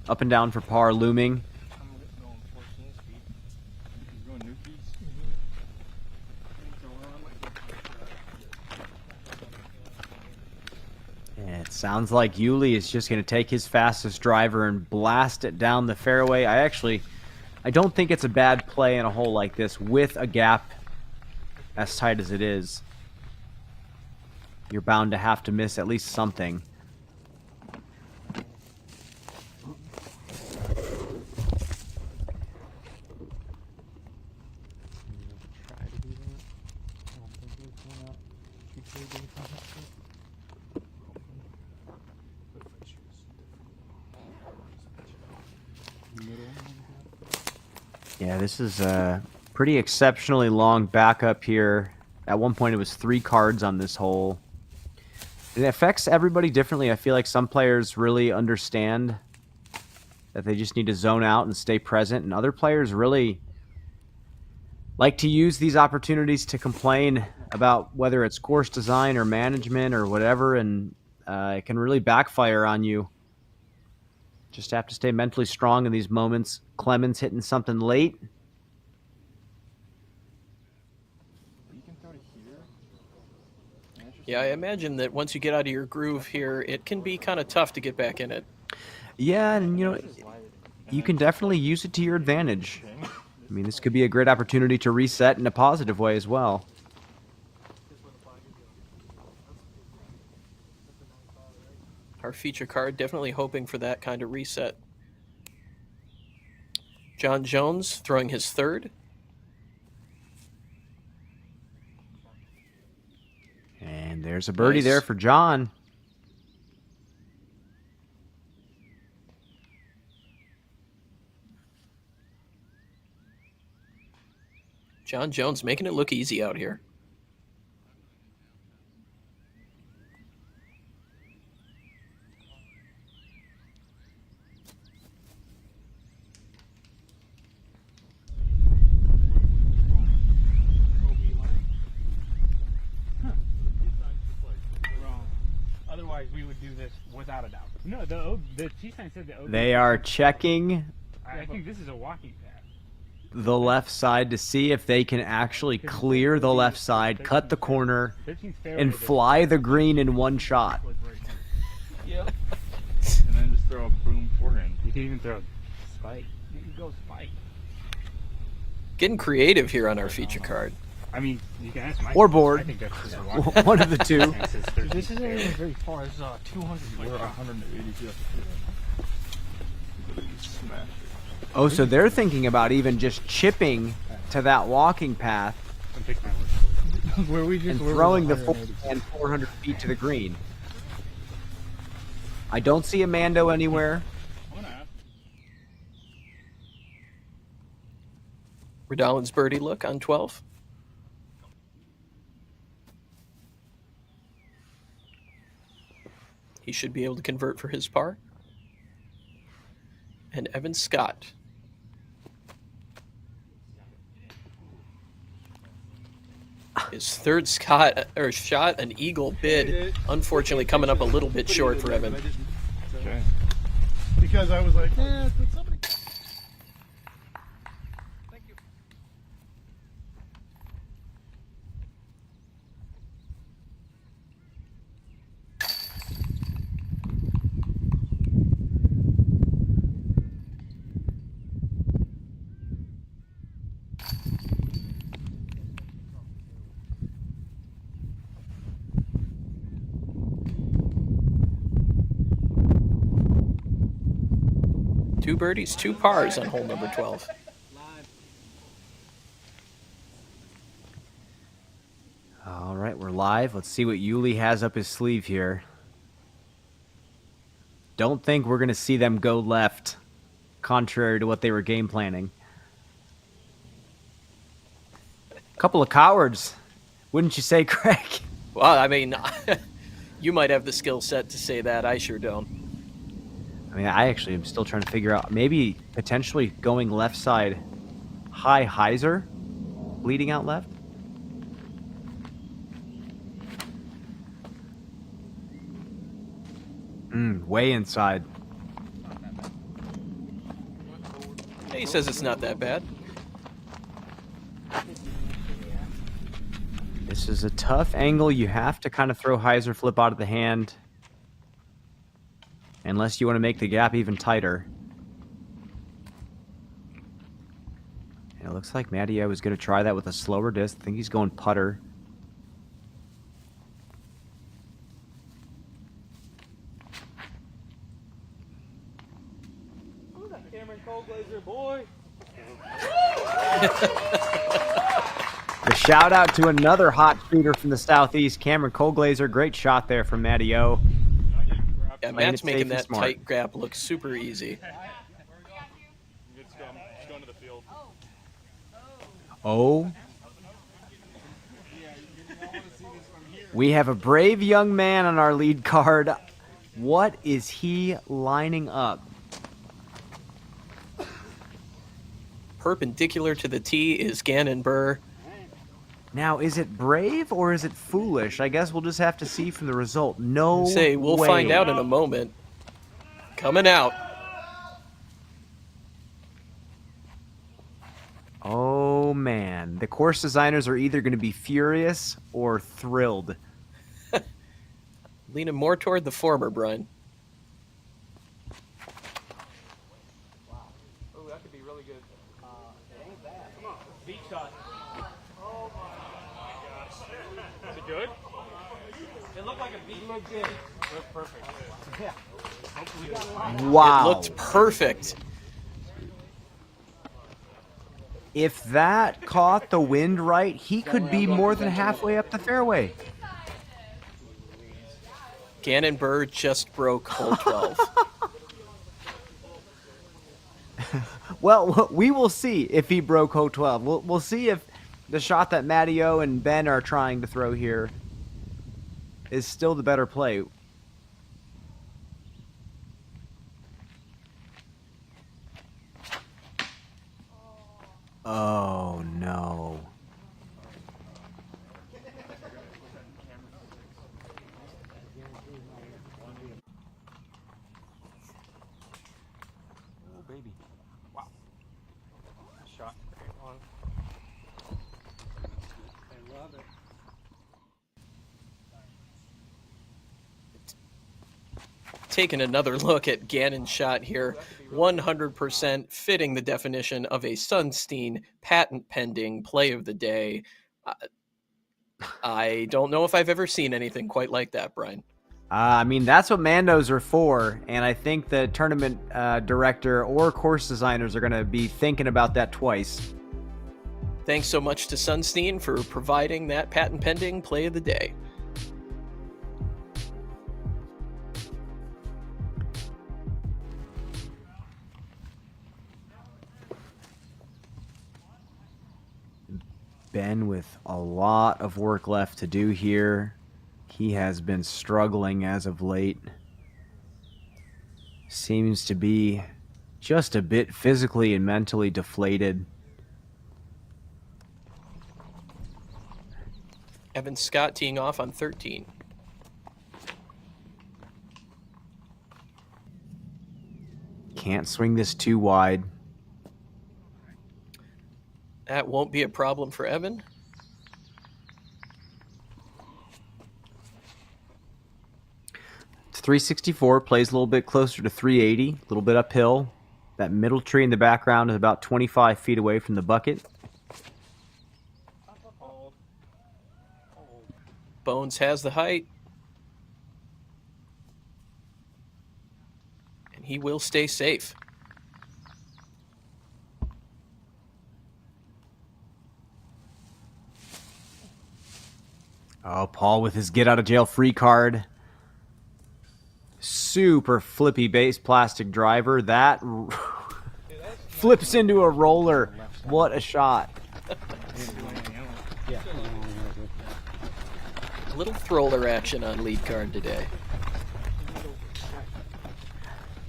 Up and down for par looming. And it sounds like Yuli is just going to take his fastest driver and blast it down the fairway. I don't think it's a bad play in a hole like this with a gap as tight as it is. You're bound to have to miss at least something. Yeah, this is a pretty exceptionally long backup here. At one point it was 3 cards on this hole. It affects everybody differently. I feel like some players really understand that they just need to zone out and stay present, and other players really like to use these opportunities to complain about whether it's course design or management or whatever, and it can really backfire on you. Just have to stay mentally strong in these moments. Clemens hitting something late. Yeah, I imagine that once you get out of your groove here, it can be kind of tough to get back in it. Yeah, and you know, you can definitely use it to your advantage. I mean, this could be a great opportunity to reset in a positive way as well. Our feature card definitely hoping for that kind of reset. John Jones throwing his third. And there's a birdie Nice. there for John. John Jones making it look easy out here. Otherwise, we would do this without a doubt. No, the T sign said the OB. They are checking I think this is a walking path. the left side to see if they can actually clear the left side, cut the corner, and fly the green in one shot. Yep. And then just throw a boom forehand. You can even throw a spike. You can go spike. Getting creative here on our feature card. I mean, you can ask Mike. Or board. I think that's just a walking One of the two. This isn't even very far. It's 200 feet. We're 180 feet. Smash it. Oh, so they're thinking about even just chipping to that walking path Where we just and were throwing the 180. forehand 400 feet to the green. I don't see a Mando anywhere. Redolin's birdie look on 12. He should be able to convert for his par. And Evan Scott. His third shot, an eagle bid, unfortunately coming up a little bit short for Evan. Okay. Because I was like, eh, could somebody... Two birdies, two pars on hole number 12. All right, we're live. Let's see what Yuli has up his sleeve here. Don't think we're going to see them go left, contrary to what they were game planning. Couple of cowards, wouldn't you say, Craig? Well, I mean, you might have the skill set to say that. I sure don't. I mean, I actually am still trying to figure out, maybe potentially going left side, high hyzer, bleeding out left. Way inside. He says it's not that bad. This is a tough angle. You have to kind of throw hyzer flip out of the hand. Unless you want to make the gap even tighter. It looks like Matteo was going to try that with a slower disc. I think he's going putter. Who's that Cameron Colglazer boy? A shout out to another hot shooter from the southeast, Cameron Colglazer. Great shot there from Matteo. Yeah, Matt's making that tight gap look super easy. Oh. We have a brave young man on our lead card. What is he lining up? Perpendicular to the tee is Gannon Burr. Now, is it brave or is it foolish? I guess we'll just have to see from the result. No way. We'll find out in a moment. Coming out. Oh, man. The course designers are either going to be furious or thrilled. Leaning more toward the former, Brian. Wow. Oh, that could be really good. It ain't bad. Come on. Beat shot. Oh my gosh. Is it good? It looked like a beat. It looked good. It looked perfect. Yeah. Hopefully. Wow. It looked perfect. If that caught the wind right, he could be more than halfway up the fairway. Gannon Burr just broke hole 12. Well, we will see if he broke hole 12. We'll see if the shot that Matteo and Ben are trying to throw here is still the better play. Oh, no. Oh, baby. Wow. Nice shot. I love it. Taking another look at Gannon's shot here, 100% fitting the definition of a Sunstein patent-pending play of the day. I don't know if I've ever seen anything quite like that, Brian. I mean, that's what Mandos are for, and I think the tournament director or course designers are going to be thinking about that twice. Thanks so much to Sunstein for providing that patent-pending play of the day. Ben with a lot of work left to do here. He has been struggling as of late. seems to be just a bit physically and mentally deflated. Evan Scott teeing off on 13. Can't swing this too wide. That won't be a problem for Evan. It's 364, plays a little bit closer to 380, a little bit uphill. That middle tree in the background is about 25 feet away from the bucket. Bones has the height. And he will stay safe. Oh, Paul with his get out of jail free card. Super flippy base plastic driver. That flips into a roller. What a shot. A little thrower action on lead card today.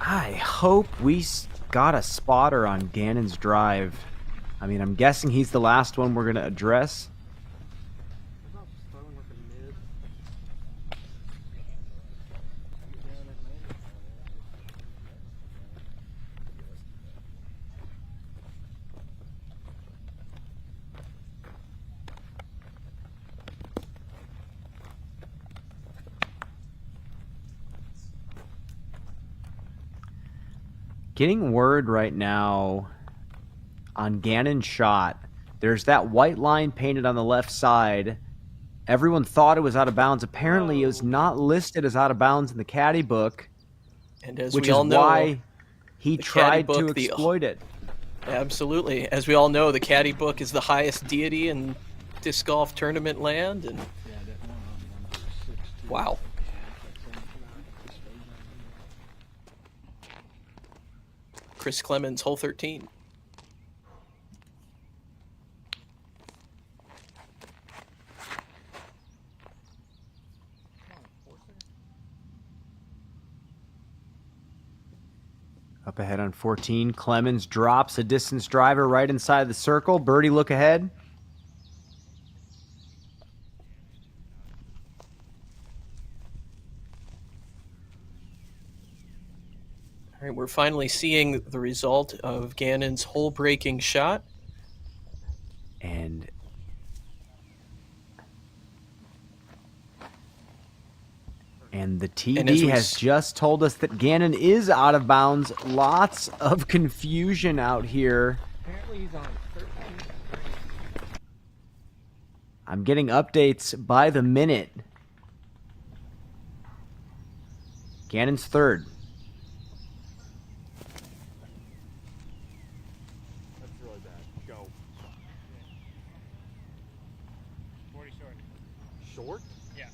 I hope we got a spotter on Gannon's drive. I mean, I'm guessing he's the last one we're going to address. Getting word right now on Gannon's shot. There's that white line painted on the left side. Everyone thought it was out of bounds. Apparently, it was not listed as out of bounds in the caddy book, and as which we is all know, why he the tried caddy to book, exploit it. Absolutely. As we all know, the caddy book is the highest deity in disc golf tournament land. And wow. Chris Clemens, hole 13. Up ahead on 14, Clemens drops a distance driver right inside the circle. Birdie look ahead. All right, we're finally seeing the result of Gannon's hole-breaking shot. And the TV has just told us that Gannon is out of bounds. Lots of confusion out here. Apparently he's on 13. I'm getting updates by the minute. Gannon's third. That's really bad. Go. 40 short. Short? Yeah.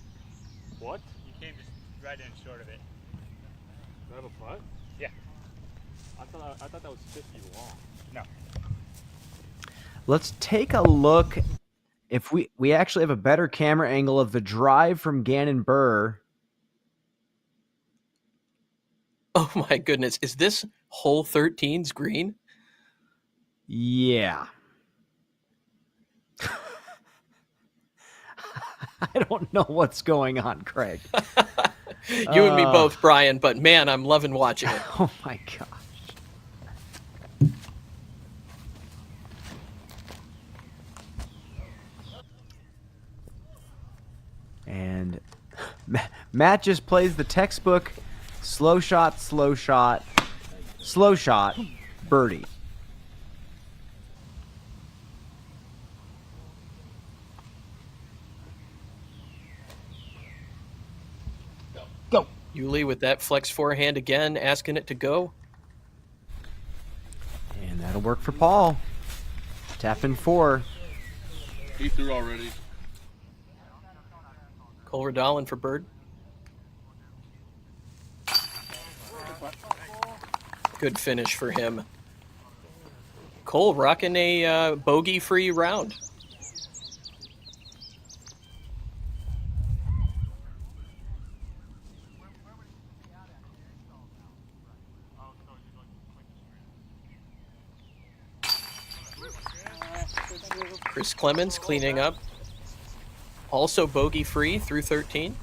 What? You came just right in short of it. Do I have a putt? Yeah. I thought that was 50 long. No. Let's take a look. If we actually have a better camera angle of the drive from Gannon Burr. Oh my goodness. Is this hole 13's green? Yeah. I don't know what's going on, Craig. You and me both, Brian, but man, I'm loving watching it. Oh my gosh. And Matt just plays the textbook slow shot, birdie. Go. Yuli with that flex forehand again, asking it to go. And that'll work for Paul. Tap in 4. He threw already. Cole Redallen for bird. Good finish for him. Cole rocking a bogey-free round. Chris Clemens cleaning up. Also bogey free through 13.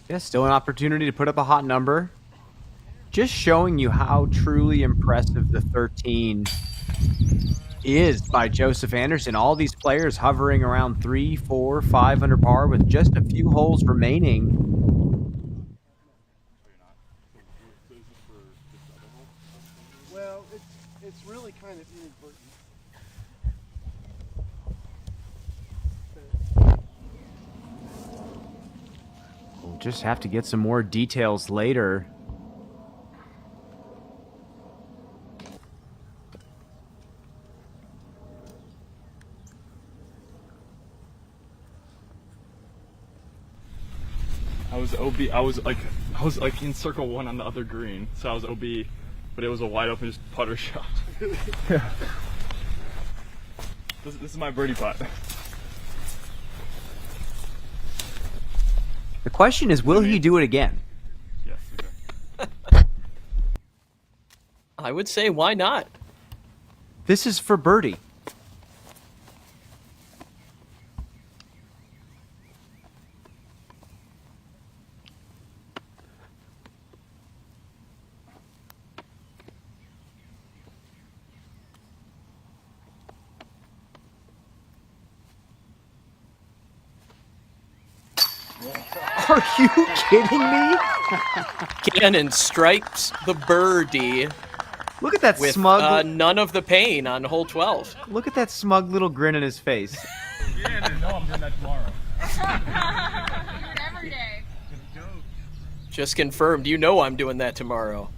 Yeah, still an opportunity to put up a hot number. Just showing you how truly impressive the 13 is by Joseph Anderson. All these players hovering around 3, 4, 5 under par with just a few holes remaining. Well, it's really kind of inadvertent. We'll just have to get some more details later. I was OB. I was like in circle 1 on the other green, so I was OB, but it was a wide open just putter shot. Yeah. This is my birdie putt. The question is, will he do it again? Yes. Okay. I would say, why not? This is for birdie. Are you kidding me? Gannon stripes the birdie. Look at that with, smug. None of the pain on hole 12. Look at that smug little grin on his face. Yeah, no, I'm doing that tomorrow. Every day. Just confirmed. You know I'm doing that tomorrow.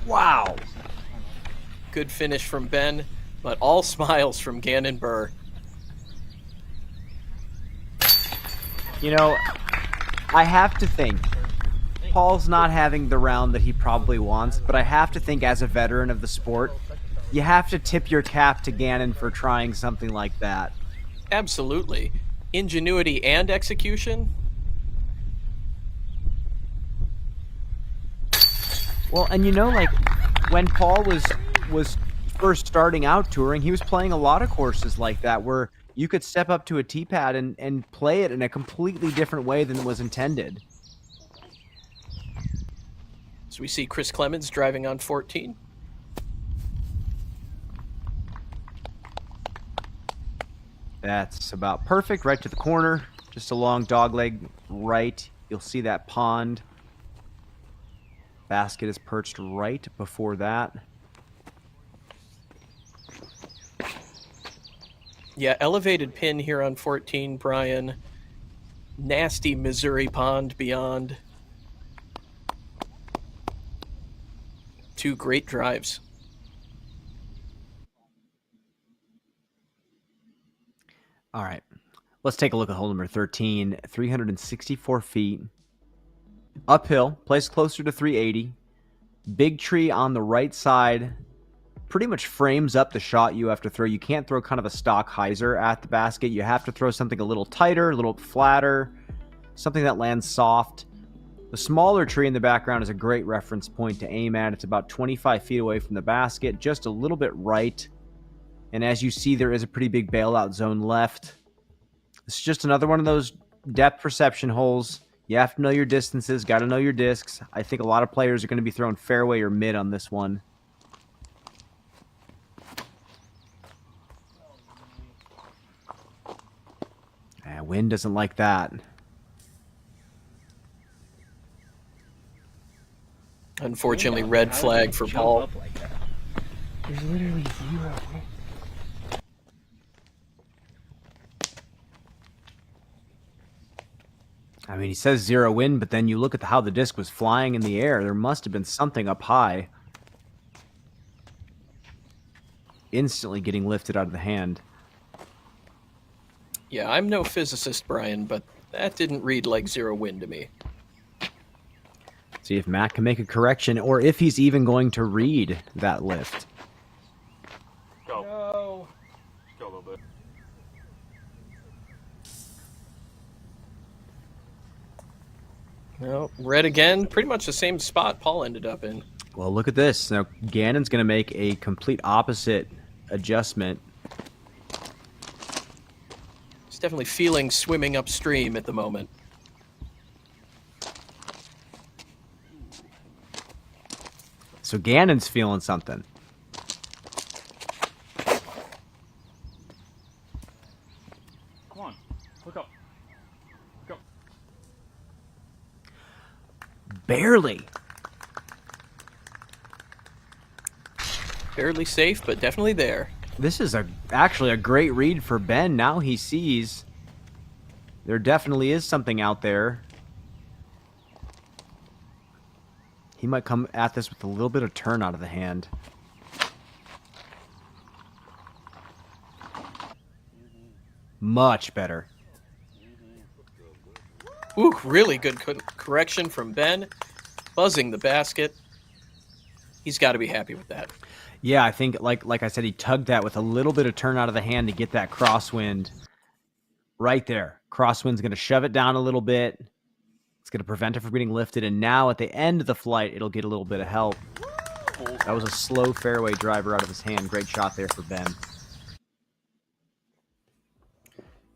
Wow. Good finish from Ben, but all smiles from Gannon Burr. You know, I have to think Paul's not having the round that he probably wants, but I have to think as a veteran of the sport, you have to tip your cap to Gannon for trying something like that. Absolutely. Ingenuity and execution. Well, and you know, like, when Paul was first starting out touring, he was playing a lot of courses like that where you could step up to a tee pad and play it in a completely different way than it was intended. So we see Chris Clemens driving on 14. That's about perfect, right to the corner. Just a long dogleg right. You'll see that pond. Basket is perched right before that. Yeah, elevated pin here on 14, Brian. Nasty Missouri pond beyond. 2 great drives. All right. Let's take a look at hole number 13. 364 feet. Uphill. Place closer to 380. Big tree on the right side. Pretty much frames up the shot you have to throw. You can't throw kind of a stock hyzer at the basket. You have to throw something a little tighter, a little flatter, something that lands soft. The smaller tree in the background is a great reference point to aim at. It's about 25 feet away from the basket, just a little bit right. And as you see, there is a pretty big bailout zone left. It's just another one of those depth perception holes. You have to know your distances, got to know your discs. I think a lot of players are going to be throwing fairway or mid on this one. Wind doesn't like that. Unfortunately, red flag for Paul. There's literally 0. I mean, he says 0 wind, but then you look at how the disc was flying in the air. There must have been something up high. Instantly getting lifted out of the hand. Yeah, I'm no physicist, Brian, but that didn't read like 0 wind to me. See if Matt can make a correction, or if he's even going to read that lift. Go. No. Go a little bit. Well, red again, pretty much the same spot Paul ended up in. Well, look at this. Now, Gannon's going to make a complete opposite adjustment. He's definitely feeling swimming upstream at the moment. So Gannon's feeling something. Come on, look up. Go. Barely. Barely safe, but definitely there. This is actually a great read for Ben. Now he sees there definitely is something out there. He might come at this with a little bit of turn out of the hand. Much better. Ooh, really good correction from Ben. Buzzing the basket. He's got to be happy with that. Yeah, I think, like I said, he tugged that with a little bit of turn out of the hand to get that crosswind right there. Crosswind's going to shove it down a little bit. It's going to prevent it from getting lifted, and now at the end of the flight, it'll get a little bit of help. That was a slow fairway driver out of his hand. Great shot there for Ben.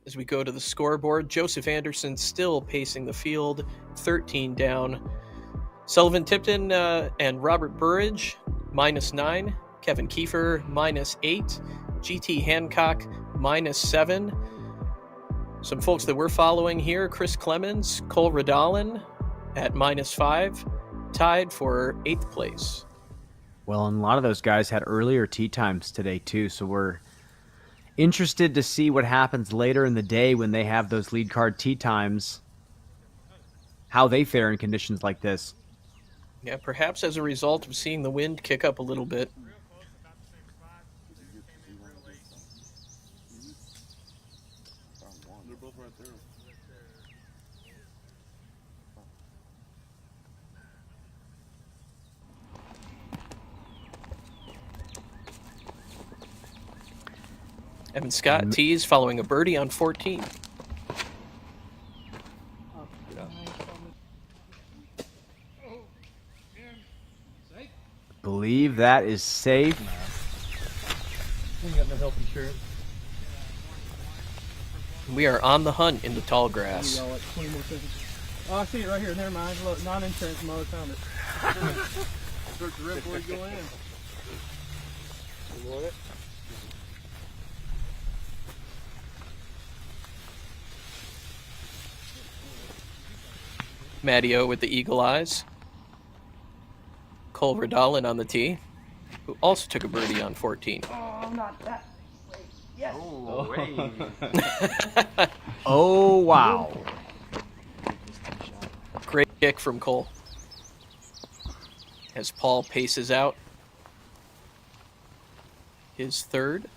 As we go to the scoreboard, Joseph Anderson still pacing the field, 13 down. Sullivan Tipton and Robert Burridge, -9. Kevin Kiefer, -8. GT Hancock, -7. Some folks that we're following here, Chris Clemens, Cole Radalin at -5, tied for 8th place. Well, and a lot of those guys had earlier tee times today, too, so we're interested to see what happens later in the day when they have those lead card tee times, how they fare in conditions like this. Yeah, perhaps as a result of seeing the wind kick up a little bit. They're both right there. Evan Scott tees following a birdie on 14. Believe that is safe. You got no health insurance. We are on the hunt in the tall grass. Like 20 more seconds. Oh, I see it right here. Never mind. Look, non-insurance mode found it. Search the rip before you go in. You want it? Matteo with the eagle eyes. Cole Radalin on the tee, who also took a birdie on 14. Oh, not that. Wait, yes. Oh, oh, wow. Great kick from Cole. As Paul paces out his third.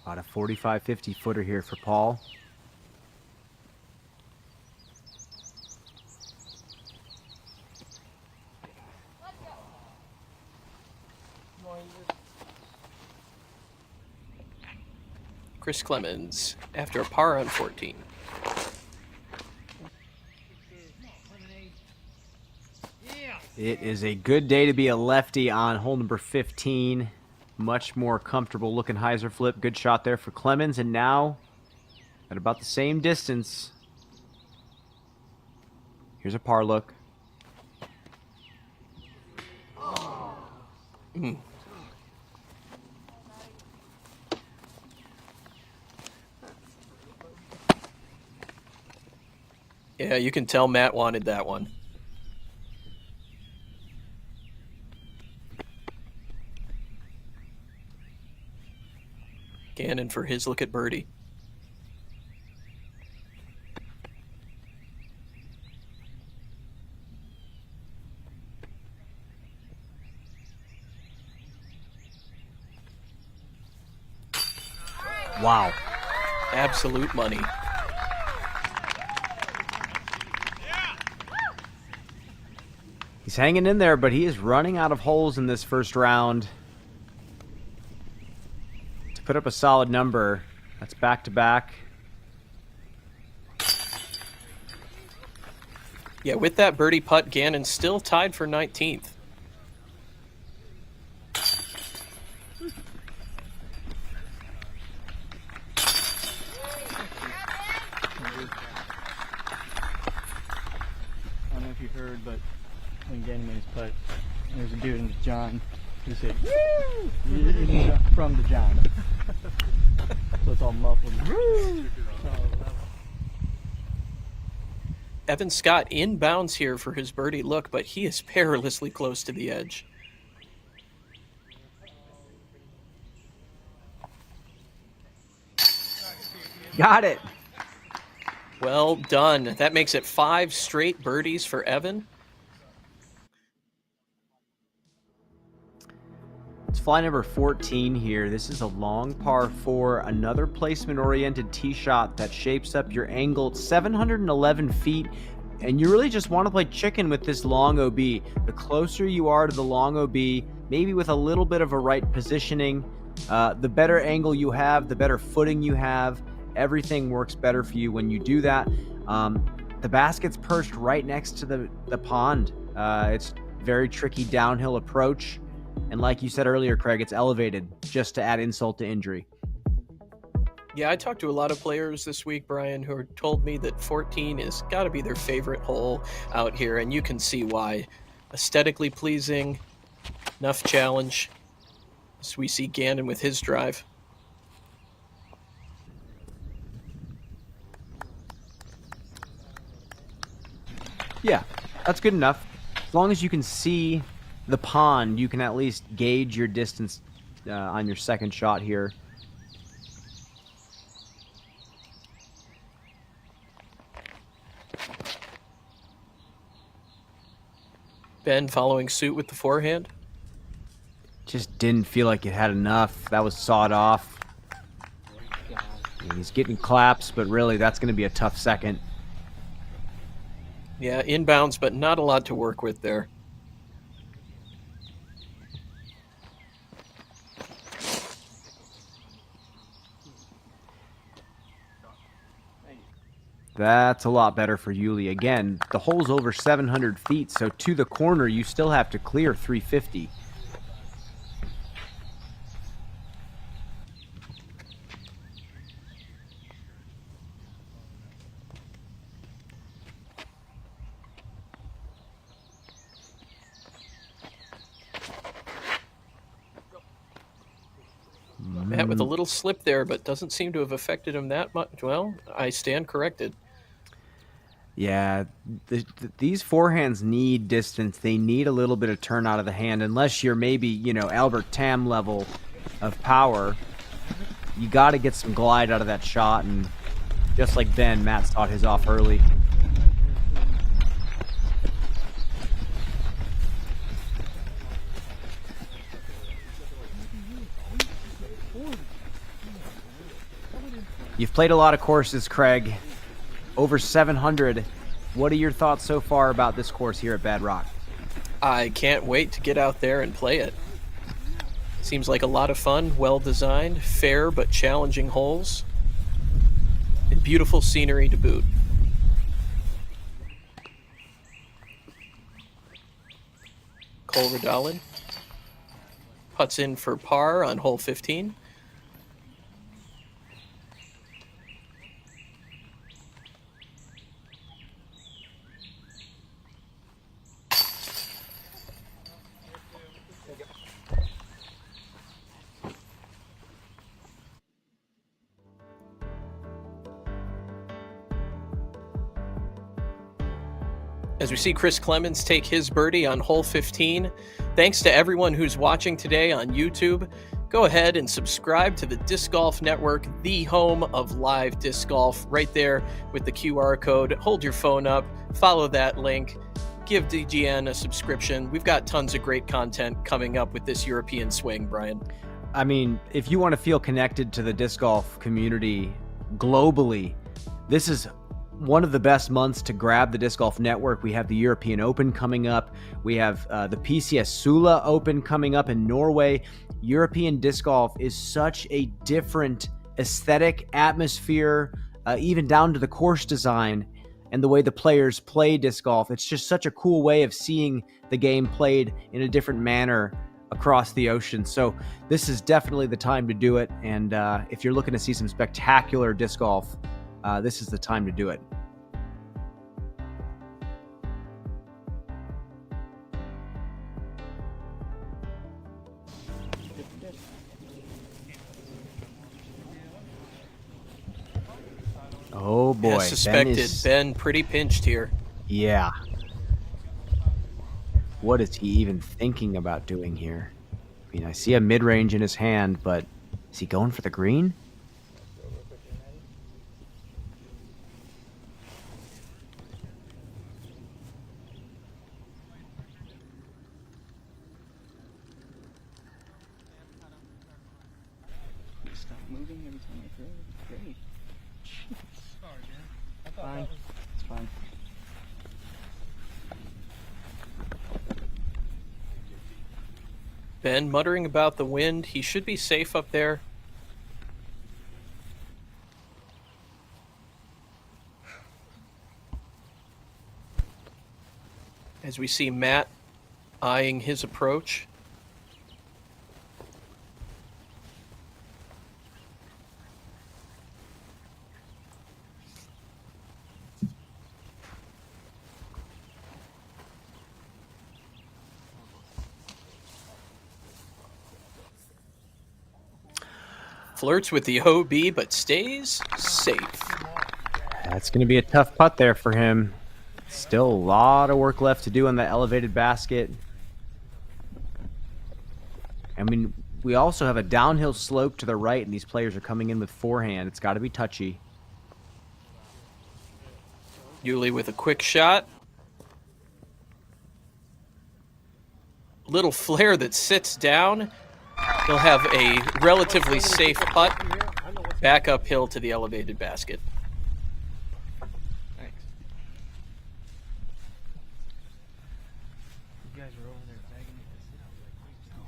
About a 45, 50 footer here for Paul. Chris Clemens after a par on 14. It is a good day to be a lefty on hole number 15. Much more comfortable looking hyzer flip. Good shot there for Clemens. And now at about the same distance. Here's a par look. Yeah, you can tell Matt wanted that one. Gannon for his look at birdie. Wow. Absolute money. He's hanging in there, but he is running out of holes in this first round. To put up a solid number, that's back-to-back. Yeah, with that birdie putt, Gannon's still tied for 19th. I don't know if you heard, but when Gannon made his putt, there's a dude in the John who said, "Woo!" From the John. So it's all muffled. Woo! Evan Scott inbounds here for his birdie look, but he is perilously close to the edge. Got it. Well done. That makes it 5 straight birdies for Evan. It's fly number 14 here. This is a long par 4, another placement-oriented tee shot that shapes up your angle 711 feet, and you really just want to play chicken with this long OB. The closer you are to the long OB, maybe with a little bit of a right positioning, the better angle you have, the better footing you have. Everything works better for you when you do that. The basket's perched right next to the pond. It's very tricky downhill approach. And like you said earlier, Craig, it's elevated just to add insult to injury. Yeah, I talked to a lot of players this week, Brian, who told me that 14 has got to be their favorite hole out here, and you can see why. Aesthetically pleasing, enough challenge. So we see Gannon with his drive. Yeah, that's good enough. As long as you can see the pond, you can at least gauge your distance on your second shot here. Ben following suit with the forehand. Just didn't feel like it had enough. That was sawed off. And he's getting claps, but really that's going to be a tough second. Yeah, inbounds, but not a lot to work with there. That's a lot better for Yuli. Again, the hole's over 700 feet, so to the corner, you still have to clear 350. Matt with a little slip there, but doesn't seem to have affected him that much. Well, I stand corrected. Yeah, these forehands need distance. They need a little bit of turn out of the hand. Unless you're maybe, Albert Tam level of power, you got to get some glide out of that shot. And just like Ben, Matt sought his off early. You've played a lot of courses, Craig. Over 700. What are your thoughts so far about this course here at Bad Rock? I can't wait to get out there and play it. Seems like a lot of fun, well designed, fair but challenging holes, and beautiful scenery to boot. Cole Redalin putts in for par on hole 15. As we see Chris Clemens take his birdie on hole 15. Thanks to everyone who's watching today on YouTube. Go ahead and subscribe to the Disc Golf Network, the home of live disc golf, right there with the QR code. Hold your phone up, follow that link, give DGN a subscription. We've got tons of great content coming up with this European swing, Brian. I mean, if you want to feel connected to the disc golf community globally, this is one of the best months to grab the Disc Golf Network. We have the European Open coming up. We have the PCS Sula Open coming up in Norway. European disc golf is such a different aesthetic atmosphere, even down to the course design and the way the players play disc golf. It's just such a cool way of seeing the game played in a different manner across the ocean. So this is definitely the time to do it. And if you're looking to see some spectacular disc golf, this is the time to do it. Oh boy. As suspected, Ben pretty pinched here. Yeah. What is he even thinking about doing here? I mean, I see a mid-range in his hand, but is he going for the green? Stop moving every time I throw. Great. Sorry, man. Fine. It's fine. Ben muttering about the wind. He should be safe up there. As we see Matt eyeing his approach. Flirts with the OB, but stays safe. That's going to be a tough putt there for him. Still a lot of work left to do on that elevated basket. I mean, we also have a downhill slope to the right, and these players are coming in with forehand. It's got to be touchy. Yuli with a quick shot. Little flare that sits down. He'll have a relatively safe putt back uphill to the elevated basket. Thanks. You guys were over there begging me to sit. I was like, please don't.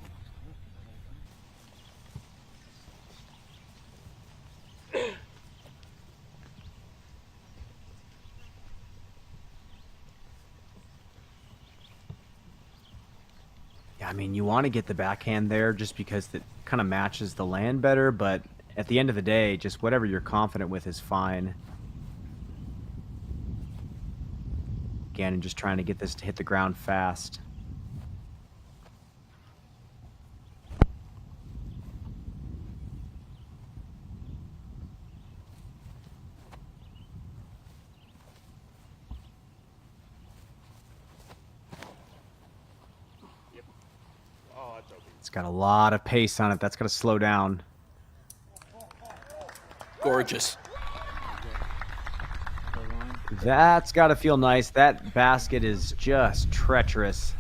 Yeah, I mean, you want to get the backhand there just because it kind of matches the land better, but at the end of the day, just whatever you're confident with is fine. Again, and just trying to get this to hit the ground fast. It's got a lot of pace on it. That's going to slow down. Gorgeous. That's got to feel nice. That basket is just treacherous.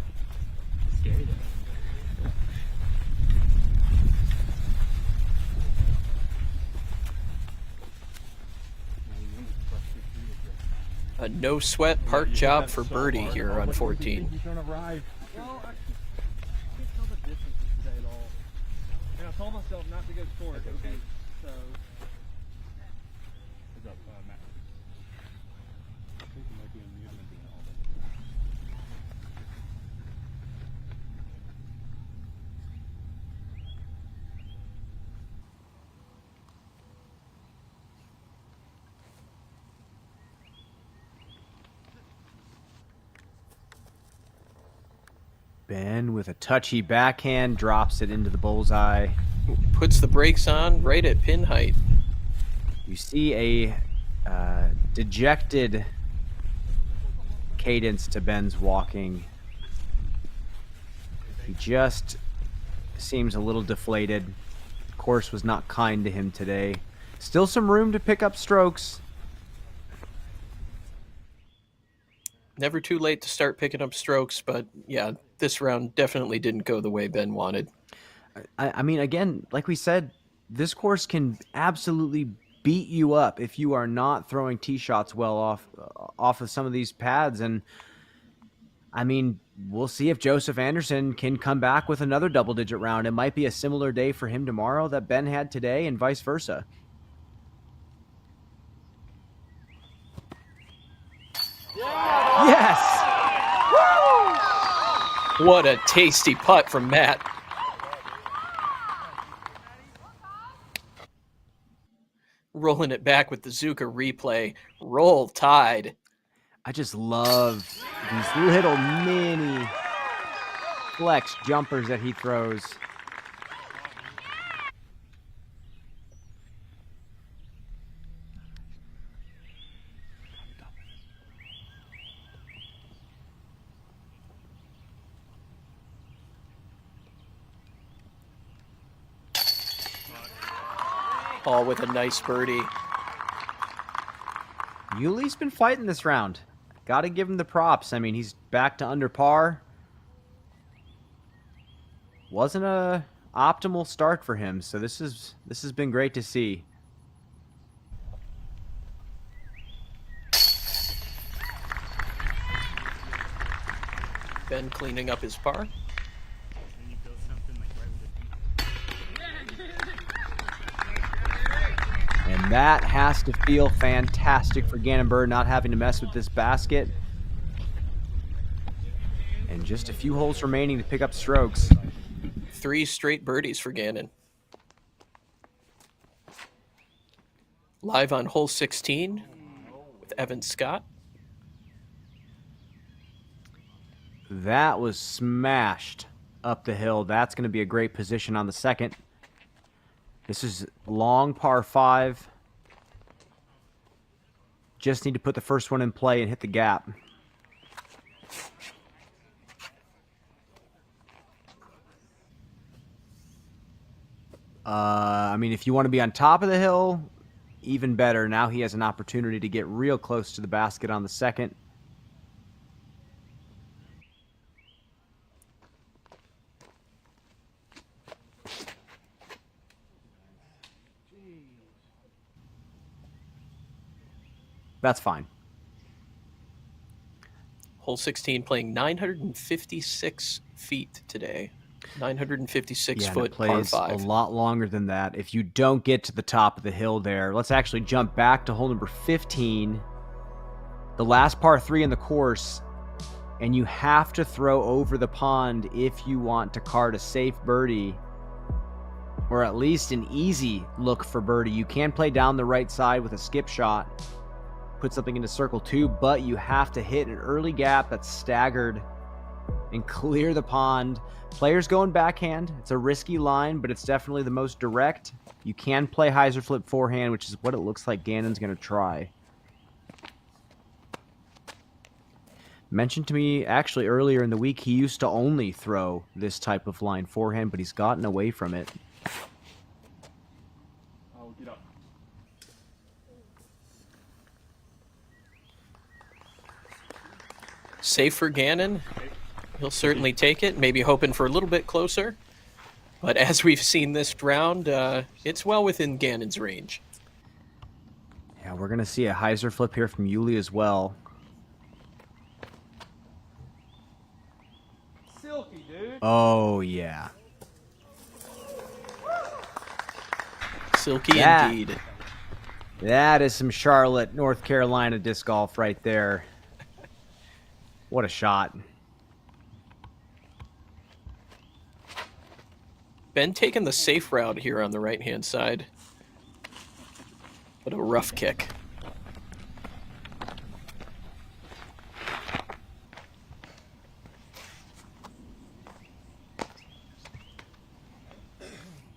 A no sweat park job for birdie here on 14. He's gonna ride. Well, I can't tell the distance today at all. And I told myself not to go short, okay? So. What's up, Matt? I think it might be in the Ben with a touchy backhand drops it into the bullseye. Puts the brakes on right at pin height. You see a dejected cadence to Ben's walking. He just seems a little deflated. Course was not kind to him today. Still some room to pick up strokes. Never too late to start picking up strokes, but yeah, this round definitely didn't go the way Ben wanted. I mean, again, like we said, this course can absolutely beat you up if you are not throwing tee shots well off of some of these pads. And I mean, we'll see if Joseph Anderson can come back with another double-digit round. It might be a similar day for him tomorrow that Ben had today, and vice versa. Yes! Woo! What a tasty putt from Matt. Rolling it back with the Zuka replay. Roll Tide. I just love these little mini flex jumpers that he throws. All with a nice birdie. Yuli's been fighting this round. Got to give him the props. I mean, he's back to under par. Wasn't a optimal start for him, so this has been great to see. Ben cleaning up his par. And that has to feel fantastic for Gannon Bird, not having to mess with this basket. And just a few holes remaining to pick up strokes. 3 straight birdies for Gannon. Live on hole 16 with Evan Scott. That was smashed up the hill. That's going to be a great position on the second. This is long par 5. Just need to put the first one in play and hit the gap. I mean, if you want to be on top of the hill, even better. Now he has an opportunity to get real close to the basket on the second. That's fine. Hole 16 playing 956 feet today. 956 Yeah, foot it plays par 5. a lot longer than that. If you don't get to the top of the hill there, let's actually jump back to hole number 15. The last par 3 in the course, and you have to throw over the pond if you want to card a safe birdie, or at least an easy look for birdie. You can play down the right side with a skip shot, put something into circle 2, but you have to hit an early gap that's staggered and clear the pond. Players going backhand. It's a risky line, but it's definitely the most direct. You can play hyzer flip forehand, which is what it looks like Gannon's going to try. Mentioned to me actually earlier in the week, he used to only throw this type of line forehand, but he's gotten away from it. Oh, get up. Safe for Gannon. He'll certainly take it, maybe hoping for a little bit closer. But as we've seen this round, it's well within Gannon's range. Yeah, we're going to see a hyzer flip here from Yuli as well. Silky, dude. Oh, yeah. Silky indeed. That is some Charlotte, North Carolina disc golf right there. What a shot. Ben taking the safe route here on the right-hand side. But a rough kick.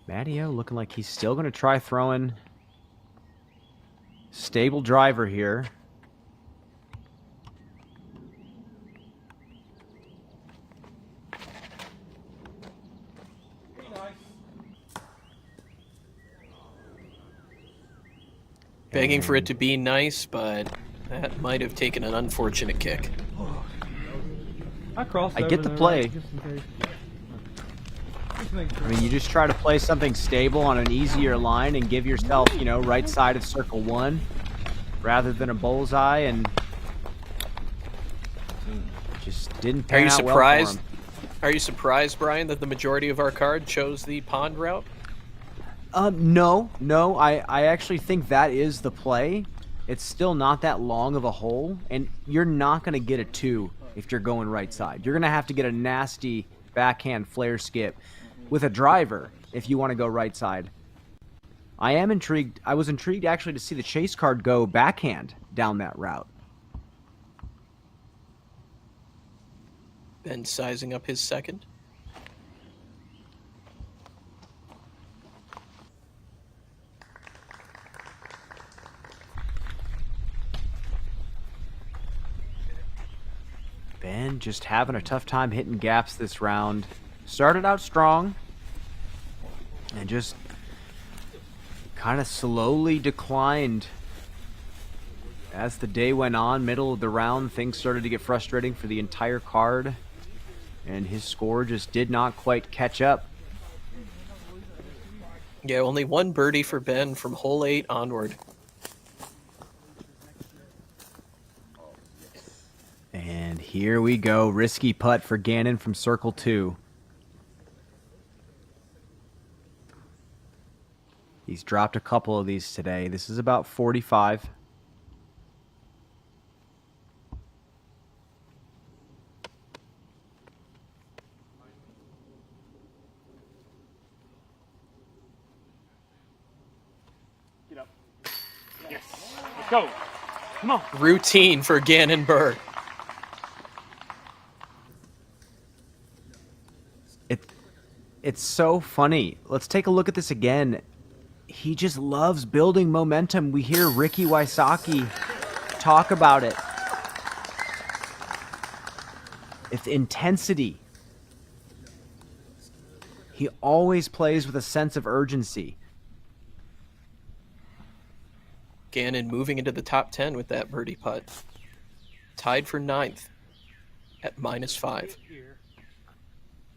Matteo looking like he's still going to try throwing. Stable driver here. Begging for it to be nice, but that might have taken an unfortunate kick. I crossed I over get the there, play. right, just in case. I mean, you just try to play something stable on an easier line and give yourself, you know, right side of circle 1 rather than a bullseye, and just didn't pan out well for him. Are you surprised, Brian, that the majority of our card chose the pond route? No. I actually think that is the play. It's still not that long of a hole, and you're not going to get a 2 if you're going right side. You're going to have to get a nasty backhand flare skip with a driver if you want to go right side. I am intrigued. I was intrigued actually to see the chase card go backhand down that route. Ben sizing up his second. Ben just having a tough time hitting gaps this round. Started out strong and just kind of slowly declined as the day went on. Middle of the round, things started to get frustrating for the entire card, and his score just did not quite catch up. Yeah, only one birdie for Ben from hole 8 onward. And here we go. Risky putt for Gannon from circle 2. He's dropped a couple of these today. This is about 45. Get up. Yes. Let's go. Come on. Routine for Gannon Burr. It's so funny. Let's take a look at this again. He just loves building momentum. We hear Ricky Wysocki talk about it. It's intensity. He always plays with a sense of urgency. Gannon moving into the top 10 with that birdie putt. Tied for 9th at -5. Here.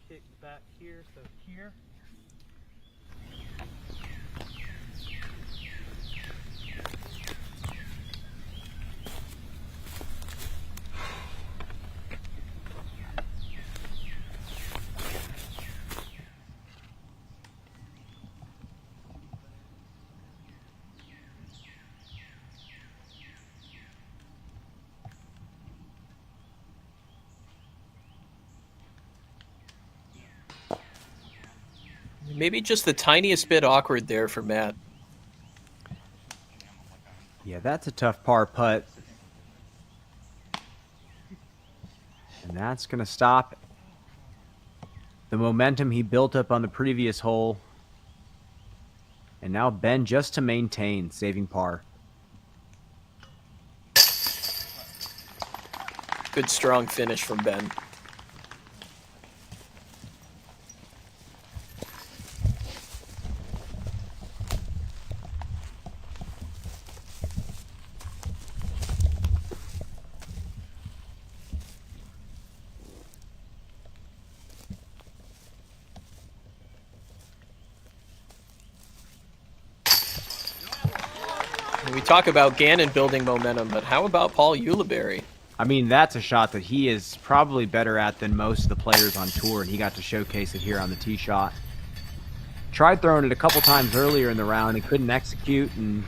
Kick back here, so here. Maybe just the tiniest bit awkward there for Matt. Yeah, that's a tough par putt. And that's going to stop the momentum he built up on the previous hole. And now Ben just to maintain, saving par. Good strong finish from Ben. We talk about Gannon building momentum, but how about Paul Ulibarri? I mean, that's a shot that he is probably better at than most of the players on tour, and he got to showcase it here on the tee shot. Tried throwing it a couple times earlier in the round and couldn't execute, and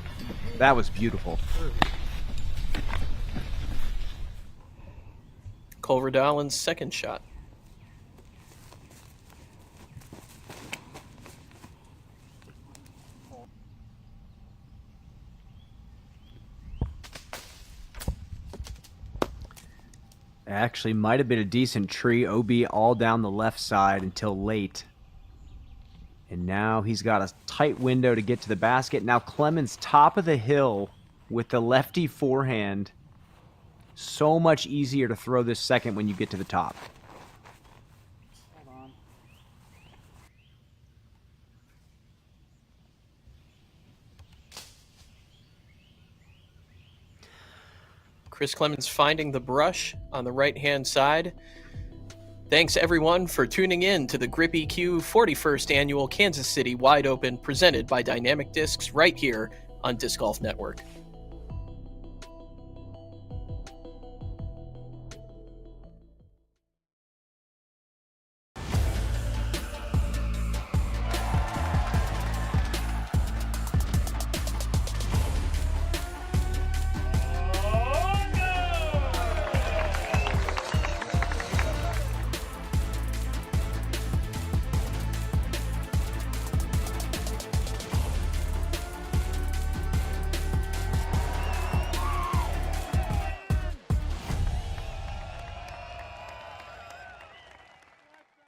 that was beautiful. Culver Dahlin's second shot. Actually might have been a decent tree. OB all down the left side until late. And now he's got a tight window to get to the basket. Now Clemens top of the hill with the lefty forehand. So much easier to throw this second when you get to the top. Hold on. Chris Clemens finding the brush on the right-hand side. Thanks everyone for tuning in to the GRIPeq 41st Annual Kansas City Wide Open presented by Dynamic Discs right here on Disc Golf Network.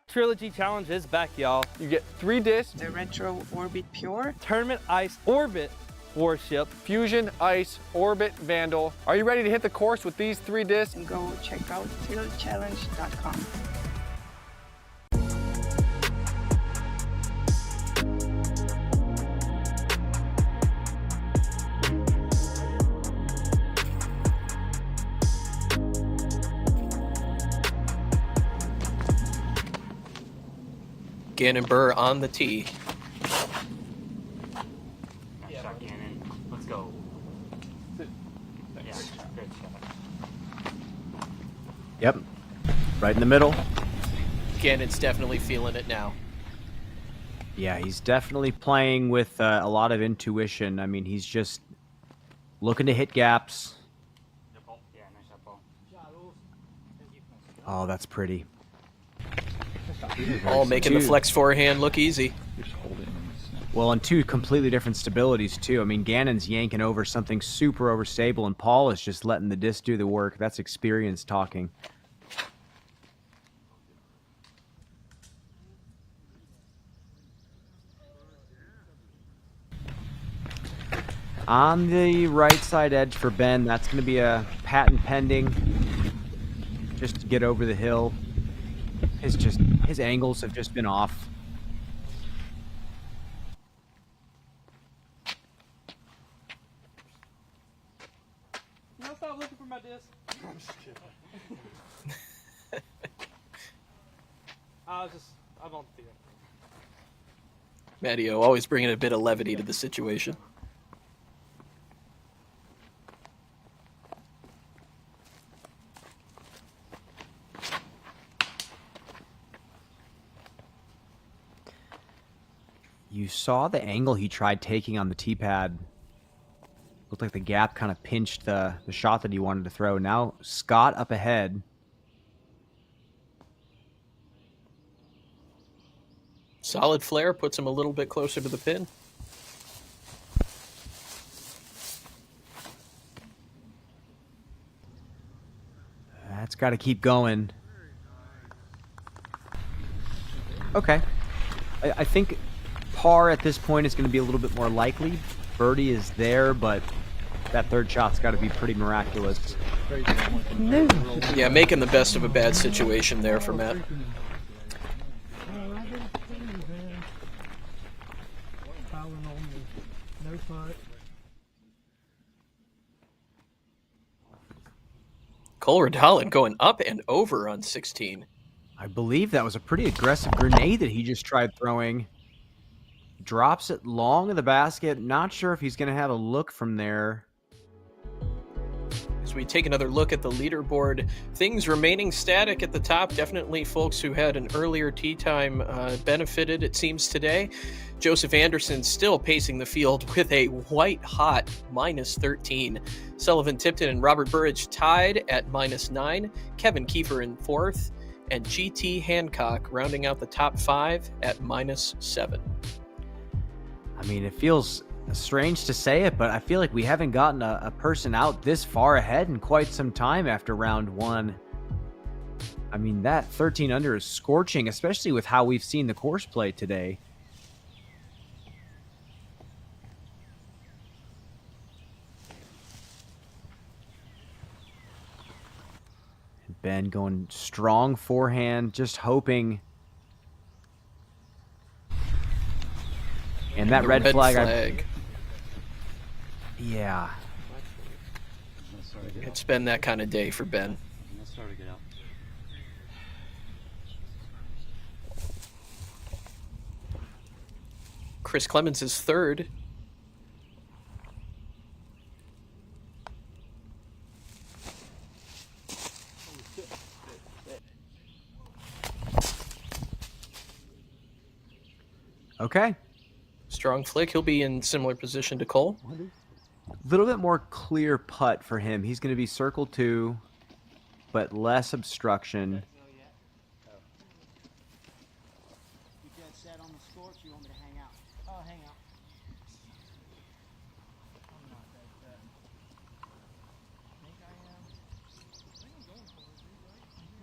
Trilogy Challenge is back, y'all. You get 3 discs. The Retro Orbit Pure. Tournament Ice Orbit Warship. Fusion Ice Orbit Vandal. Are you ready to hit the course with these 3 discs? Go check out trilogychallenge.com. Gannon Burr on the tee. Nice shot, Gannon. Let's go. Yeah, great shot. Yep. Right in the middle. Gannon's definitely feeling it now. Yeah, he's definitely playing with a lot of intuition. I mean, he's just looking to hit gaps. Yeah, nice shot, Paul. Oh, that's pretty. All making the flex forehand look easy. Well, and 2 completely different stabilities, too. I mean, Gannon's yanking over something super overstable, and Paul is just letting the disc do the work. That's experience talking. On the right side edge for Ben, that's going to be a patent pending just to get over the hill. His angles have just been off. No, stop looking for my disc. I'm just kidding. I don't feel it. Matteo always bringing a bit of levity to the situation. You saw the angle he tried taking on the tee pad. Looked like the gap kind of pinched the shot that he wanted to throw. Now Scott up ahead. Solid flare puts him a little bit closer to the pin. That's got to keep going. Okay. I think par at this point is going to be a little bit more likely. Birdie is there, but that third shot's got to be pretty miraculous. Yeah, making the best of a bad situation there for Matt. Cole Redolin going up and over on 16. I believe that was a pretty aggressive grenade that he just tried throwing. Drops it long in the basket. Not sure if he's going to have a look from there. As we take another look at the leaderboard, things remaining static at the top. Definitely folks who had an earlier tee time benefited, it seems, today. Joseph Anderson still pacing the field with a white-hot -13. Sullivan Tipton and Robert Burridge tied at -9. Kevin Kiefer in 4th. And GT Hancock rounding out the top 5 at -7. I mean, it feels strange to say it, but I feel like we haven't gotten a person out this far ahead in quite some time after round 1. I mean, that 13 under is scorching, especially with how we've seen the course play today. Ben going strong forehand, just hoping. And that red flag. Yeah. It's been that kind of day for Ben. Chris Clemens is third. Okay. Strong flick. He'll be in similar position to Cole. A little bit more clear putt for him. He's going to be circle 2, but less obstruction. You dead set on the score, if you want me to hang out. Oh, hang out. I'm not dead set. I think I am. I think I'm going for it, right?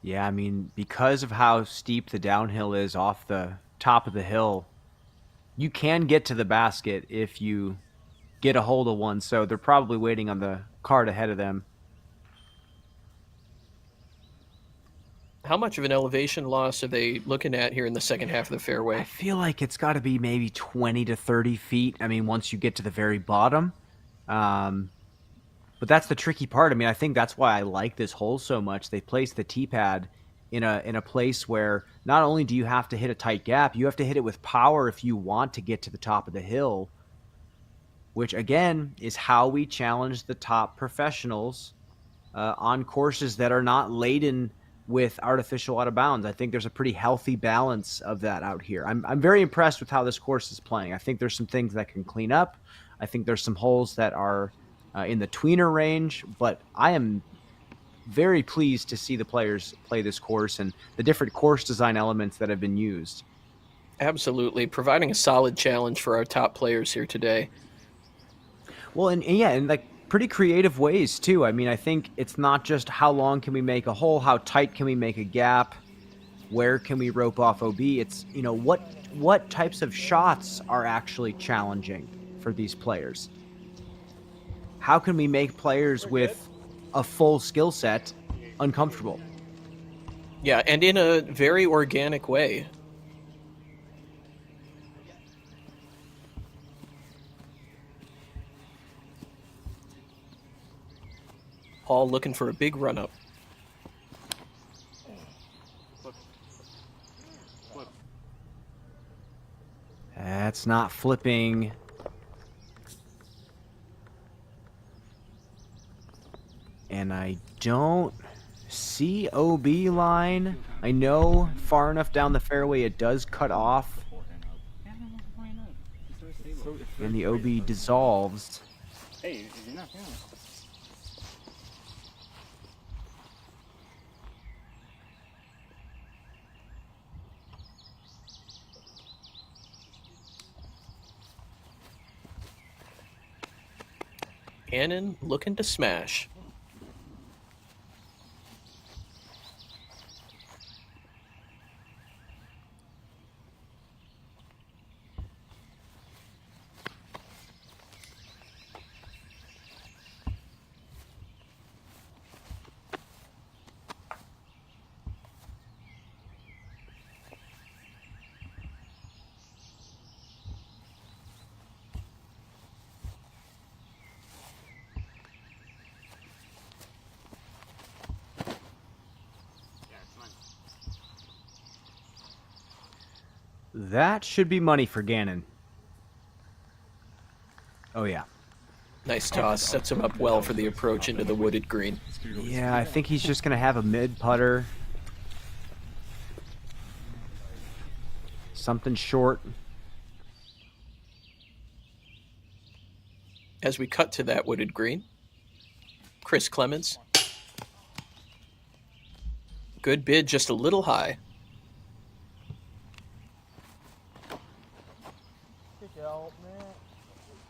Yeah, I mean, because of how steep the downhill is off the top of the hill, you can get to the basket if you get a hold of one, so they're probably waiting on the cart ahead of them. How much of an elevation loss are they looking at here in the second half of the fairway? I feel like it's got to be maybe 20 to 30 feet. I mean, once you get to the very bottom. But that's the tricky part. I mean, I think that's why I like this hole so much. They place the tee pad in a place where not only do you have to hit a tight gap, you have to hit it with power if you want to get to the top of the hill, which again is how we challenge the top professionals on courses that are not laden with artificial out of bounds. I think there's a pretty healthy balance of that out here. I'm very impressed with how this course is playing. I think there's some things that can clean up. I think there's some holes that are in the tweener range, but I am very pleased to see the players play this course and the different course design elements that have been used. Absolutely, providing a solid challenge for our top players here today. Well, and yeah, and like pretty creative ways too. I mean, I think it's not just how long can we make a hole, how tight can we make a gap, where can we rope off OB. It's, you know, what types of shots are actually challenging for these players. How can we make players with a full skill set uncomfortable? Yeah, and in a very organic way. Paul looking for a big run-up. That's not flipping. And I don't see OB line. I know far enough down the fairway it does cut off. And the OB dissolves. Hey, you're not feeling it. Cannon looking to smash. That should be money for Gannon. Oh, yeah. Nice toss. Sets him up well for the approach into the wooded green. Yeah, I think he's just going to have a mid putter. Something short. As we cut to that wooded green, Chris Clemens. Good bid, just a little high.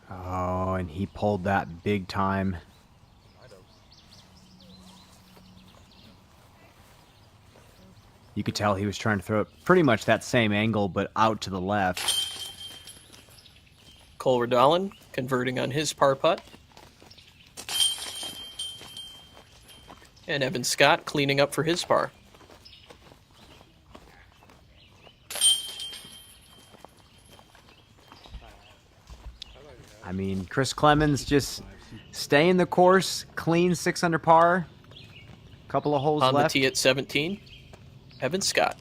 Oh, and he pulled that big time. You could tell he was trying to throw it pretty much that same angle, but out to the left. Cole Redolin converting on his par putt. And Evan Scott cleaning up for his par. I mean, Chris Clemens just staying the course, clean 6 under par. Couple of holes on left. the tee at 17. Evan Scott.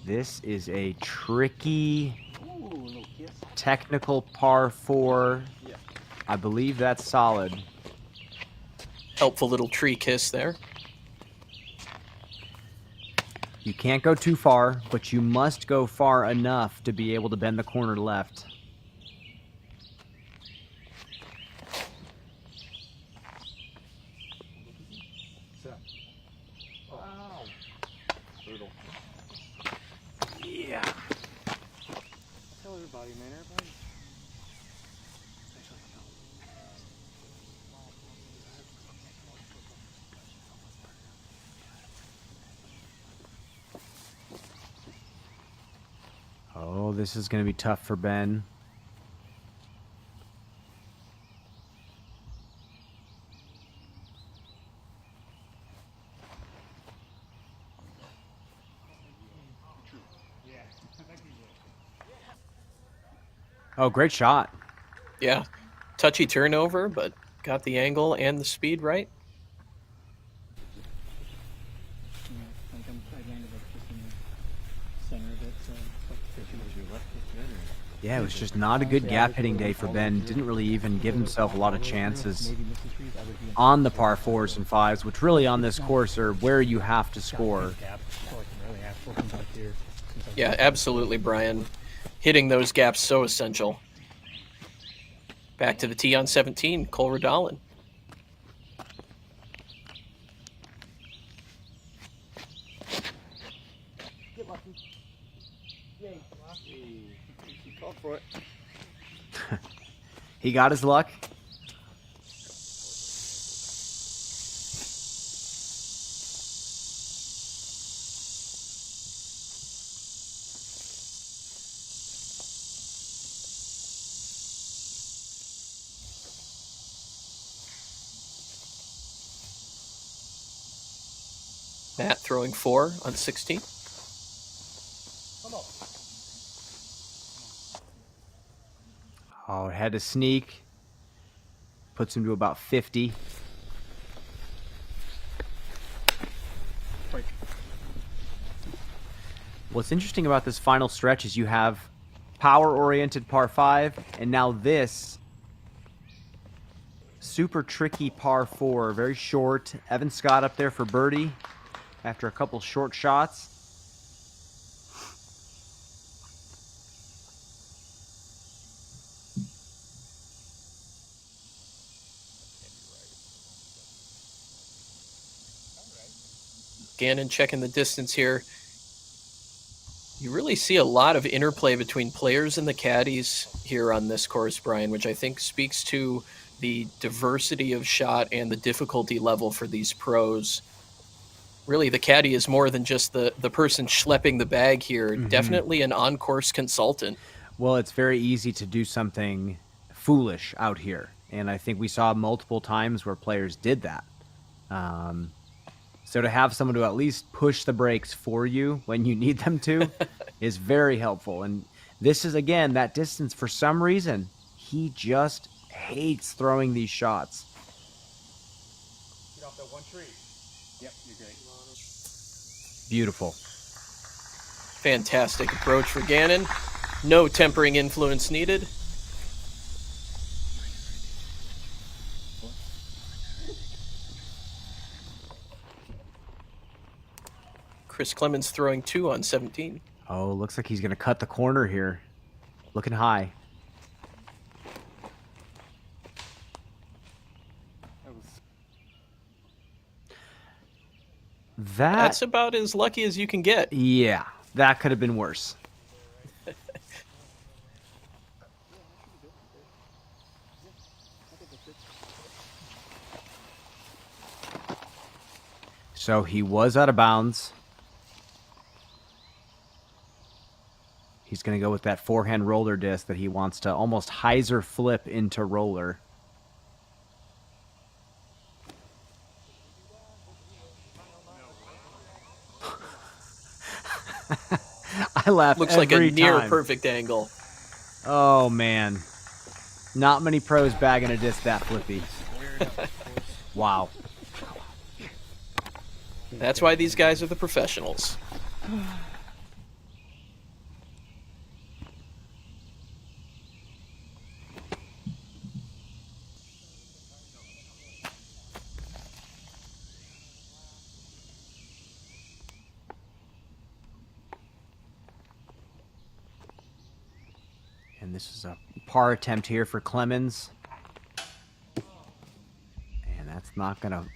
This is a tricky, technical par 4. I believe that's solid. Helpful little tree kiss there. You can't go too far, but you must go far enough to be able to bend the corner left. Wow. Brutal. Yeah. Tell everybody, man. Everybody. Oh, this is going to be tough for Ben. Oh, great shot. Yeah. Touchy turnover, but got the angle and the speed right. Yeah, it was just not a good gap hitting day for Ben. Didn't really even give himself a lot of chances on the par 4s and 5s, which really on this course are where you have to score. Yeah, absolutely, Brian. Hitting those gaps so essential. Back to the tee on 17, Cole Redolin. Get lucky. Yay. Lucky. He called for it. He got his luck. Matt throwing 4 on 16. Come on. Oh, it had to sneak. Puts him to about 50. Break. What's interesting about this final stretch is you have power-oriented par 5, and now this super tricky par 4. Very short. Evan Scott up there for birdie after a couple short shots. Gannon checking the distance here. You really see a lot of interplay between players and the caddies here on this course, Brian, which I think speaks to the diversity of shot and the difficulty level for these pros. Really, the caddy is more than just the person schlepping the bag here. Mm-hmm. Definitely an on-course consultant. Well, it's very easy to do something foolish out here, and I think we saw multiple times where players did that. So to have someone to at least push the brakes for you when you need them to is very helpful. And this is, again, that distance. For some reason, he just hates throwing these shots. Get off that one tree. Yep, you're great. Beautiful. Fantastic approach for Gannon. No tempering influence needed. Chris Clemens throwing 2 on 17. Oh, looks like he's going to cut the corner here. Looking high. That's about as lucky as you can get. Yeah, that could have been worse. So he was out of bounds. He's going to go with that forehand roller disc that he wants to almost hyzer flip into roller. I laugh Looks every like a near time. perfect angle. Oh, man. Not many pros bagging a disc that flippy. Wow. That's why these guys are the professionals. And this is a par attempt here for Clemens. And that's not gonna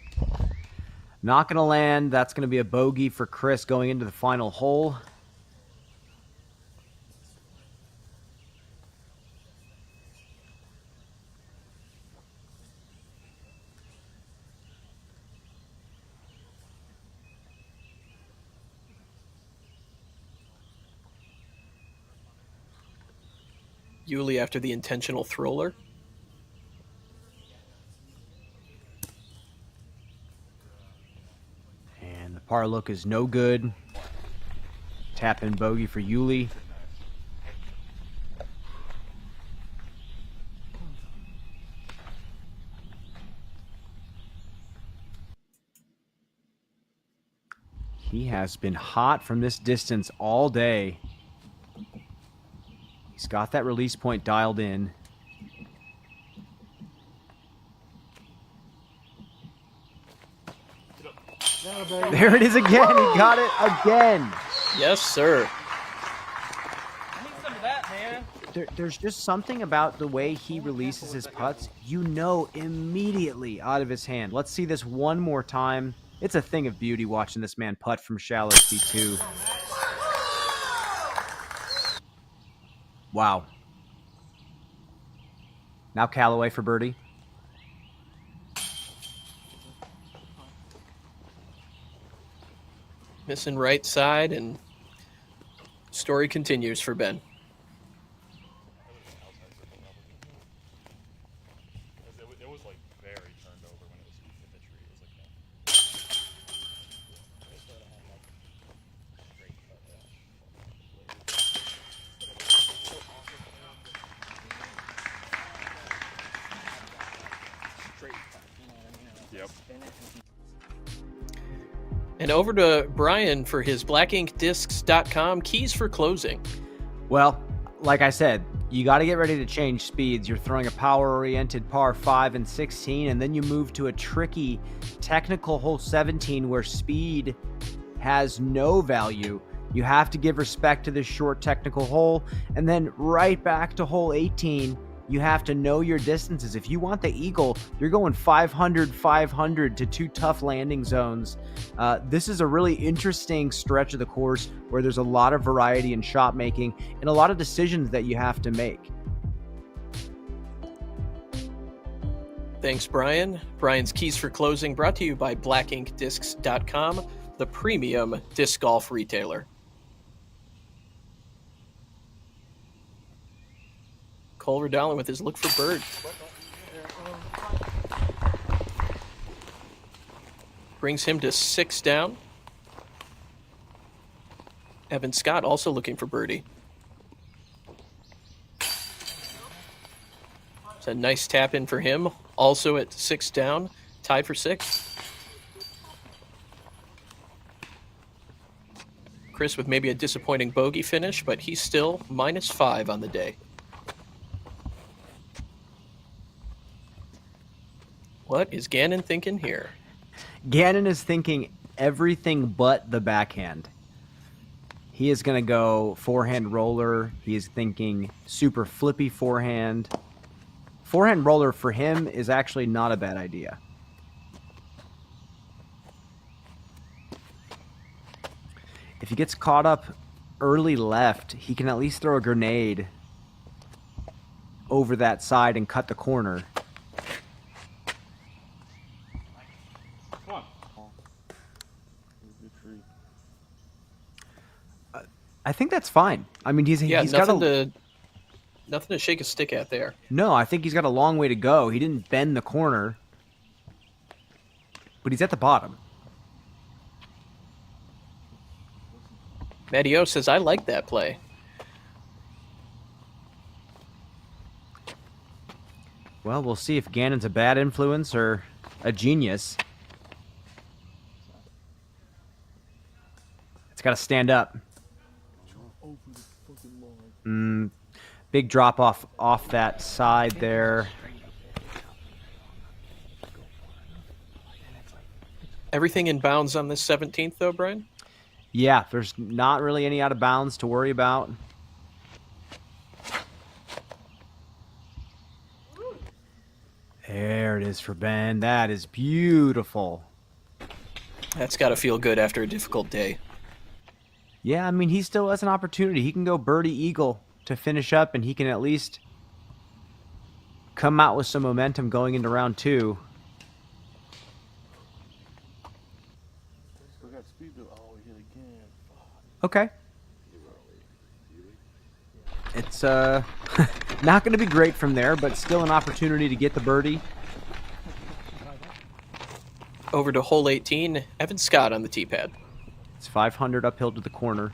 land. That's gonna be a bogey for Chris going into the final hole. Yuli after the intentional thrower. And the par look is no good. Tap in bogey for Yuli. He has been hot from this distance all day. He's got that release point dialed in. There it is again. He got it again. Yes, sir. I need some of that, man. There's just something about the way he releases his putts. You know immediately out of his hand. Let's see this one more time. It's a thing of beauty watching this man putt from shallow C2. Wow. Now Callaway for birdie. Missing right side, and story continues for Ben. It was like very turned over when it was hit the tree. It was like Yep. And over to Brian for his blackinkdiscs.com keys for closing. Well, like I said, you got to get ready to change speeds. You're throwing a power-oriented par 5 and 16, and then you move to a tricky technical hole 17 where speed has no value. You have to give respect to this short technical hole, and then right back to hole 18, you have to know your distances. If you want the eagle, you're going 500, 500 to 2 tough landing zones. This is a really interesting stretch of the course where there's a lot of variety in shot making and a lot of decisions that you have to make. Thanks, Brian. Brian's keys for closing brought to you by blackinkdiscs.com, the premium disc golf retailer. Culver Dowling with his look for bird. Brings him to 6 down. Evan Scott also looking for birdie. It's a nice tap in for him. Also at 6 down, tied for 6. Chris with maybe a disappointing bogey finish, but he's still -5 on the day. What is Gannon thinking here? Gannon is thinking everything but the backhand. He is going to go forehand roller. He is thinking super flippy forehand. Forehand roller for him is actually not a bad idea. If he gets caught up early left, he can at least throw a grenade over that side and cut the corner. I think that's fine. I mean, he's got nothing to shake a stick at there. No, I think he's got a long way to go. He didn't bend the corner, but he's at the bottom. Matty O says, I like that play. Well, we'll see if Gannon's a bad influence or a genius. It's got to stand up. Big drop off that side there. Everything in bounds on this 17th, though, Brian? Yeah, there's not really any out of bounds to worry about. There it is for Ben. That is beautiful. That's got to feel good after a difficult day. Yeah, I mean, he still has an opportunity. He can go birdie eagle to finish up, and he can at least come out with some momentum going into round 2. Still got speed though. Oh, we hit again. Okay. It's not going to be great from there, but still an opportunity to get the birdie. Over to hole 18, Evan Scott on the tee pad. It's 500 uphill to the corner.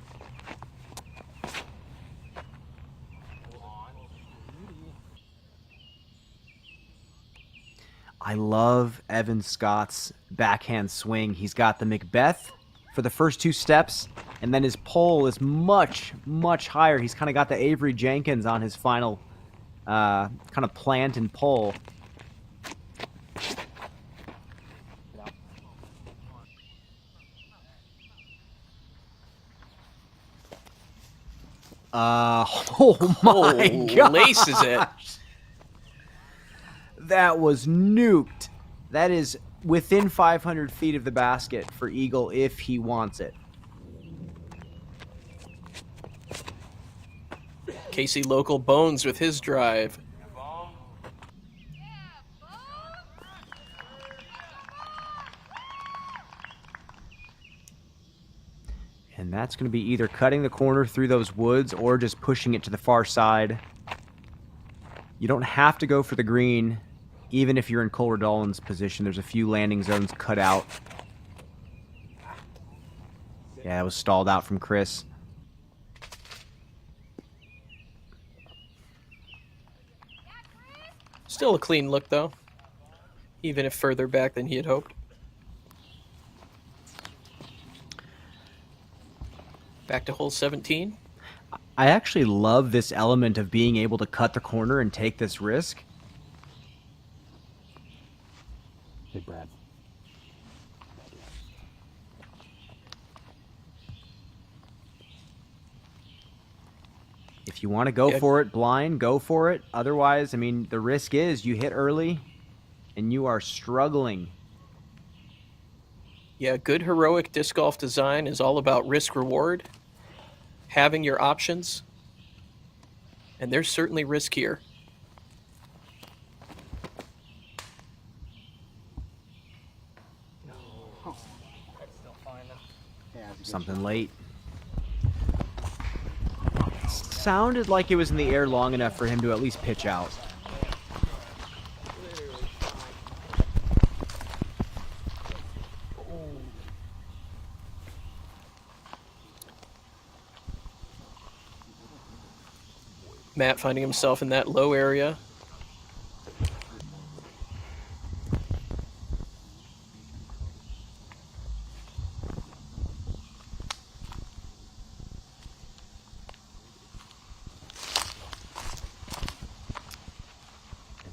I love Evan Scott's backhand swing. He's got the Macbeth for the first 2 steps, and then his pole is much, much higher. He's kind of got the Avery Jenkins on his final kind of plant and pole. Oh my god! Laces it. That was nuked. That is within 500 feet of the basket for Eagle if he wants it. Casey Local Bones with his drive. And that's going to be either cutting the corner through those woods or just pushing it to the far side. You don't have to go for the green, even if you're in Cole Dolan's position. There's a few landing zones cut out. Yeah, it was stalled out from Chris. Still a clean look, though, even if further back than he had hoped. Back to hole 17. I actually love this element of being able to cut the corner and take this risk. Hey, Brad. If you want to go for it blind, go for it. Otherwise, I mean, the risk is you hit early and you are struggling. Yeah, good heroic disc golf design is all about risk-reward, having your options, and there's certainly risk here. Something late. Sounded like it was in the air long enough for him to at least pitch out. Matt finding himself in that low area.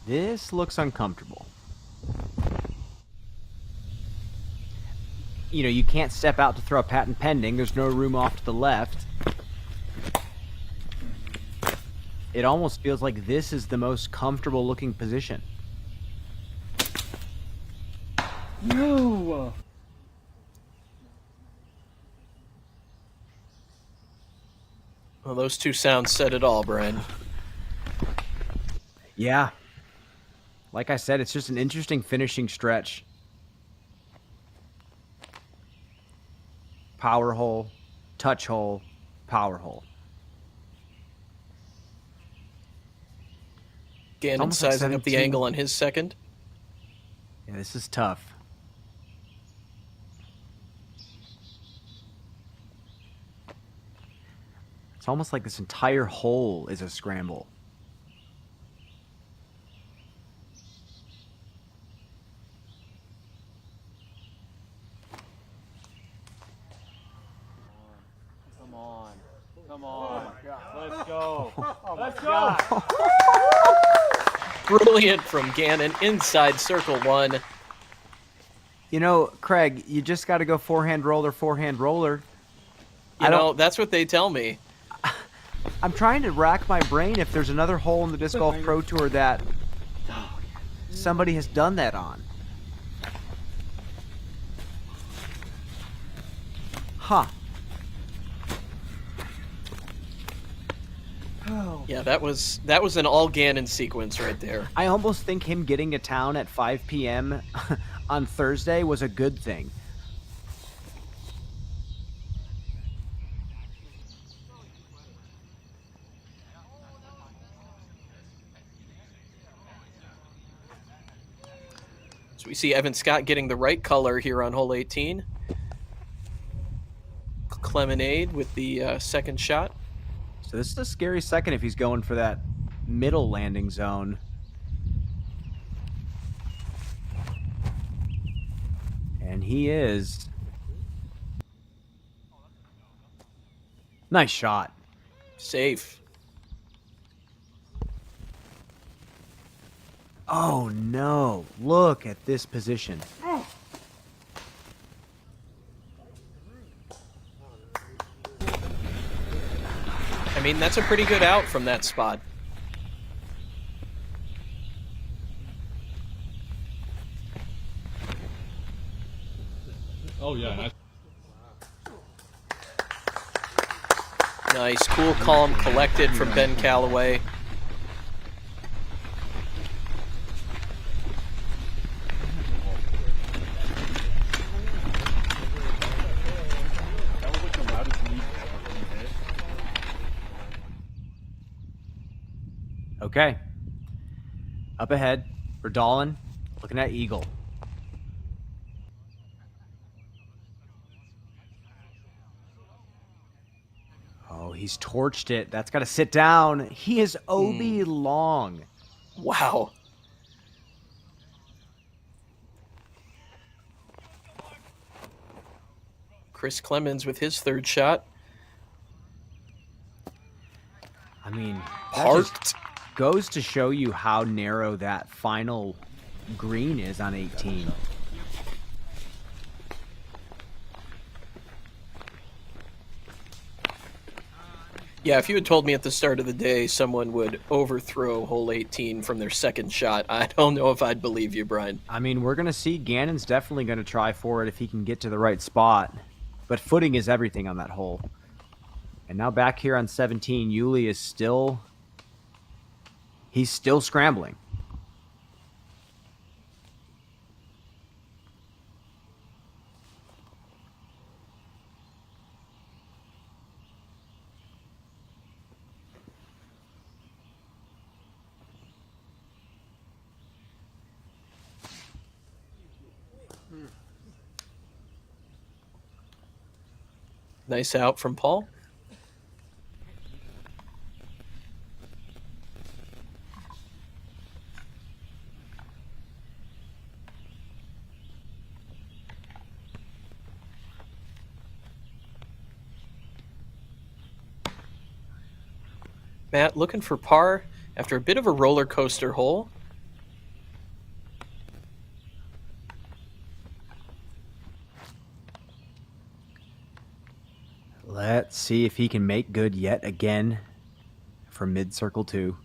This looks uncomfortable. You know, you can't step out to throw a patent pending. There's no room off to the left. It almost feels like this is the most comfortable looking position. No! Well, those two sounds said it all, Brian. Yeah. Like I said, it's just an interesting finishing stretch. Power hole, touch hole, power hole. Gannon sizing up the angle on his second. Yeah, this is tough. It's almost like this entire hole is a scramble. Let's go. Let's go. Brilliant from Gannon inside circle one. You know, Craig, you just got to go forehand roller, forehand roller. You know, that's what they tell me. I'm trying to rack my brain if there's another hole in the Disc Golf Pro Tour that somebody has done that on. Huh. Yeah, that was an all Gannon sequence right there. I almost think him getting to town at 5 p.m. on Thursday was a good thing. So we see Evan Scott getting the right color here on hole 18. Clemonade with the second shot. So this is a scary second if he's going for that middle landing zone. And he is. Nice shot. Safe. Oh no, look at this position. I mean, that's a pretty good out from that spot. Oh, yeah. Nice, cool, calm, collected from Ben Calloway. Okay. Up ahead, Verdalen looking at Eagle. Oh, he's torched it. That's got to sit down. He is OB long. Wow. Chris Clemens with his third shot. I mean, parked. Goes to show you how narrow that final green is on 18. Yeah, if you had told me at the start of the day someone would overthrow hole 18 from their second shot, I don't know if I'd believe you, Brian. I mean, we're going to see Gannon's definitely going to try for it if he can get to the right spot. But footing is everything on that hole. And now back here on 17, Yuli is still... He's still scrambling. Nice out from Paul. Matt looking for par after a bit of a roller coaster hole. Let's see if he can make good yet again from mid-circle 2.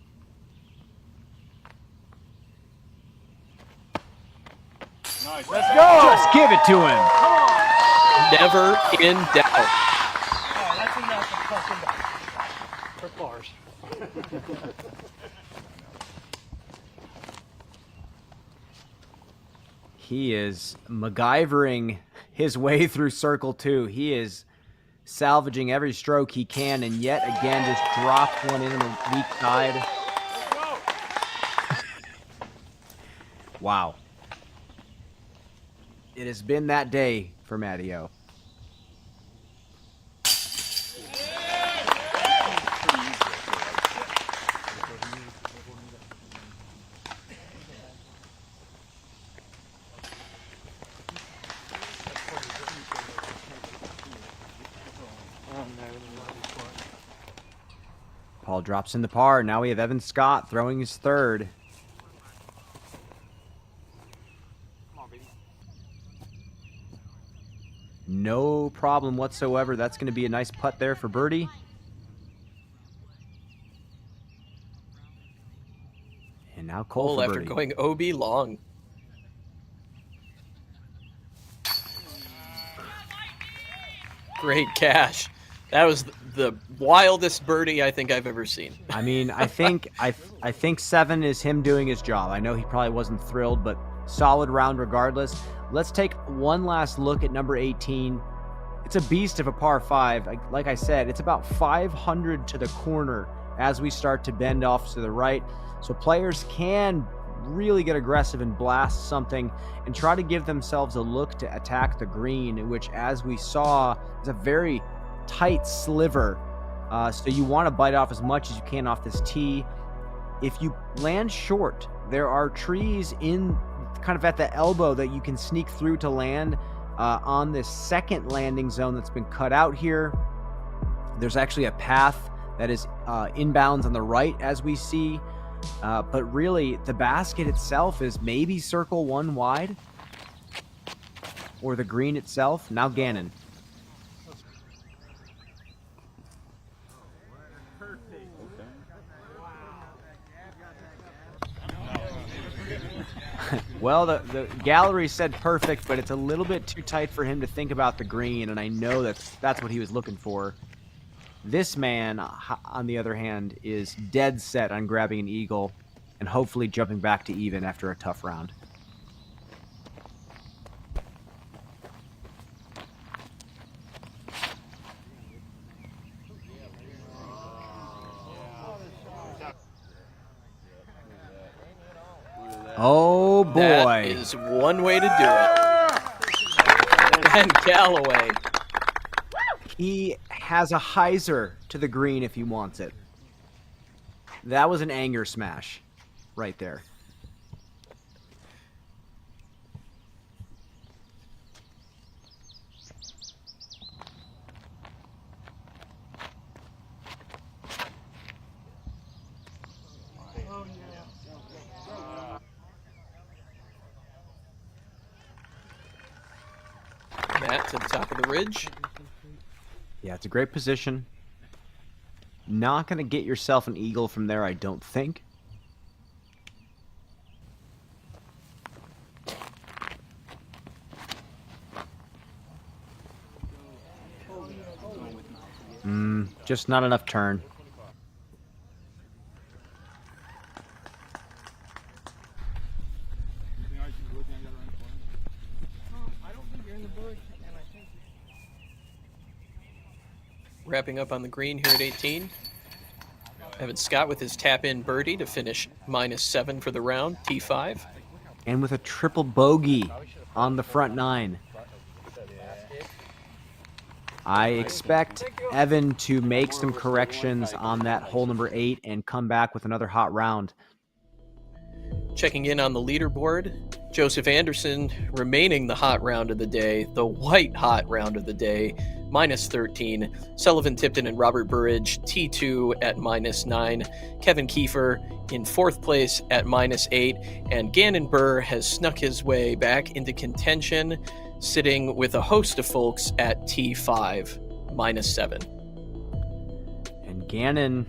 Nice. Let's go. Just give it to him. Never in doubt. Oh, that's enough for bars. He is MacGyvering his way through circle 2. He is salvaging every stroke he can, and yet again just dropped one in the weak side. Wow. It has been that day for Matteo. Paul drops in the par. Now we have Evan Scott throwing his third. No problem whatsoever. That's going to be a nice putt there for birdie. And now Cole for after birdie. going OB long. Great cash. That was the wildest birdie I think I've ever seen. I mean, I think 7 is him doing his job. I know he probably wasn't thrilled, but solid round regardless. Let's take one last look at number 18. It's a beast of a par 5. Like I said, it's about 500 to the corner as we start to bend off to the right. So players can really get aggressive and blast something and try to give themselves a look to attack the green, which, as we saw, is a very tight sliver. So you want to bite off as much as you can off this tee. If you land short, there are trees in kind of at the elbow that you can sneak through to land on this second landing zone that's been cut out here. There's actually a path that is inbounds on the right, as we see. But really, the basket itself is maybe circle 1 wide, or the green itself. Now Gannon. Well, the gallery said perfect, but it's a little bit too tight for him to think about the green, and I know that's what he was looking for. This man, on the other hand, is dead set on grabbing an eagle and hopefully jumping back to even after a tough round. Oh boy. That is one way to do it. And Callaway. He has a hyzer to the green if he wants it. That was an anger smash right there. Matt to the top of the ridge. Yeah, it's a great position. Not going to get yourself an eagle from there, I don't think. Just not enough turn. Wrapping up on the green here at 18. Evan Scott with his tap-in birdie to finish -7 for the round, T5. And with a triple bogey on the front 9. I expect Evan to make some corrections on that hole number 8 and come back with another hot round. Checking in on the leaderboard, Joseph Anderson remaining the hot round of the day, the white hot round of the day, -13. Sullivan Tipton and Robert Burridge, T2 at -9. Kevin Kiefer in 4th place at -8. And Gannon Burr has snuck his way back into contention, sitting with a host of folks at T5, -7. And Gannon,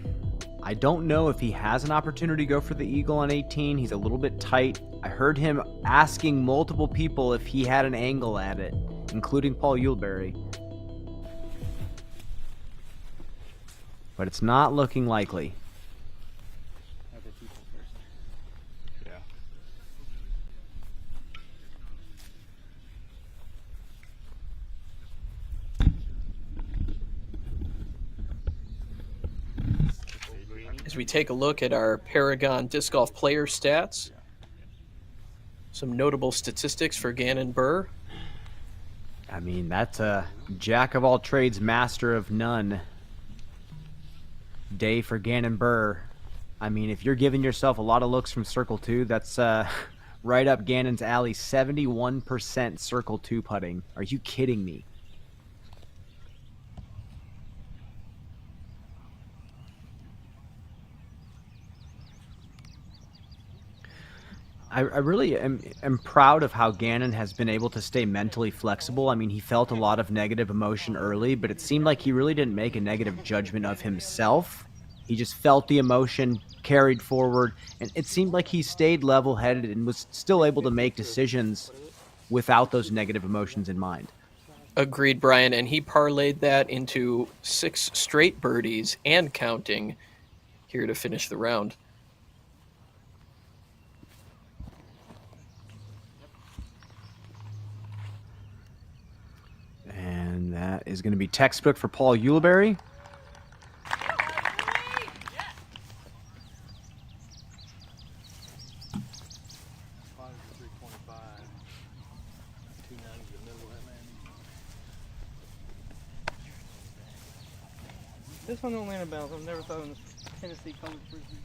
I don't know if he has an opportunity to go for the eagle on 18. He's a little bit tight. I heard him asking multiple people if he had an angle at it, including Paul Uleberry. But it's not looking likely. Yeah. As we take a look at our Paragon Disc Golf player stats, some notable statistics for Gannon Burr. I mean, that's a jack of all trades, master of none day for Gannon Burr. I mean, if you're giving yourself a lot of looks from Circle 2, that's right up Gannon's alley. 71% Circle 2 putting. Are you kidding me? I really am proud of how Gannon has been able to stay mentally flexible. I mean, he felt a lot of negative emotion early, but it seemed like he really didn't make a negative judgment of himself. He just felt the emotion, carried forward, and it seemed like he stayed level-headed and was still able to make decisions without those negative emotions in mind. Agreed, Brian, and he parlayed that into 6 straight birdies and counting here to finish the round. And that is going to be textbook for Paul Uleberry. This one don't land a bounce. I've never thrown this Tennessee colored frisbee.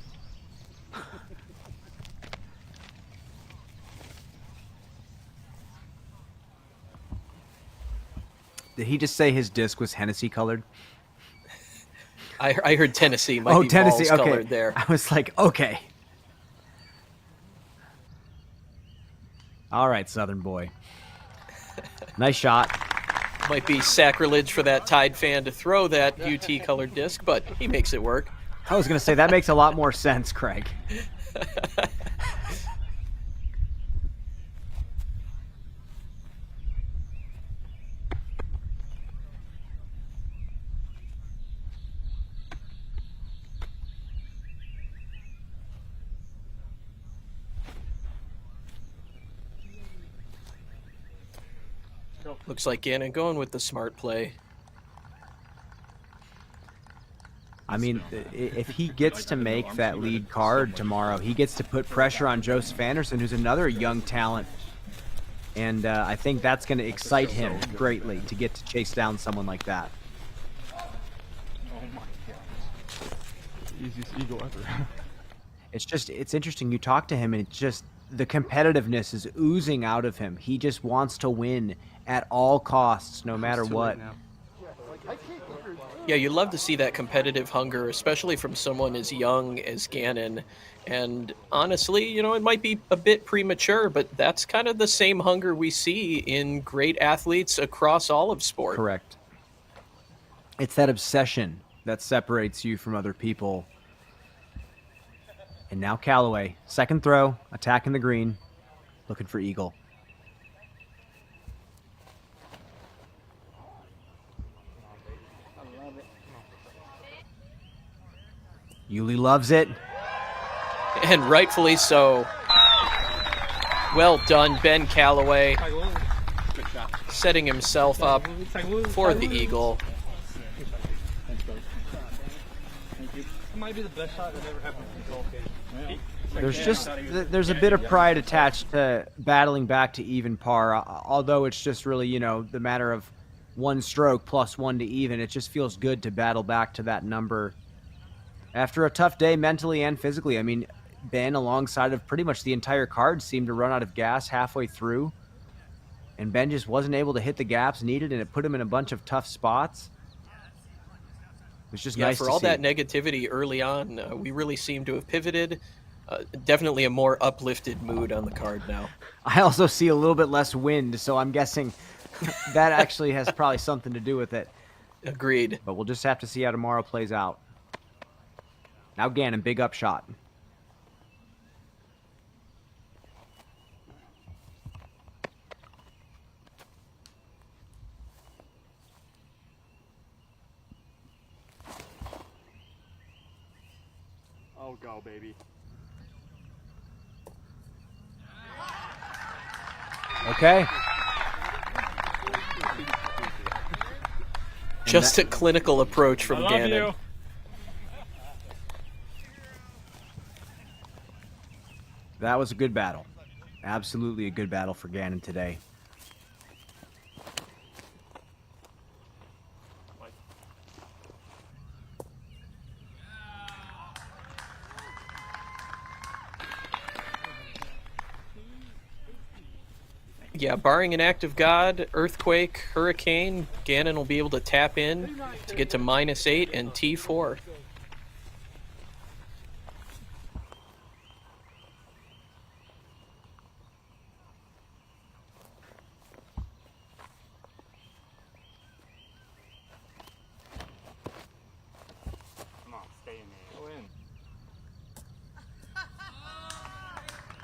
Did he just say his disc was Hennessy colored? I heard Tennessee might be Tennessee, balls okay. colored there. I was like, okay. All right, Southern boy. Nice shot. Might be sacrilege for that Tide fan to throw that UT colored disc, but he makes it work. I was going to say, that makes a lot more sense, Craig. Looks like Gannon going with the smart play. I mean, if he gets to make that lead card tomorrow, he gets to put pressure on Joseph Anderson, who's another young talent. And I think that's going to excite him greatly to get to chase down someone like that. Oh my god. Easiest eagle ever. It's interesting. You talk to him and it's just, the competitiveness is oozing out of him. He just wants to win at all costs, no matter what. Yeah, you love to see that competitive hunger, especially from someone as young as Gannon. And honestly, you know, it might be a bit premature, but that's kind of the same hunger we see in great athletes across all of sport. Correct. It's that obsession that separates you from other people. And now Callaway, second throw, attacking the green, looking for eagle. Yuli loves it. And rightfully so. Well done, Ben Callaway, setting himself up for the eagle. It might be the best shot that ever happened in the golf game. There's a bit of pride attached to battling back to even par, although it's just really, you know, the matter of one stroke plus one to even. It just feels good to battle back to that number after a tough day mentally and physically. I mean, Ben, alongside of pretty much the entire card, seemed to run out of gas halfway through, and Ben just wasn't able to hit the gaps needed, and it put him in a bunch of tough spots. It was just nice to see. For all that negativity early on, we really seem to have pivoted. Definitely a more uplifted mood on the card now. I also see a little bit less wind, so I'm guessing that actually has probably something to do with it. Agreed. But we'll just have to see how tomorrow plays out. Now Gannon, big up shot. Oh, go, baby. Okay. Just a clinical approach from Gannon. You. That was a good battle. Absolutely a good battle for Gannon today. Yeah, barring an act of God, earthquake, hurricane, Gannon will be able to tap in to get to -8 and T4.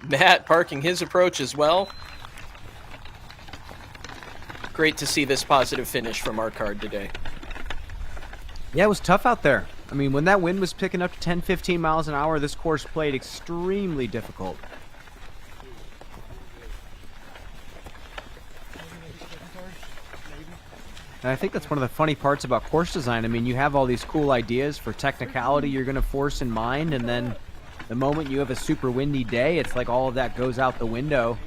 Matt parking his approach as well. Great to see this positive finish from our card today. Yeah, it was tough out there. I mean, when that wind was picking up to 10, 15 miles an hour, this course played extremely difficult. And I think that's one of the funny parts about course design. I mean, you have all these cool ideas for technicality you're going to force in mind, and then the moment you have a super windy day, it's like all of that goes out the window,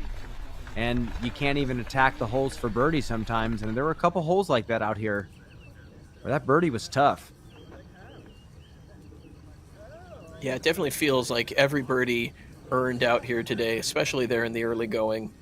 and you can't even attack the holes for birdie sometimes. And there were a couple holes like that out here where that birdie was tough. Yeah, it definitely feels like every birdie earned out here today, especially there in the early going.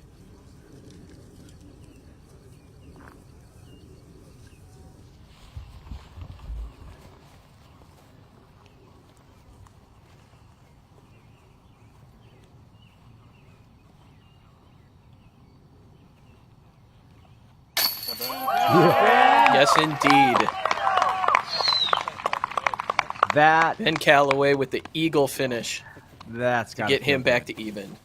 Yes, indeed. That Ben Calloway with the eagle finish. That's to get him back to even.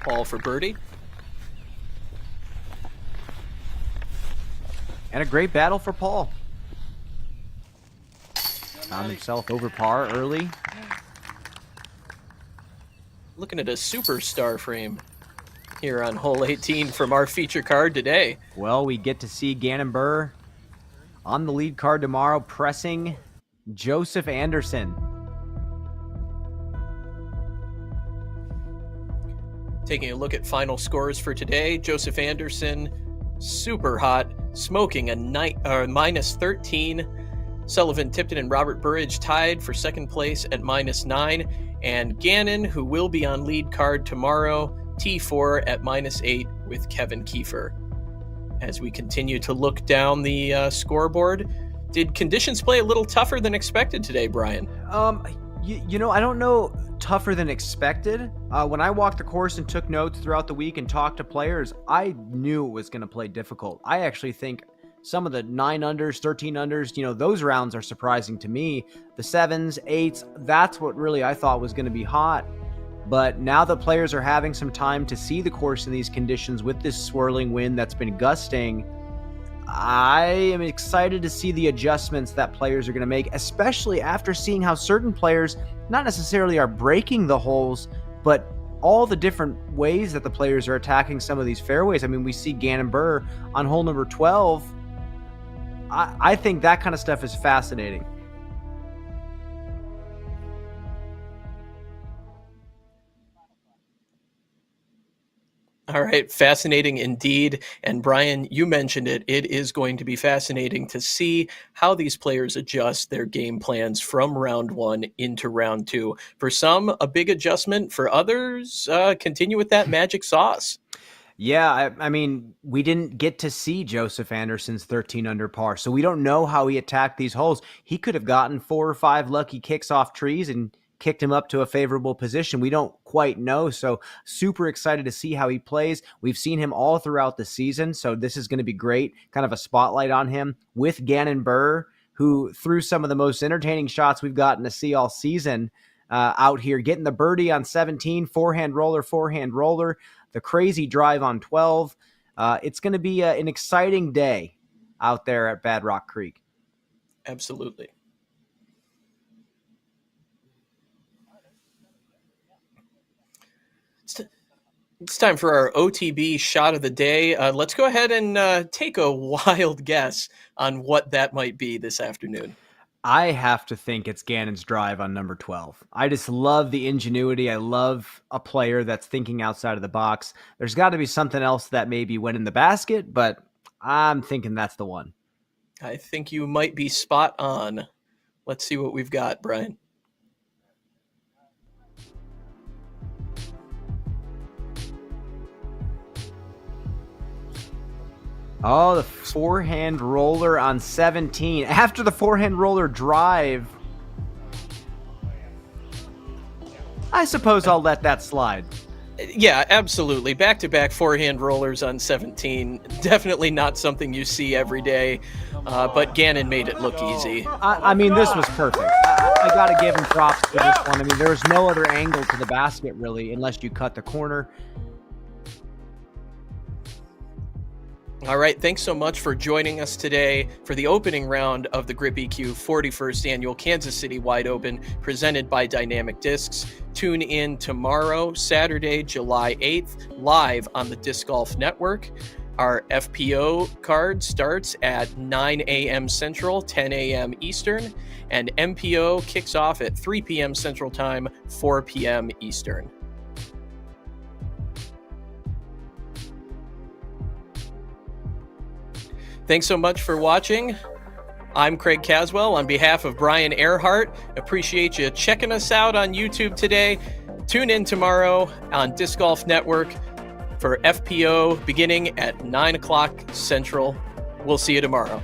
All for birdie. And a great battle for Paul. Found himself over par early. Looking at a superstar frame here on hole 18 from our feature card today. Well, we get to see Gannon Buhr on the lead card tomorrow, pressing Joseph Anderson. Taking a look at final scores for today, Joseph Anderson, super hot, smoking a minus 13. Sullivan, Tipton, and Robert Burridge tied for second place at -9. And Gannon, who will be on lead card tomorrow, T4 at -8 with Kevin Kiefer. As we continue to look down the scoreboard, did conditions play a little tougher than expected today, Brian? You know, I don't know tougher than expected. When I walked the course and took notes throughout the week and talked to players, I knew it was going to play difficult. I actually think some of the 9 unders, 13 unders, you know, those rounds are surprising to me. The 7s, 8s, that's what really I thought was going to be hot. But now that players are having some time to see the course in these conditions with this swirling wind that's been gusting, I am excited to see the adjustments that players are going to make, especially after seeing how certain players not necessarily are breaking the holes, but all the different ways that the players are attacking some of these fairways. I mean, we see Gannon Buhr on hole number 12. I think that kind of stuff is fascinating. All right, fascinating indeed. And Brian, you mentioned it. It is going to be fascinating to see how these players adjust their game plans from round 1 into round 2. For some, a big adjustment. For others, continue with that magic sauce. Yeah, I mean, we didn't get to see Joseph Anderson's 13 under par, so we don't know how he attacked these holes. He could have gotten 4 or 5 lucky kicks off trees and kicked him up to a favorable position. We don't quite know, so super excited to see how he plays. We've seen him all throughout the season, so this is going to be great. Kind of a spotlight on him with Gannon Buhr, who threw some of the most entertaining shots we've gotten to see all season out here, getting the birdie on 17, forehand roller, the crazy drive on 12. It's going to be an exciting day out there at Bad Rock Creek. Absolutely. It's time for our OTB shot of the day. Let's go ahead and take a wild guess on what that might be this afternoon. I have to think it's Gannon's drive on number 12. I just love the ingenuity. I love a player that's thinking outside of the box. There's got to be something else that maybe went in the basket, but I'm thinking that's the one. I think you might be spot on. Let's see what we've got, Brian. Oh, the forehand roller on 17. After the forehand roller drive, I suppose I'll let that slide. Yeah, absolutely. Back-to-back forehand rollers on 17. Definitely not something you see every day, but Gannon made it look easy. I mean, this was perfect. I got to give him props for this one. I mean, there was no other angle to the basket, really, unless you cut the corner. All right, thanks so much for joining us today for the opening round of the GRIPeq 41st Annual Kansas City Wide Open presented by Dynamic Discs. Tune in tomorrow, Saturday, July 8th, live on the Disc Golf Network. Our FPO card starts at 9 a.m. Central, 10 a.m. Eastern, and MPO kicks off at 3 p.m. Central Time, 4 p.m. Eastern. Thanks so much for watching. I'm Craig Caswell on behalf of Brian Earhart. Appreciate you checking us out on YouTube today. Tune in tomorrow on Disc Golf Network for FPO beginning at 9 o'clock Central. We'll see you tomorrow.